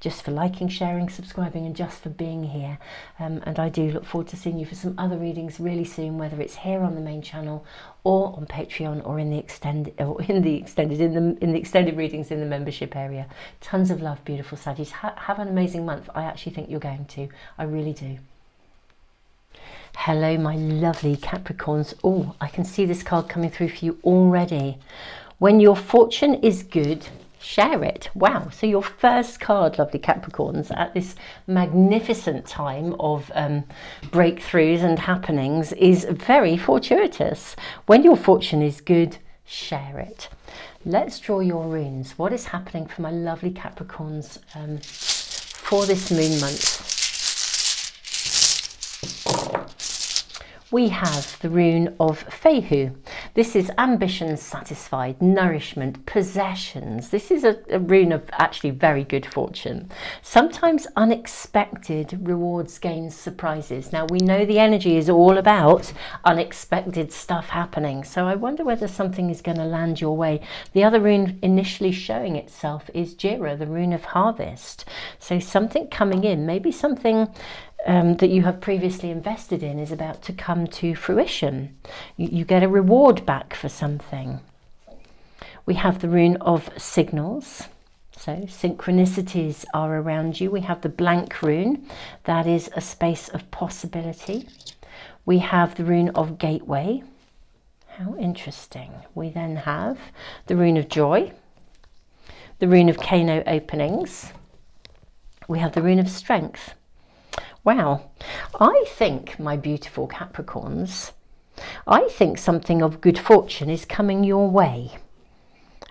Speaker 1: just for liking, sharing, subscribing, and just for being here. And I do look forward to seeing you for some other readings really soon, whether it's here on the main channel or on Patreon or in the extended readings in the membership area. Tons of love, beautiful Saggies. Have an amazing month. I actually think you're going to. I really do. Hello, my lovely Capricorns. Oh, I can see this card coming through for you already. When your fortune is good, share it. Wow, so your first card, lovely Capricorns, at this magnificent time of breakthroughs and happenings is very fortuitous. When your fortune is good, share it. Let's draw your runes. What is happening for my lovely Capricorns for this moon month? We have the rune of Fehu. This is ambition satisfied, nourishment, possessions. This is a rune of actually very good fortune. Sometimes unexpected rewards, gains, surprises. Now we know the energy is all about unexpected stuff happening. So I wonder whether something is going to land your way. The other rune initially showing itself is Jira, the rune of harvest. So something coming in, maybe something that you have previously invested in is about to come to fruition. You get a reward back for something. We have the rune of signals. So synchronicities are around you. We have the blank rune. That is a space of possibility. We have the rune of gateway. How interesting. We then have the rune of joy. The rune of Kano openings. We have the rune of strength. Wow, I think, my beautiful Capricorns, I think something of good fortune is coming your way.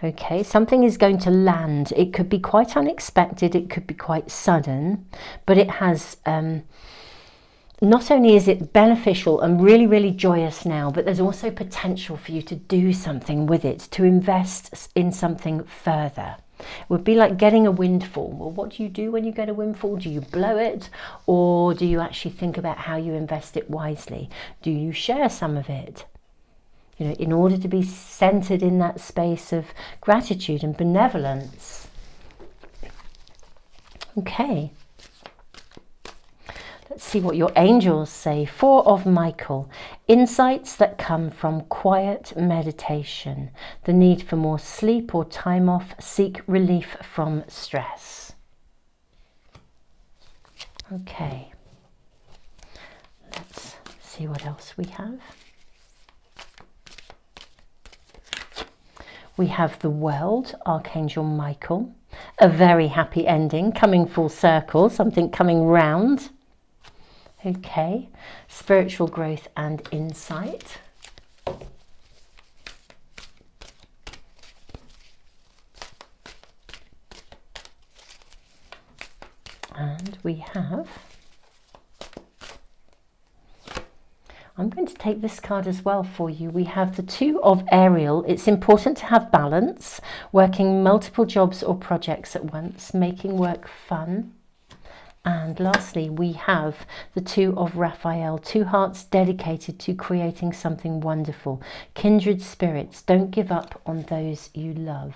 Speaker 1: Okay, something is going to land. It could be quite unexpected, it could be quite sudden, but it has, not only is it beneficial and really, really joyous now, but there's also potential for you to do something with it, to invest in something further. It would be like getting a windfall. Well, what do you do when you get a windfall? Do you blow it, or do you actually think about how you invest it wisely? Do you share some of it? You know, in order to be centered in that space of gratitude and benevolence. Okay. Let's see what your angels say. 4 of Michael. Insights that come from quiet meditation. The need for more sleep or time off. Seek relief from stress. Okay. Let's see what else we have. We have the World, Archangel Michael. A very happy ending, coming full circle, something coming round. Okay, spiritual growth and insight. And we have, I'm going to take this card as well for you. We have the 2 of Ariel. It's important to have balance, working multiple jobs or projects at once, making work fun. And lastly, we have the 2 of Raphael, 2 hearts dedicated to creating something wonderful. Kindred spirits, don't give up on those you love.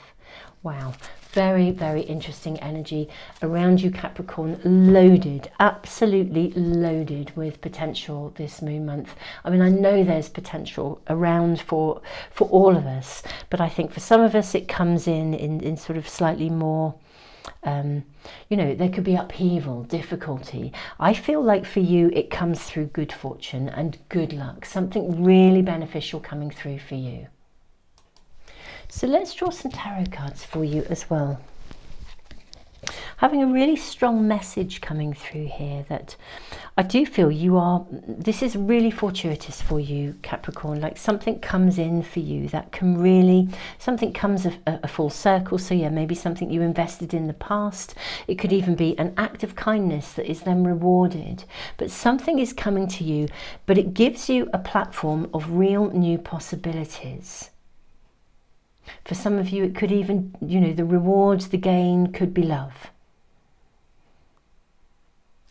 Speaker 1: Wow, very, very interesting energy around you, Capricorn. Loaded, absolutely loaded with potential this moon month. I mean, I know there's potential around for all of us, but I think for some of us it comes in sort of slightly more, you know, there could be upheaval, difficulty. I feel like for you it comes through good fortune and good luck, something really beneficial coming through for you. So let's draw some tarot cards for you as well. Having a really strong message coming through here that I do feel you are, this is really fortuitous for you, Capricorn, like something comes in for you that can really, something comes a full circle. So yeah, maybe something you invested in the past. It could even be an act of kindness that is then rewarded, but something is coming to you, but it gives you a platform of real new possibilities. For some of you, it could even, you know, the rewards, the gain could be love.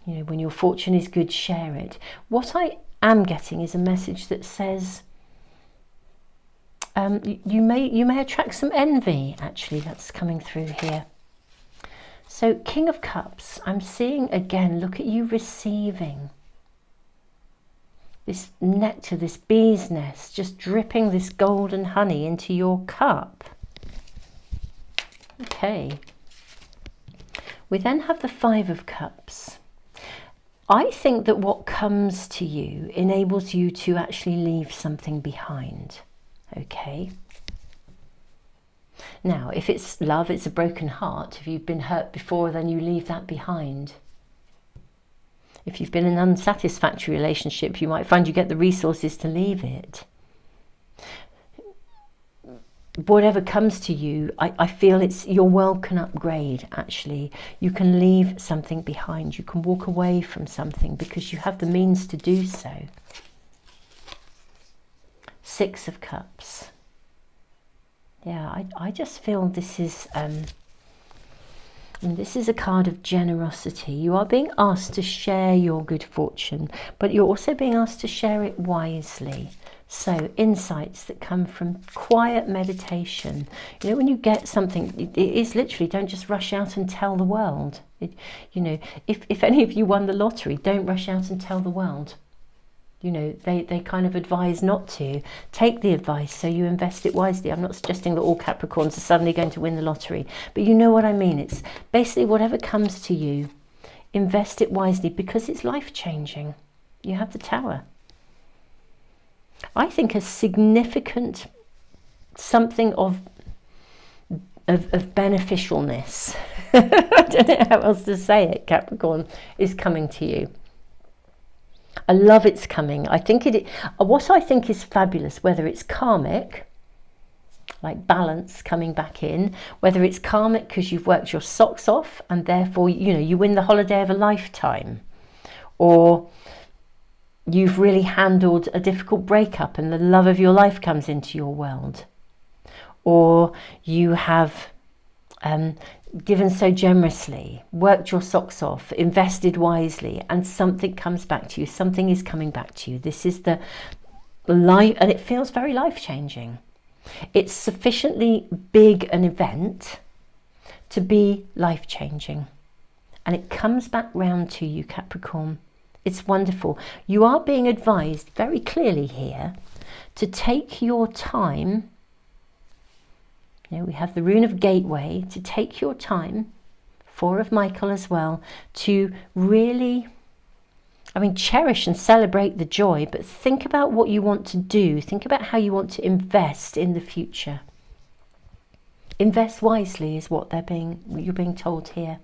Speaker 1: You know, when your fortune is good, share it. What I am getting is a message that says you may attract some envy, actually, that's coming through here. So King of Cups, I'm seeing again, look at you receiving this nectar, this bee's nest, just dripping this golden honey into your cup. Okay. We then have the 5 of Cups. I think that what comes to you enables you to actually leave something behind. Okay. Now, if it's love, it's a broken heart. If you've been hurt before, then you leave that behind. If you've been in an unsatisfactory relationship, you might find you get the resources to leave it. Whatever comes to you, I feel it's your world can upgrade, actually. You can leave something behind. You can walk away from something because you have the means to do so. 6 of Cups. Yeah, I just feel this is... And this is a card of generosity. You are being asked to share your good fortune, but you're also being asked to share it wisely. So insights that come from quiet meditation. You know, when you get something, it is literally, don't just rush out and tell the world. You know, if any of you won the lottery, don't rush out and tell the world. You know, they kind of advise not to. Take the advice so you invest it wisely. I'm not suggesting that all Capricorns are suddenly going to win the lottery, but you know what I mean. It's basically whatever comes to you, invest it wisely because it's life-changing. You have the Tower. I think a significant something of beneficialness, I don't know how else to say it, Capricorn, is coming to you. I love it's coming. I think what I think is fabulous, whether it's karmic, like balance coming back in, whether it's karmic because you've worked your socks off and therefore, you know, you win the holiday of a lifetime, or you've really handled a difficult breakup and the love of your life comes into your world, or you have given so generously, worked your socks off, invested wisely, and something comes back to you. Something is coming back to you. This is the life, and it feels very life-changing. It's sufficiently big an event to be life-changing, and it comes back round to you, Capricorn. It's wonderful. You are being advised very clearly here to take your time. You know, we have the rune of gateway, to take your time, 4 of Michael as well, to really, I mean, cherish and celebrate the joy, but think about what you want to do. Think about how you want to invest in the future. Invest wisely is what you're being told here.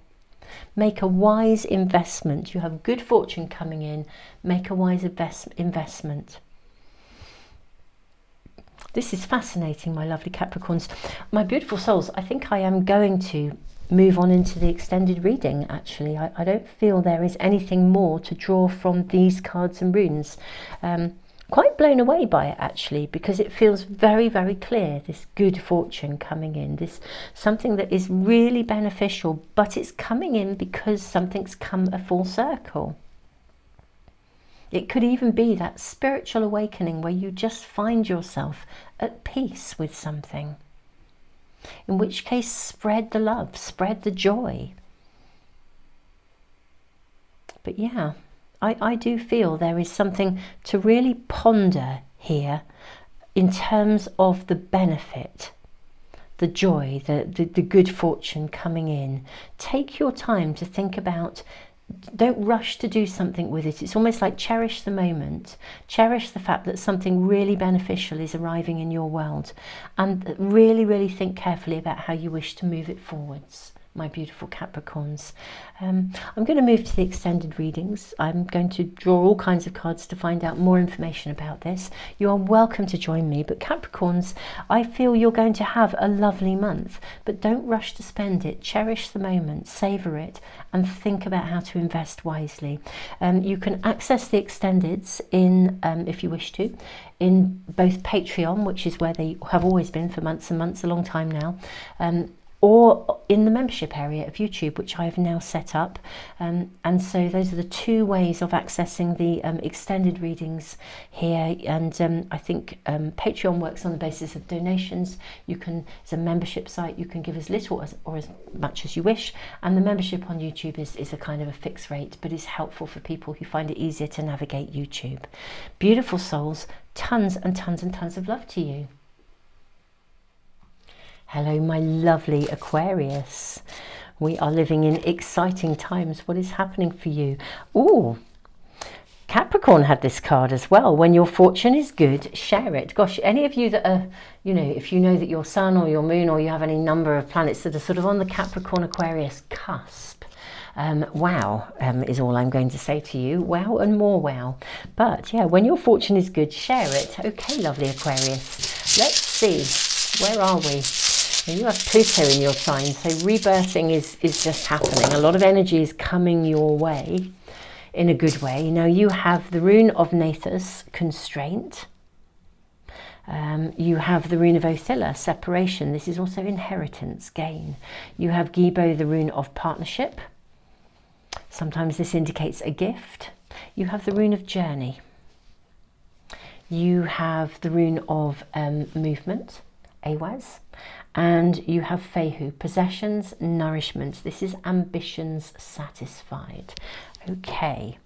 Speaker 1: Make a wise investment. You have good fortune coming in. Make a wise investment. This is fascinating, my lovely Capricorns. My beautiful souls, I think I am going to move on into the extended reading, actually. I don't feel there is anything more to draw from these cards and runes. Quite blown away by it, actually, because it feels very, very clear, this good fortune coming in, this something that is really beneficial, but it's coming in because something's come a full circle. It could even be that spiritual awakening where you just find yourself at peace with something. In which case, spread the love, spread the joy. But yeah, I do feel there is something to really ponder here in terms of the benefit, the joy, the good fortune coming in. Take your time to think about. Don't rush to do something with it. It's almost like cherish the moment. Cherish the fact that something really beneficial is arriving in your world. And really, really think carefully about how you wish to move it forwards, my beautiful Capricorns. I'm going to move to the extended readings. I'm going to draw all kinds of cards to find out more information about this. You are welcome to join me, but Capricorns, I feel you're going to have a lovely month, but don't rush to spend it. Cherish the moment, savor it, and think about how to invest wisely. You can access the extendeds in, if you wish to, in both Patreon, which is where they have always been for months and months, a long time now, or in the membership area of YouTube, which I have now set up. And so those are the 2 ways of accessing the extended readings here. And I think Patreon works on the basis of donations. It's a membership site. You can give as little or as much as you wish. And the membership on YouTube is a kind of a fixed rate, but is helpful for people who find it easier to navigate YouTube. Beautiful souls, tons and tons and tons of love to you. Hello, my lovely Aquarius. We are living in exciting times. What is happening for you? Ooh, Capricorn had this card as well. When your fortune is good, share it. Gosh, any of you that are, you know, if you know that your sun or your moon, or you have any number of planets that are sort of on the Capricorn Aquarius cusp, wow, is all I'm going to say to you. Wow and more wow. But yeah, when your fortune is good, share it. Okay, lovely Aquarius. Let's see. Where are we? You have Pluto in your sign, so rebirthing is just happening. A lot of energy is coming your way in a good way. Now you have the rune of Nathus, constraint. You have the rune of Othilla, separation. This is also inheritance, gain. You have Gibbous, the rune of partnership. Sometimes this indicates a gift. You have the rune of journey. You have the rune of movement, Awaz. And you have Fehu, possessions, nourishment. This is ambitions satisfied. Okay,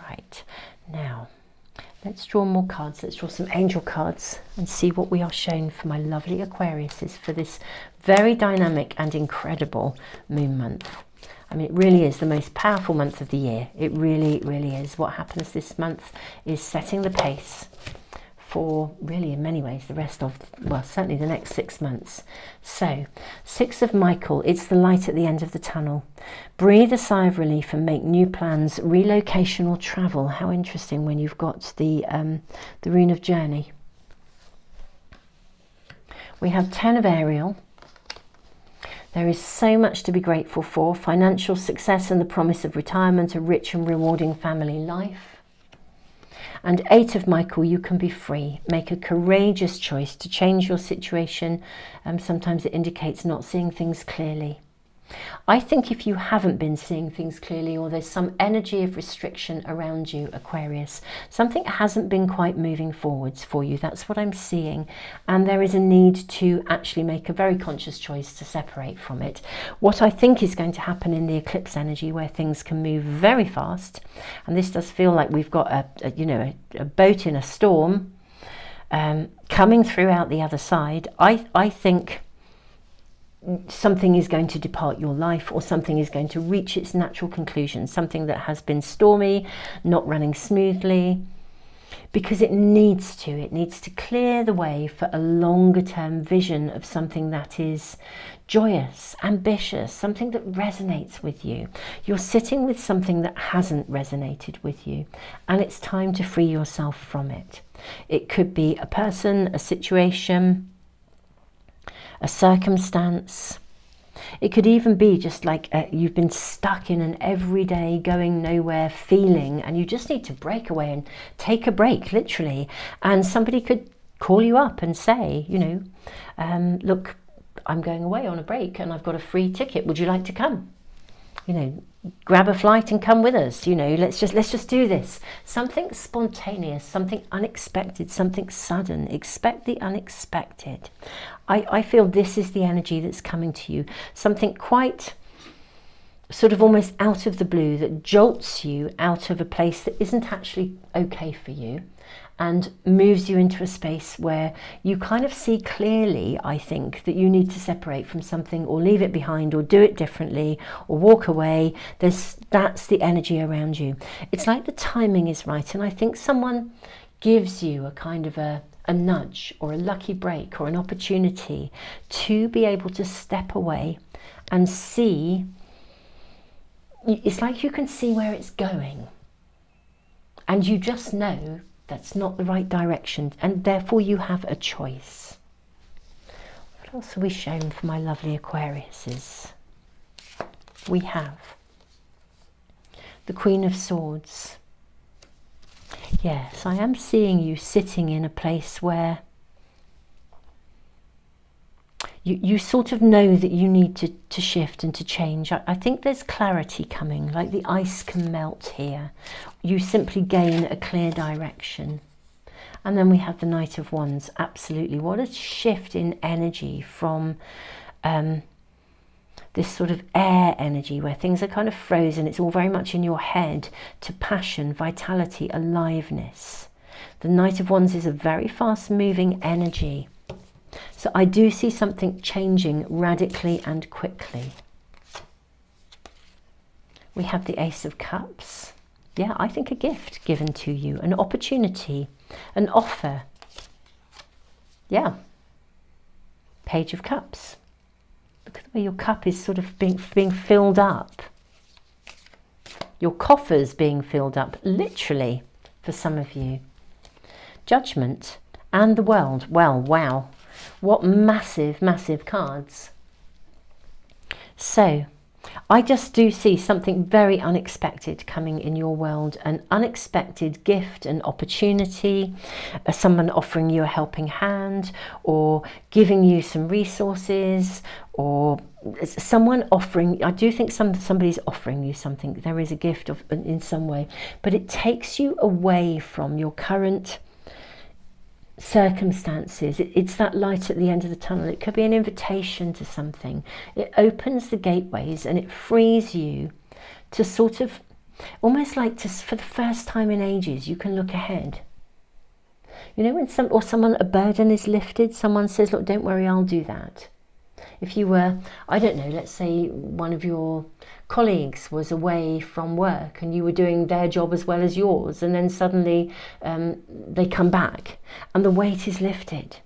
Speaker 1: right, now let's draw more cards. Let's draw some angel cards and see what we are shown for my lovely Aquariuses for this very dynamic and incredible moon month. I mean, it really is the most powerful month of the year. It really, really is. What happens this month is setting the pace for really, in many ways, the rest of, well, certainly the next 6 months. So, 6 of Michael, it's the light at the end of the tunnel. Breathe a sigh of relief and make new plans, relocation or travel. How interesting when you've got the rune of journey. We have 10 of Ariel. There is so much to be grateful for. Financial success and the promise of retirement, a rich and rewarding family life. And 8 of Michael, you can be free. Make a courageous choice to change your situation. Sometimes it indicates not seeing things clearly. I think if you haven't been seeing things clearly, or there's some energy of restriction around you, Aquarius, something hasn't been quite moving forwards for you. That's what I'm seeing. And there is a need to actually make a very conscious choice to separate from it. What I think is going to happen in the eclipse energy, where things can move very fast, and this does feel like we've got a boat in a storm coming through out the other side. I think something is going to depart your life, or something is going to reach its natural conclusion, something that has been stormy, not running smoothly, because it needs to clear the way for a longer term vision of something that is joyous, ambitious, something that resonates with you. You're sitting with something that hasn't resonated with you, and it's time to free yourself from it. It could be a person, a situation, a circumstance. It could even be just like you've been stuck in an everyday going nowhere feeling, and you just need to break away and take a break, literally. And somebody could call you up and say, look, I'm going away on a break and I've got a free ticket. Would you like to come? Grab a flight and come with us. Let's just do this. Something spontaneous, something unexpected, something sudden. Expect the unexpected. I feel this is the energy that's coming to you. Something quite sort of almost out of the blue that jolts you out of a place that isn't actually okay for you, and moves you into a space where you kind of see clearly, I think, that you need to separate from something, or leave it behind, or do it differently, or walk away. That's the energy around you. It's like the timing is right, and I think someone gives you a kind of a nudge, or a lucky break, or an opportunity to be able to step away and see. It's like you can see where it's going, and you just know that's not the right direction, and therefore you have a choice. What else are we shown for my lovely Aquariuses? We have the Queen of Swords. Yes, I am seeing you sitting in a place where you sort of know that you need to shift and to change. I think there's clarity coming, like the ice can melt here. You simply gain a clear direction. And then we have the Knight of Wands. Absolutely. What a shift in energy from this sort of air energy where things are kind of frozen. It's all very much in your head, to passion, vitality, aliveness. The Knight of Wands is a very fast moving energy. So I do see something changing radically and quickly. We have the Ace of Cups. Yeah, I think a gift given to you, an opportunity, an offer. Yeah. Page of Cups. Look at the way your cup is sort of being filled up. Your coffer's being filled up, literally, for some of you. Judgment and the World. Well, wow. What massive, massive cards. So, I just do see something very unexpected coming in your world. An unexpected gift, an opportunity, someone offering you a helping hand, or giving you some resources, or someone offering, I do think somebody's offering you something. There is a gift in some way, but it takes you away from your current circumstances. It's that light at the end of the tunnel. It could be an invitation to something. It opens the gateways and it frees you to sort of, almost like for the first time in ages, you can look ahead. When someone, a burden is lifted, someone says, look, don't worry, I'll do that. If you were, I don't know, let's say one of your colleagues was away from work and you were doing their job as well as yours, and then suddenly they come back and the weight is lifted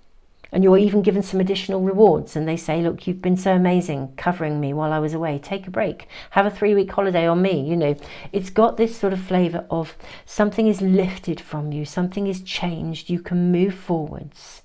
Speaker 1: and you're even given some additional rewards, and they say, look, you've been so amazing covering me while I was away, take a break, have a 3-week holiday on me. It's got this sort of flavour of something is lifted from you, something is changed, you can move forwards.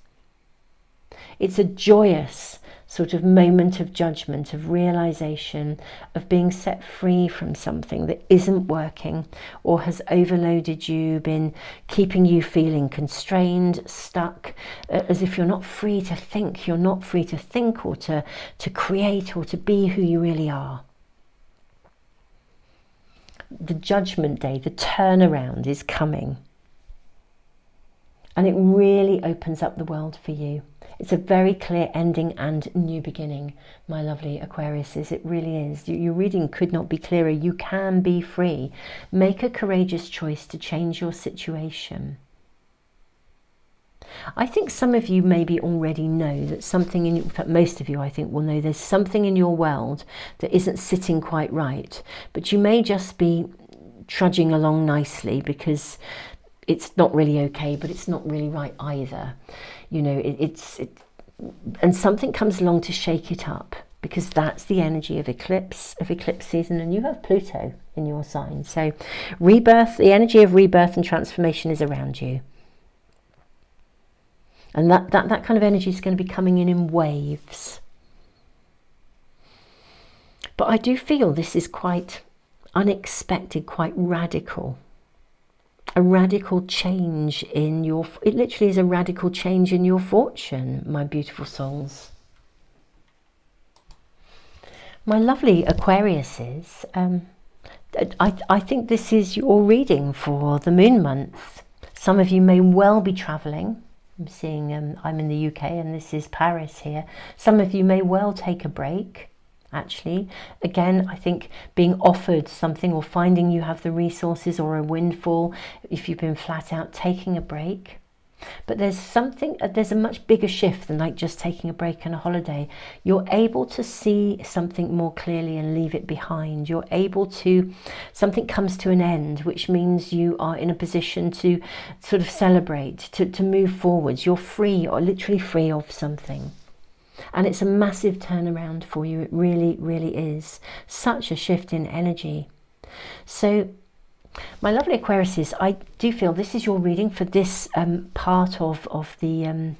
Speaker 1: It's a joyous sort of moment of judgment, of realization, of being set free from something that isn't working or has overloaded you, been keeping you feeling constrained, stuck, as if you're not free to think. You're not free to think or to create or to be who you really are. The judgment day, the turnaround is coming. And it really opens up the world for you. It's a very clear ending and new beginning, my lovely Aquariuses. It really is. Your reading could not be clearer. You can be free. Make a courageous choice to change your situation. I think some of you maybe already know that something in fact most of you I think will know there's something in your world that isn't sitting quite right, but you may just be trudging along nicely because it's not really okay, but it's not really right either. You know, and something comes along to shake it up, because that's the energy of eclipse season, and you have Pluto in your sign. So rebirth, the energy of rebirth and transformation is around you. And that kind of energy is going to be coming in waves. But I do feel this is quite unexpected, quite radical. A radical change in your, it literally is a radical change in your fortune, my beautiful souls. My lovely Aquariuses, I think this is your reading for the moon month. Some of you may well be travelling. I'm seeing, I'm in the UK and this is Paris here. Some of you may well take a break. Actually, again, I think being offered something or finding you have the resources or a windfall, if you've been flat out, taking a break. But there's something, there's a much bigger shift than like just taking a break and a holiday. You're able to see something more clearly and leave it behind. You're able to, something comes to an end, which means you are in a position to sort of celebrate, to move forwards. You're free, or literally free of something. And it's a massive turnaround for you. It really, really is. Such a shift in energy. So, my lovely Aquariuses, I do feel this is your reading for this part of the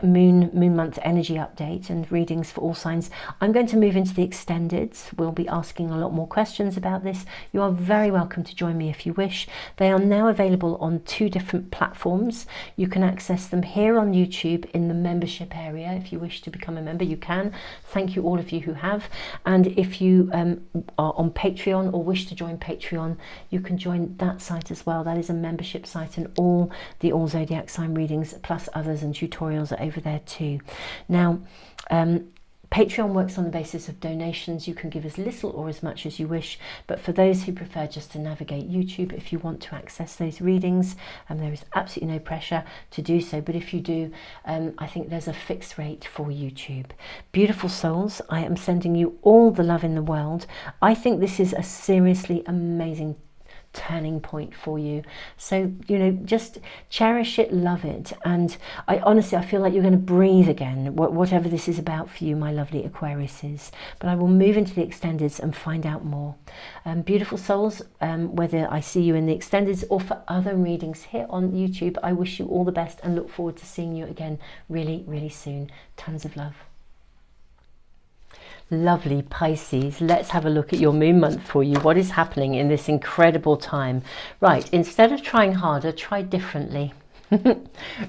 Speaker 1: moon month energy update and readings for all signs. I'm going to move into the extendeds. We'll be asking a lot more questions about this. You are very welcome to join me if you wish. They are now available on 2 different platforms. You can access them here on YouTube in the membership area. If you wish to become a member, you can. Thank you all of you who have. And if you are on Patreon or wish to join Patreon, you can join that site as well. That is a membership site, and all the All Zodiac sign readings plus others and tutorials are over there too. Now, Patreon works on the basis of donations. You can give as little or as much as you wish, but for those who prefer just to navigate YouTube, if you want to access those readings, there is absolutely no pressure to do so, but if you do, I think there's a fixed rate for YouTube. Beautiful souls, I am sending you all the love in the world. I think this is a seriously amazing turning point for you, so you know, just cherish it, love it, and I honestly feel like you're going to breathe again, whatever this is about for you, my lovely Aquariuses. But I will move into the extendeds and find out more. Beautiful souls, whether I see you in the extendeds or for other readings here on YouTube, I wish you all the best and look forward to seeing you again really, really soon. Tons of love. Lovely Pisces, let's have a look at your moon month for you. What is happening in this incredible time? Right, instead of trying harder, try differently.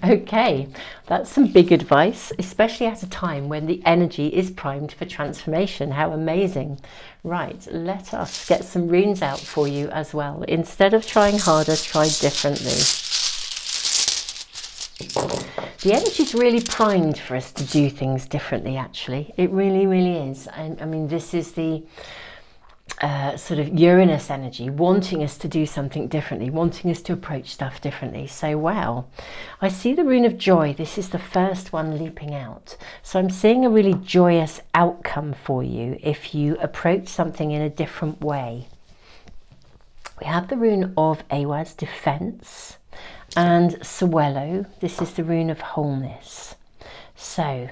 Speaker 1: Okay, that's some big advice, especially at a time when the energy is primed for transformation. How amazing. Right, let us get some runes out for you as well. Instead of trying harder, try differently. The energy is really primed for us to do things differently, actually. It really, really is. I mean, this is the sort of Uranus energy, wanting us to do something differently, wanting us to approach stuff differently. So, wow. I see the rune of joy. This is the first one leaping out. So I'm seeing a really joyous outcome for you if you approach something in a different way. We have the rune of Awaz, defense. And Sewello, this is the rune of wholeness. So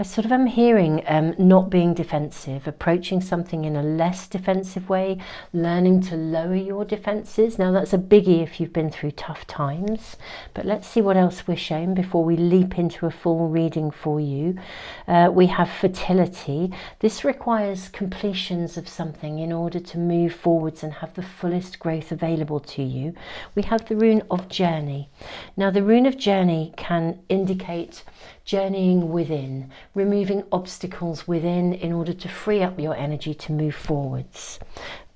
Speaker 1: I sort of am hearing not being defensive, approaching something in a less defensive way, learning to lower your defenses. Now that's a biggie if you've been through tough times, but let's see what else we're shown before we leap into a full reading for you. We have fertility. This requires completions of something in order to move forwards and have the fullest growth available to you. We have the rune of journey. Now the rune of journey can indicate journeying within, removing obstacles within in order to free up your energy to move forwards.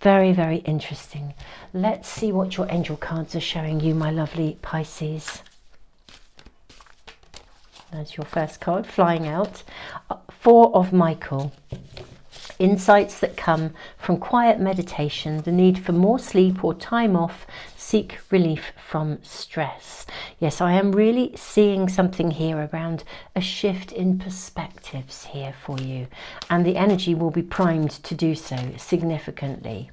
Speaker 1: Very, very interesting. Let's see what your angel cards are showing you, my lovely Pisces. There's your first card flying out. Four of Michael. Insights that come from quiet meditation, the need for more sleep or time off, seek relief from stress. Yes, I am really seeing something here around a shift in perspectives here for you, and the energy will be primed to do so significantly.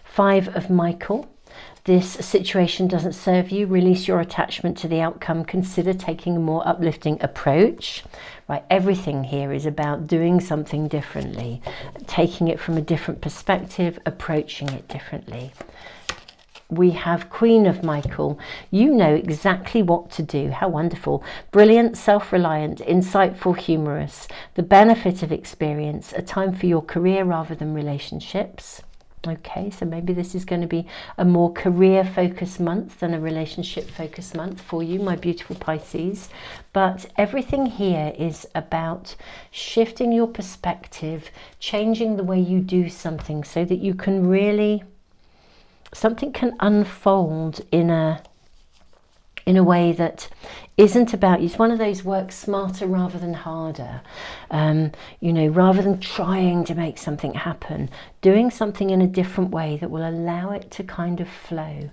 Speaker 1: Five of Michael. This situation doesn't serve you. Release your attachment to the outcome. Consider taking a more uplifting approach. Right, everything here is about doing something differently, taking it from a different perspective, approaching it differently. We have Queen of Michael. You know exactly what to do. How wonderful. Brilliant, self-reliant, insightful, humorous. The benefit of experience. A time for your career rather than relationships. Okay, so maybe this is going to be a more career-focused month than a relationship-focused month for you, my beautiful Pisces. But everything here is about shifting your perspective, changing the way you do something so that you can really, something can unfold in a way that isn't about you. It's one of those work smarter rather than harder. You know, rather than trying to make something happen, doing something in a different way that will allow it to kind of flow.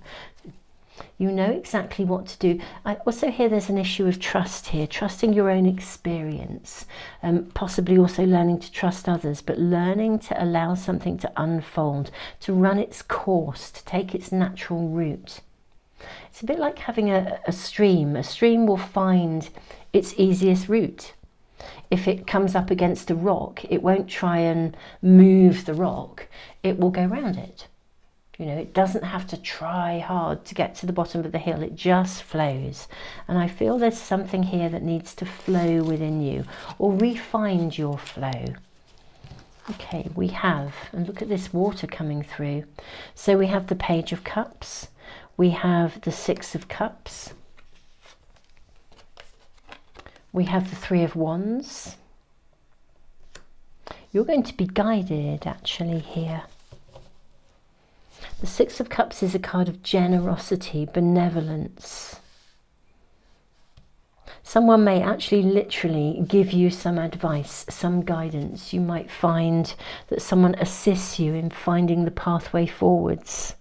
Speaker 1: You know exactly what to do. I also hear there's an issue of trust here, trusting your own experience, possibly also learning to trust others, but learning to allow something to unfold, to run its course, to take its natural route. It's a bit like having a stream. A stream will find its easiest route. If it comes up against a rock, it won't try and move the rock. It will go round it. You know, it doesn't have to try hard to get to the bottom of the hill. It just flows. And I feel there's something here that needs to flow within you, or re-find your flow. Okay, we have, and look at this water coming through. So we have the Page of Cups. We have the Six of Cups. We have the Three of Wands. You're going to be guided actually here. The Six of Cups is a card of generosity, benevolence. Someone may actually literally give you some advice, some guidance. You might find that someone assists you in finding the pathway forwards.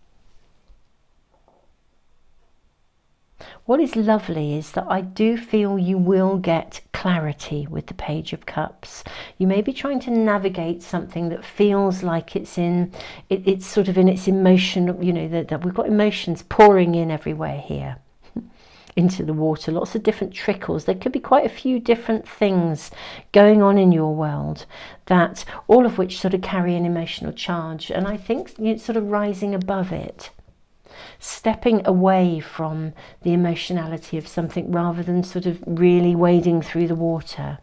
Speaker 1: What is lovely is that I do feel you will get clarity with the Page of Cups. You may be trying to navigate something that feels like it's sort of in its emotion, you know, that we've got emotions pouring in everywhere here into the water, lots of different trickles. There could be quite a few different things going on in your world, that all of which sort of carry an emotional charge. And I think it's sort of rising above it, stepping away from the emotionality of something rather than sort of really wading through the water.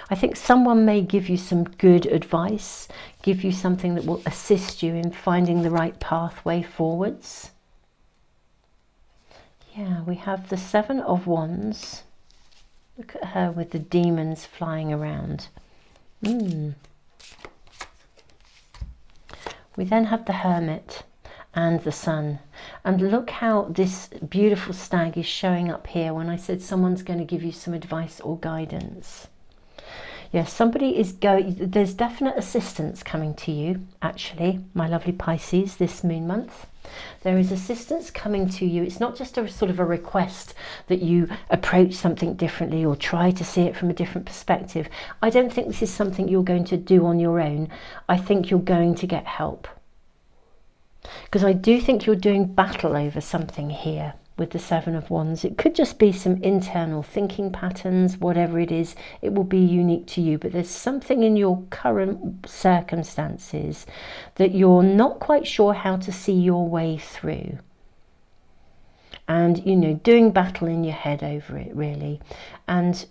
Speaker 1: I think someone may give you some good advice, give you something that will assist you in finding the right pathway forwards. Yeah, we have the Seven of Wands. Look at her with the demons flying around. We then have the Hermit and the Sun. And look how this beautiful stag is showing up here when I said someone's going to give you some advice or guidance. Yes, somebody is there's definite assistance coming to you, actually, my lovely Pisces, this moon month. There is assistance coming to you. It's not just a sort of a request that you approach something differently or try to see it from a different perspective. I don't think this is something you're going to do on your own. I think you're going to get help. Because I do think you're doing battle over something here with the Seven of Wands. It could just be some internal thinking patterns, whatever it is, it will be unique to you. But there's something in your current circumstances that you're not quite sure how to see your way through. And, you know, doing battle in your head over it, really. And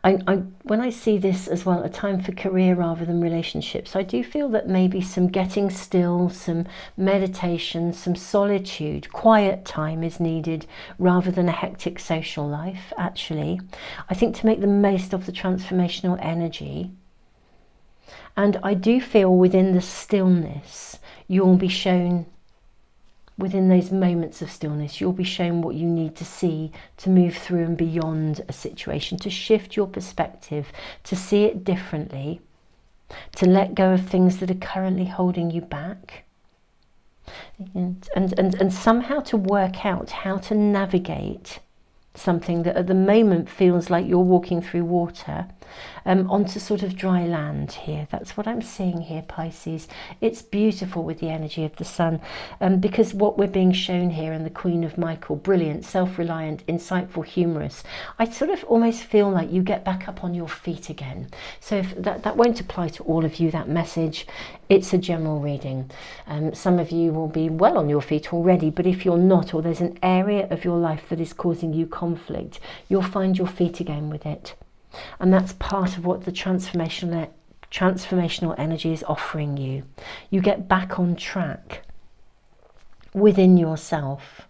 Speaker 1: when I see this as well, a time for career rather than relationships, I do feel that maybe some getting still, some meditation, some solitude, quiet time is needed rather than a hectic social life, actually. I think to make the most of the transformational energy. And I do feel within the stillness, you'll be shown, within those moments of stillness, you'll be shown what you need to see to move through and beyond a situation, to shift your perspective, to see it differently, to let go of things that are currently holding you back, and somehow to work out how to navigate something that at the moment feels like you're walking through water, onto sort of dry land here. That's what I'm seeing here, Pisces. It's beautiful with the energy of the sun, because what we're being shown here, and the Queen of Michael, brilliant, self-reliant, insightful, humorous. I sort of almost feel like you get back up on your feet again. So if that won't apply to all of you, that message. It's a general reading. Some of you will be well on your feet already, but if you're not, or there's an area of your life that is causing you conflict, you'll find your feet again with it. And that's part of what the transformational energy is offering you. You get back on track within yourself.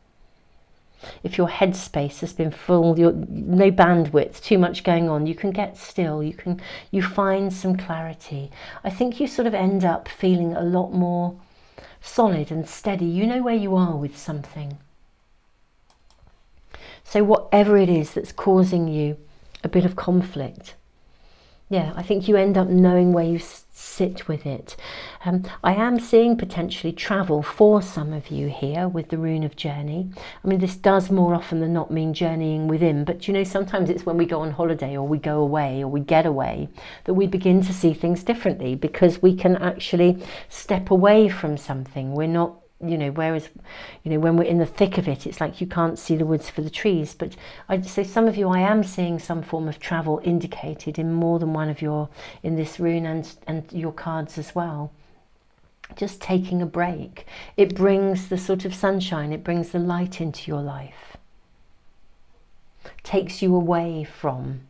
Speaker 1: If your headspace has been full, no bandwidth, too much going on, you can get still, you find some clarity. I think you sort of end up feeling a lot more solid and steady. You know where you are with something. So whatever it is that's causing you a bit of conflict, yeah, I think you end up knowing where you sit with it. I am seeing potentially travel for some of you here with the rune of journey. I mean, this does more often than not mean journeying within, but you know, sometimes it's when we go on holiday or we go away or we get away that we begin to see things differently, because we can actually step away from something. We're not, you know, whereas, you know, when we're in the thick of it, it's like you can't see the woods for the trees. But I'd say some of you, I am seeing some form of travel indicated in more than one of your, in this rune and your cards as well. Just taking a break. It brings the sort of sunshine, it brings the light into your life. Takes you away from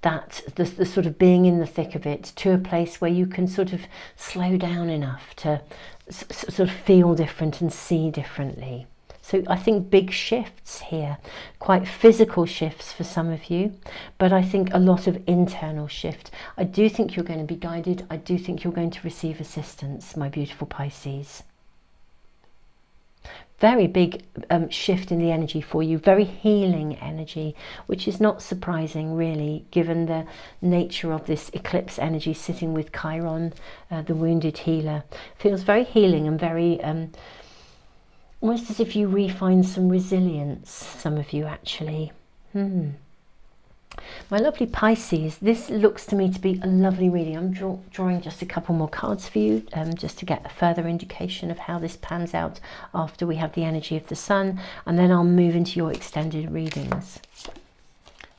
Speaker 1: that, the sort of being in the thick of it, to a place where you can sort of slow down enough to sort of feel different and see differently. So I think big shifts here, quite physical shifts for some of you, but I think a lot of internal shift. I do think you're going to be guided. I do think you're going to receive assistance, my beautiful Pisces. Very big shift in the energy for you, very healing energy, which is not surprising really, given the nature of this eclipse energy sitting with Chiron, the wounded healer. Feels very healing and very, almost as if you refine some resilience, some of you actually. My lovely Pisces, this looks to me to be a lovely reading. I'm drawing just a couple more cards for you, just to get a further indication of how this pans out after we have the energy of the sun, and then I'll move into your extended readings.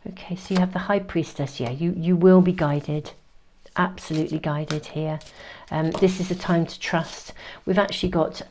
Speaker 1: Okay, so you have the High Priestess. Yeah, you will be guided, absolutely guided here. This is a time to trust. We've actually got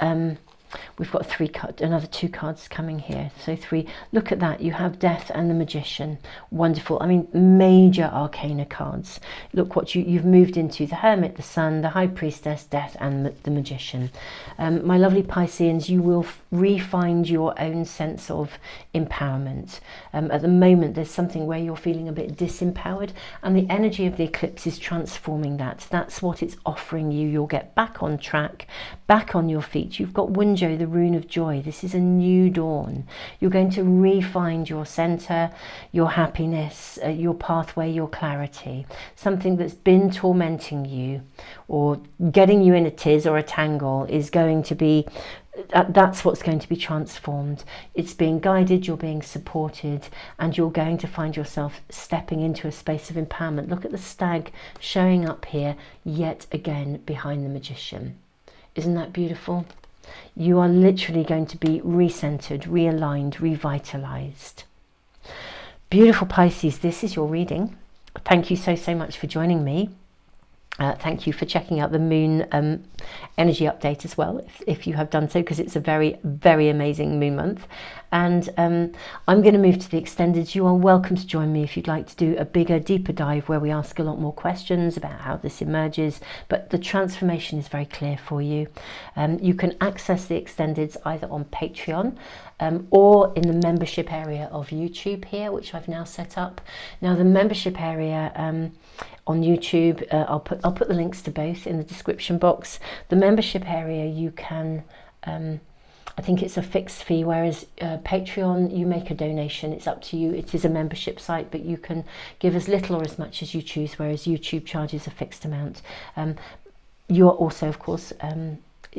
Speaker 1: three cards, another two cards coming here. So three. Look at that. You have Death and the Magician. Wonderful. I mean, major arcana cards. Look what you've moved into: the Hermit, the Sun, the High Priestess, Death, and the Magician. My lovely Pisceans, you will re-find your own sense of empowerment. At the moment, there's something where you're feeling a bit disempowered, and the energy of the eclipse is transforming that. That's what it's offering you. You'll get back on track, back on your feet. You've got Wunjo, the rune of joy. This is a new dawn. You're going to re-find your center, your happiness, your pathway, your clarity. Something that's been tormenting you or getting you in a tiz or a tangle is going to be, that's what's going to be transformed. It's being guided, you're being supported, and you're going to find yourself stepping into a space of empowerment. Look at the stag showing up here yet again behind the Magician. Isn't that beautiful? You are literally going to be recentered, realigned, revitalized. Beautiful Pisces, this is your reading. Thank you so much for joining me. Thank you for checking out the moon energy update as well, if you have done so, because it's a very amazing moon month. And I'm going to move to the extended. You are welcome to join me if you'd like to do a bigger, deeper dive where we ask a lot more questions about how this emerges, but the transformation is very clear for you. You can access the extendeds either on Patreon or in the membership area of YouTube here, which I've now set up. Now the membership area on YouTube, I'll put the links to both in the description box. The membership area, you can I think it's a fixed fee, whereas Patreon, you make a donation. It's up to you. It is a membership site, but you can give as little or as much as you choose, whereas YouTube charges a fixed amount. You are also, of course,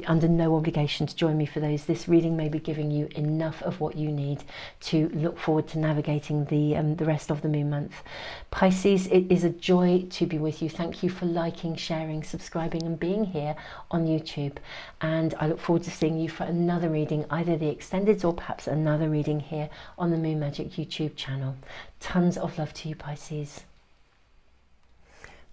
Speaker 1: under no obligation to join me for those. This reading may be giving you enough of what you need to look forward to navigating the rest of the moon month. Pisces, it is a joy to be with you. Thank you for liking, sharing, subscribing and being here on YouTube, and I look forward to seeing you for another reading, either the extended or perhaps another reading here on the Moon Magic YouTube channel. Tons of love to you, Pisces.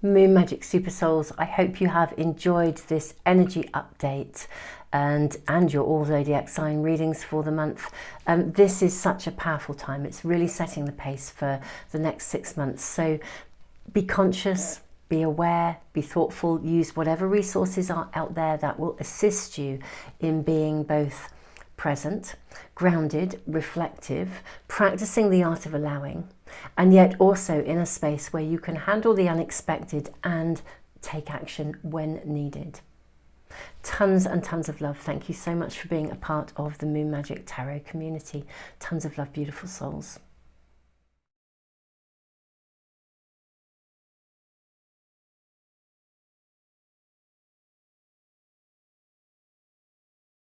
Speaker 1: Moon Magic Super Souls, I hope you have enjoyed this energy update and your all zodiac sign readings for the month. This is such a powerful time. It's really setting the pace for the next 6 months. So be conscious, be aware, be thoughtful, use whatever resources are out there that will assist you in being both present, grounded, reflective, practicing the art of allowing, and yet also in a space where you can handle the unexpected and take action when needed. Tons and tons of love. Thank you so much for being a part of the Moon Magic Tarot community. Tons of love, beautiful souls.